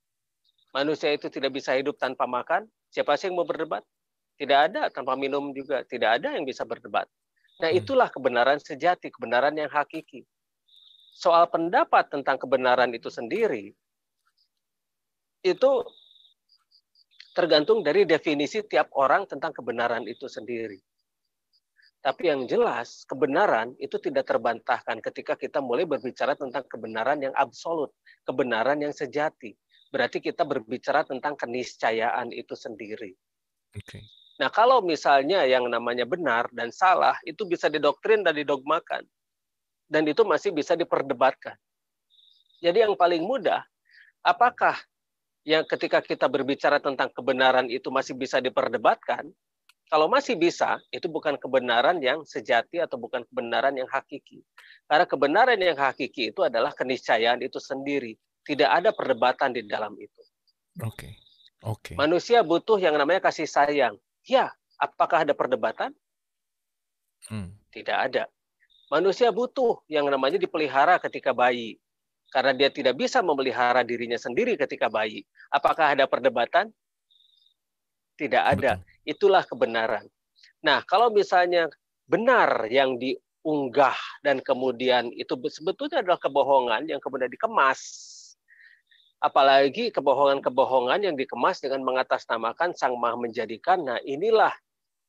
Manusia itu tidak bisa hidup tanpa makan, siapa sih yang mau berdebat? Tidak ada. Tanpa minum juga tidak ada yang bisa berdebat. Nah, itulah kebenaran sejati, kebenaran yang hakiki. Soal pendapat tentang kebenaran itu sendiri, itu tergantung dari definisi tiap orang tentang kebenaran itu sendiri. Tapi yang jelas, kebenaran itu tidak terbantahkan ketika kita mulai berbicara tentang kebenaran yang absolut, kebenaran yang sejati. Berarti kita berbicara tentang keniscayaan itu sendiri. Okay. Nah, kalau misalnya yang namanya benar dan salah, itu bisa didoktrin dan didogmakan. Dan itu masih bisa diperdebatkan. Jadi yang paling mudah, apakah yang ketika kita berbicara tentang kebenaran itu masih bisa diperdebatkan? Kalau masih bisa, itu bukan kebenaran yang sejati atau bukan kebenaran yang hakiki. Karena kebenaran yang hakiki itu adalah keniscayaan itu sendiri. Tidak ada perdebatan di dalam itu. Oke. Manusia butuh yang namanya kasih sayang. Ya, apakah ada perdebatan? Tidak ada. Manusia butuh yang namanya dipelihara ketika bayi. Karena dia tidak bisa memelihara dirinya sendiri ketika bayi. Apakah ada perdebatan? Tidak ada. Betul. Itulah kebenaran. Nah, kalau misalnya benar yang diunggah dan kemudian itu sebetulnya adalah kebohongan yang kemudian dikemas. Apalagi kebohongan-kebohongan yang dikemas dengan mengatasnamakan Sang Maha Menjadikan. Nah, inilah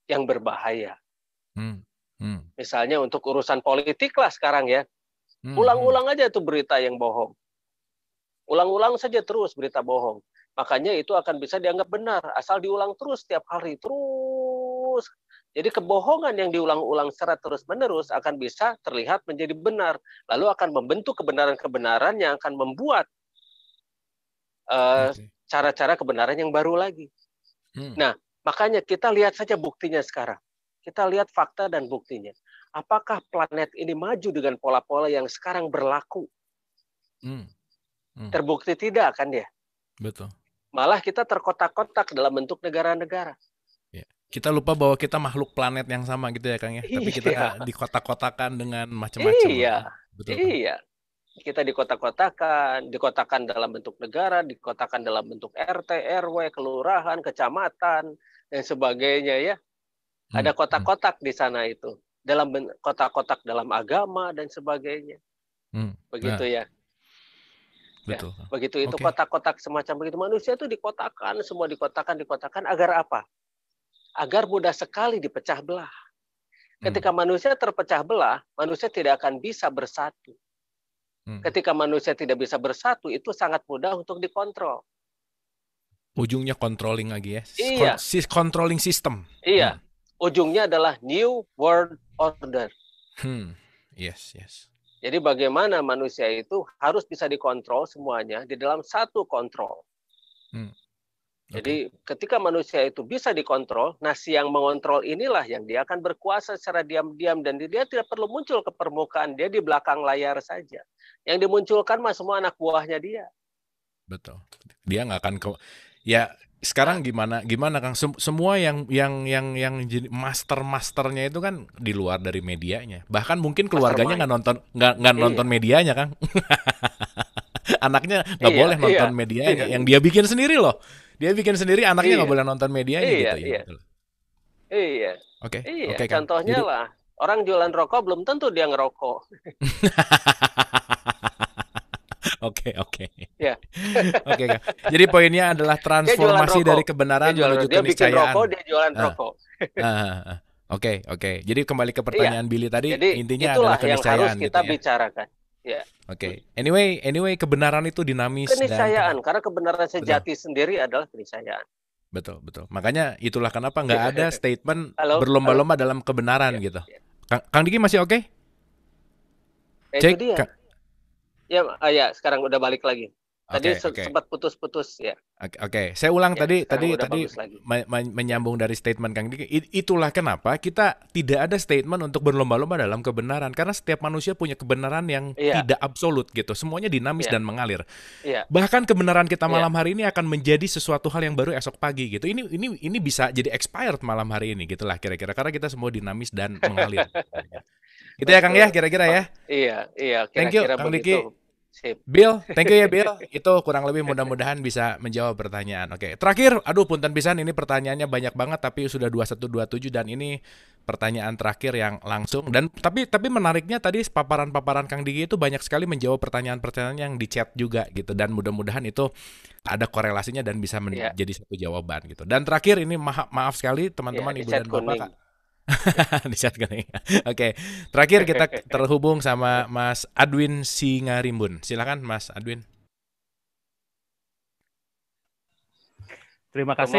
yang berbahaya. Misalnya untuk urusan politik lah sekarang ya. Ulang-ulang aja tuh berita yang bohong. Ulang-ulang saja terus berita bohong. Makanya itu akan bisa dianggap benar. Asal diulang terus setiap hari. Terus. Jadi kebohongan yang diulang-ulang secara terus-menerus akan bisa terlihat menjadi benar. Lalu akan membentuk kebenaran-kebenaran yang akan membuat cara-cara kebenaran yang baru lagi. Nah, makanya kita lihat saja buktinya sekarang. Kita lihat fakta dan buktinya. Apakah planet ini maju dengan pola-pola yang sekarang berlaku? Terbukti tidak kan ya? Betul. Malah kita terkotak-kotak dalam bentuk negara-negara. Ya. Kita lupa bahwa kita makhluk planet yang sama gitu ya Kang ya. Tapi kita dikotak-kotakan dengan macam-macam. Iya. Betul, iya. Kita dikotakan dalam bentuk negara, dikotakan dalam bentuk RT, RW, kelurahan, kecamatan, dan sebagainya ya. Ada kotak-kotak di sana itu. Dalam kotak-kotak dalam agama dan sebagainya. Begitu ya. Betul. Ya, begitu itu kotak-kotak semacam begitu. Manusia itu dikotakan, semua dikotakan agar apa? Agar mudah sekali dipecah belah. Ketika manusia terpecah belah, manusia tidak akan bisa bersatu. Ketika manusia tidak bisa bersatu, itu sangat mudah untuk dikontrol. Ujungnya controlling lagi ya. Iya. Controlling system. Iya. Ujungnya adalah New World Order. Yes. Jadi bagaimana manusia itu harus bisa dikontrol semuanya di dalam satu kontrol. Jadi ketika manusia itu bisa dikontrol, nah si yang mengontrol inilah yang dia akan berkuasa secara diam-diam dan dia tidak perlu muncul ke permukaan, dia di belakang layar saja. Yang dimunculkan mah semua anak buahnya dia. Betul. Dia nggak akan ya sekarang gimana Kang? Semua yang masternya itu kan di luar dari medianya. Bahkan mungkin keluarganya nggak nonton medianya, Kang. Anaknya nggak boleh nonton medianya. Yang dia bikin sendiri loh. Dia bikin sendiri, anaknya nggak boleh nonton medianya gitu ya. Iya. Oke. Contohnya lah, orang jualan rokok belum tentu dia ngerokok. Oke. Ya. Oke, Kang. Jadi poinnya adalah transformasi dari kebenaran menuju keniscayaan. Dia bikin rokok, dia jualan rokok. Oke. Jadi kembali ke pertanyaan Billy tadi, intinya adalah keniscayaan. Yang harus kita bicarakan. Ya. Oke. Anyway, kebenaran itu dinamis. Keniscayaan, karena kebenaran sejati sendiri adalah keniscayaan. Betul. Makanya itulah kenapa nggak ada statement berlomba-lomba dalam kebenaran gitu. Kang Diki masih oke? Cek. Itu dia. Ya, sekarang udah balik lagi. Tadi sempat putus-putus ya. Oke. Saya ulang tadi menyambung dari statement Kang Diki. Itulah kenapa kita tidak ada statement untuk berlomba-lomba dalam kebenaran, karena setiap manusia punya kebenaran yang tidak absolut gitu. Semuanya dinamis dan mengalir. Bahkan kebenaran kita malam hari ini akan menjadi sesuatu hal yang baru esok pagi gitu. Ini bisa jadi expired malam hari ini gitulah kira-kira, karena kita semua dinamis dan mengalir. Itu ya Kang ya kira-kira ya. Iya. Thank you Kang Diki. Bill, thank you ya Bill. Itu kurang lebih mudah-mudahan bisa menjawab pertanyaan. Oke, terakhir, punten pisan ini pertanyaannya banyak banget tapi sudah 2127 dan ini pertanyaan terakhir yang langsung dan tapi menariknya tadi paparan-paparan Kang Diki itu banyak sekali menjawab pertanyaan-pertanyaan yang di chat juga gitu dan mudah-mudahan itu ada korelasinya dan bisa menjadi satu jawaban gitu. Dan terakhir ini maaf sekali teman-teman Ibu dan Bapak Kak. Di chat kuning. Oke. Terakhir kita terhubung sama Mas Adwin Singarimbun. Silakan Mas Adwin. Terima kasih.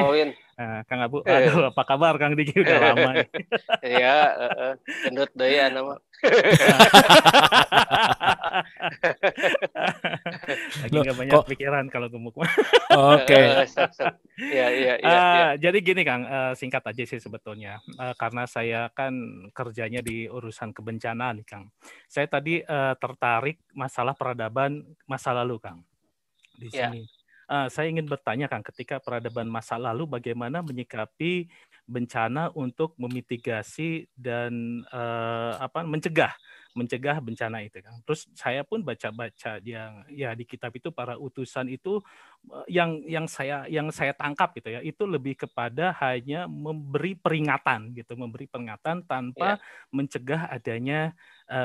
Kang Abu. Aduh, apa kabar Kang Diki, udah lama. Iya, gendut deui nama. Lagi nggak banyak pikiran kalau gemuk. Oke. Iya. Jadi gini Kang, singkat aja sih sebetulnya. Karena saya kan kerjanya di urusan kebencanaan nih Kang. Saya tadi tertarik masalah peradaban masa lalu Kang. Di sini. Saya ingin bertanya Kang, ketika peradaban masa lalu bagaimana menyikapi bencana untuk memitigasi dan mencegah bencana itu Kang. Terus saya pun baca-baca yang ya di kitab itu para utusan itu yang saya tangkap gitu ya, itu lebih kepada hanya memberi peringatan tanpa mencegah adanya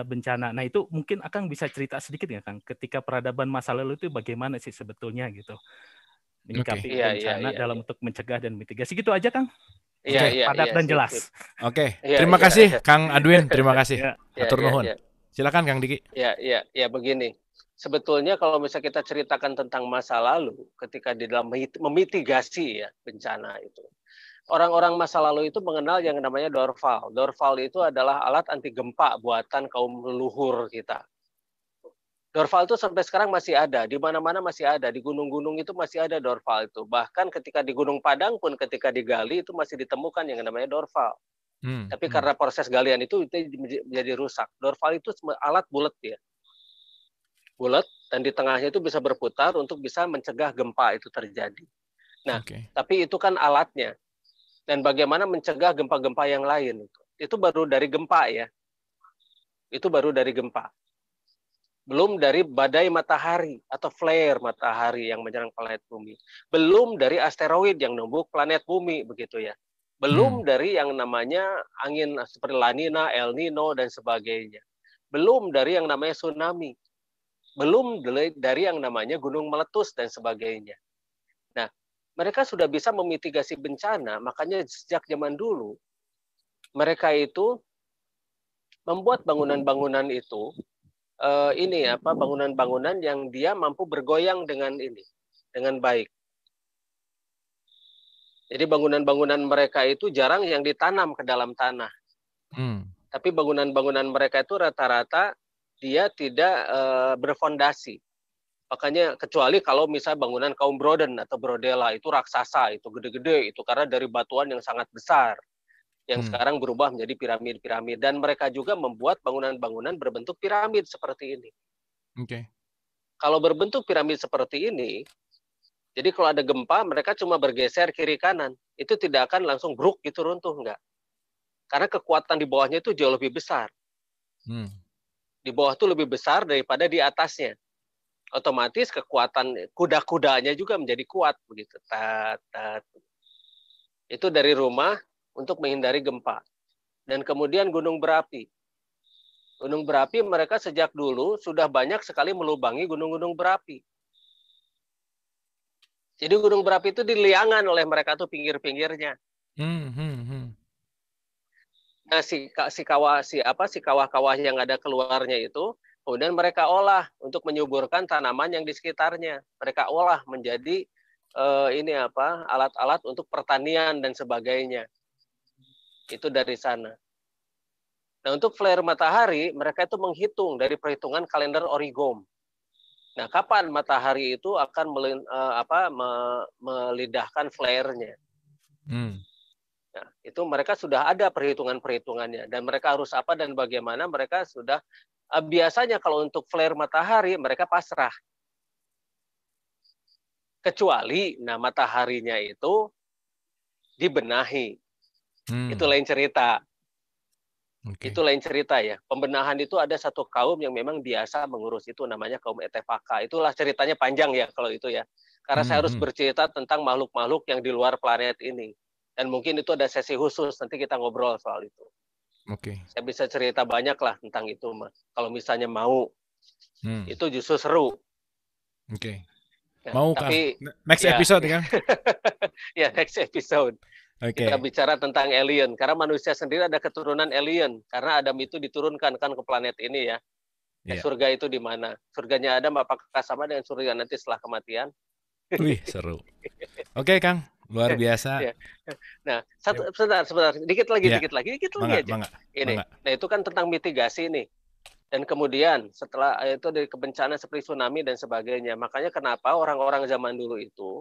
bencana. Nah, itu mungkin Akang bisa cerita sedikit ya Kang, ketika peradaban masa lalu itu bagaimana sih sebetulnya gitu. Menyikapi bencana dalam untuk mencegah dan mitigasi gitu aja Kang. Padat dan jelas. Oke. Terima kasih Kang Adwin, terima kasih. Atur nuhun. Silakan Kang Diki. Ya begini. Sebetulnya kalau misalnya kita ceritakan tentang masa lalu ketika di dalam memitigasi ya bencana itu. Orang-orang masa lalu itu mengenal yang namanya Dorval. Dorval itu adalah alat anti gempa buatan kaum leluhur kita. Dorval itu sampai sekarang masih ada, di mana-mana masih ada, di gunung-gunung itu masih ada Dorval itu. Bahkan ketika di Gunung Padang pun ketika digali itu masih ditemukan yang namanya Dorval. Tapi karena proses galian itu menjadi rusak. Dorval itu alat bulat ya. Bulat dan di tengahnya itu bisa berputar untuk bisa mencegah gempa itu terjadi. Nah, tapi itu kan alatnya. Dan bagaimana mencegah gempa-gempa yang lain itu baru dari gempa ya. Itu baru dari gempa. Belum dari badai matahari atau flare matahari yang menyerang planet bumi. Belum dari asteroid yang nembus planet bumi begitu ya. Belum dari yang namanya angin seperti La Nina, El Nino dan sebagainya. Belum dari yang namanya tsunami. Belum dari yang namanya gunung meletus dan sebagainya. Nah, mereka sudah bisa memitigasi bencana, makanya sejak zaman dulu mereka itu membuat bangunan-bangunan itu bangunan-bangunan yang dia mampu bergoyang dengan baik. Jadi bangunan-bangunan mereka itu jarang yang ditanam ke dalam tanah. Tapi bangunan-bangunan mereka itu rata-rata dia tidak berfondasi. Makanya kecuali kalau misalnya bangunan kaum Broden atau Brodela itu raksasa, itu gede-gede, itu karena dari batuan yang sangat besar. Yang sekarang berubah menjadi piramid-piramid. Dan mereka juga membuat bangunan-bangunan berbentuk piramid seperti ini. Kalau berbentuk piramid seperti ini, jadi kalau ada gempa, mereka cuma bergeser kiri kanan. Itu tidak akan langsung bruk gitu runtuh, enggak. Karena kekuatan di bawahnya itu jauh lebih besar. Di bawah itu lebih besar daripada di atasnya. Otomatis kekuatan kuda-kudanya juga menjadi kuat begitu. Itu dari rumah untuk menghindari gempa. Dan kemudian gunung berapi. Gunung berapi mereka sejak dulu sudah banyak sekali melubangi gunung-gunung berapi. Jadi gunung berapi itu diliangan oleh mereka tuh pinggir-pinggirnya. Nah, si kawah-kawah yang ada keluarnya itu kemudian mereka olah untuk menyuburkan tanaman yang di sekitarnya. Mereka olah menjadi alat-alat untuk pertanian dan sebagainya. Itu dari sana. Nah, untuk flare matahari, mereka itu menghitung dari perhitungan kalender Origom. Nah, kapan matahari itu akan melidahkan flare-nya? Nah, itu mereka sudah ada perhitungan-perhitungannya, dan mereka harus apa dan bagaimana mereka sudah biasanya kalau untuk flare matahari mereka pasrah. Kecuali mataharinya itu dibenahi. Itu lain cerita. Itu lain cerita ya. Pembenahan itu ada satu kaum yang memang biasa mengurus itu, namanya kaum Etefaka. Itulah ceritanya panjang ya kalau itu ya. Karena saya harus bercerita tentang makhluk-makhluk yang di luar planet ini. Dan mungkin itu ada sesi khusus, nanti kita ngobrol soal itu. Saya bisa cerita banyak lah tentang itu, Mas. Kalau misalnya mau. Itu justru seru. Ya, mau tapi next episode kan? Ya, next episode. Kita bicara tentang alien, karena manusia sendiri ada keturunan alien, karena Adam itu diturunkan kan ke planet ini ya. Surga itu di mana? Surganya Adam apakah sama dengan surga nanti setelah kematian? Wih, seru. Oke, Kang, luar biasa. Nah, sebentar, dikit lagi aja. Ini. Nah, itu kan tentang mitigasi nih. Dan kemudian setelah itu dari bencana seperti tsunami dan sebagainya. Makanya kenapa orang-orang zaman dulu itu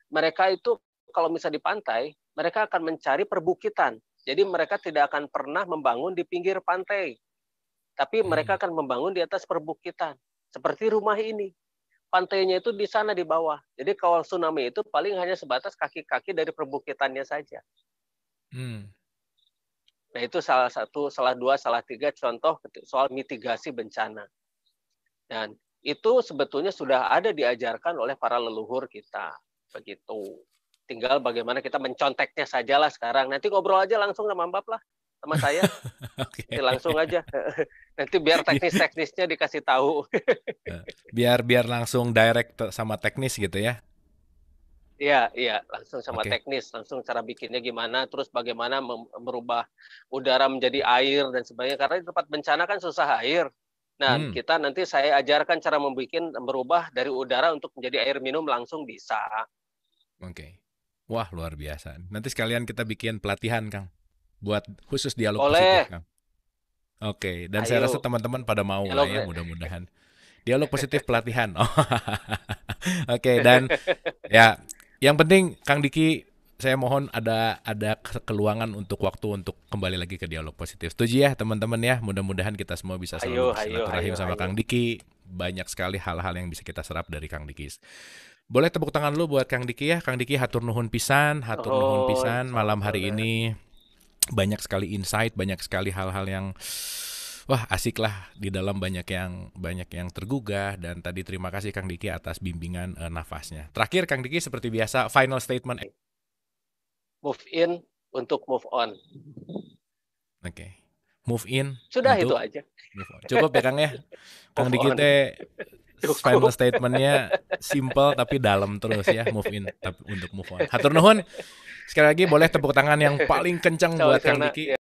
mereka itu kalau misalnya di pantai, mereka akan mencari perbukitan. Jadi mereka tidak akan pernah membangun di pinggir pantai. Tapi mereka akan membangun di atas perbukitan. Seperti rumah ini. Pantainya itu di sana di bawah. Jadi kalau tsunami itu paling hanya sebatas kaki-kaki dari perbukitannya saja. Nah itu salah satu, salah dua, salah tiga contoh soal mitigasi bencana. Dan itu sebetulnya sudah ada diajarkan oleh para leluhur kita. Begitu. Tinggal bagaimana kita menconteknya sajalah sekarang. Nanti ngobrol aja langsung sama Mbak lah, sama saya. Langsung aja. Nanti biar teknis-teknisnya dikasih tahu. biar langsung direct sama teknis gitu ya. Iya, langsung sama teknis, langsung cara bikinnya gimana, terus bagaimana merubah udara menjadi air dan sebagainya. Karena di tempat bencana kan susah air. Nah, kita nanti saya ajarkan cara merubah dari udara untuk menjadi air minum langsung bisa. Wah, luar biasa. Nanti sekalian kita bikin pelatihan, Kang. Buat khusus dialog positif, Kang. Dan saya rasa teman-teman pada mau lah ya, mudah-mudahan. Dialog positif pelatihan. Dan ya, yang penting Kang Diki, saya mohon ada keluangan untuk waktu untuk kembali lagi ke dialog positif. Setuju ya, teman-teman ya? Mudah-mudahan kita semua bisa selalu bersilaturahim sama Kang Diki. Banyak sekali hal-hal yang bisa kita serap dari Kang Diki. Boleh tepuk tangan dulu buat Kang Diki ya. Kang Diki hatur nuhun pisan malam hari ini. Banyak sekali insight, banyak sekali hal-hal yang asik lah di dalam, banyak yang tergugah. Dan tadi terima kasih Kang Diki atas bimbingan nafasnya. Terakhir Kang Diki seperti biasa final statement. Move in untuk move on. Move in. Sudah itu aja. Cukup ya Kang ya. Kang Diki teh final statementnya simple tapi dalam terus ya, move in tapi untuk move on. Hatur nuhun. Sekali lagi boleh tepuk tangan yang paling kencang buat Kang Diki.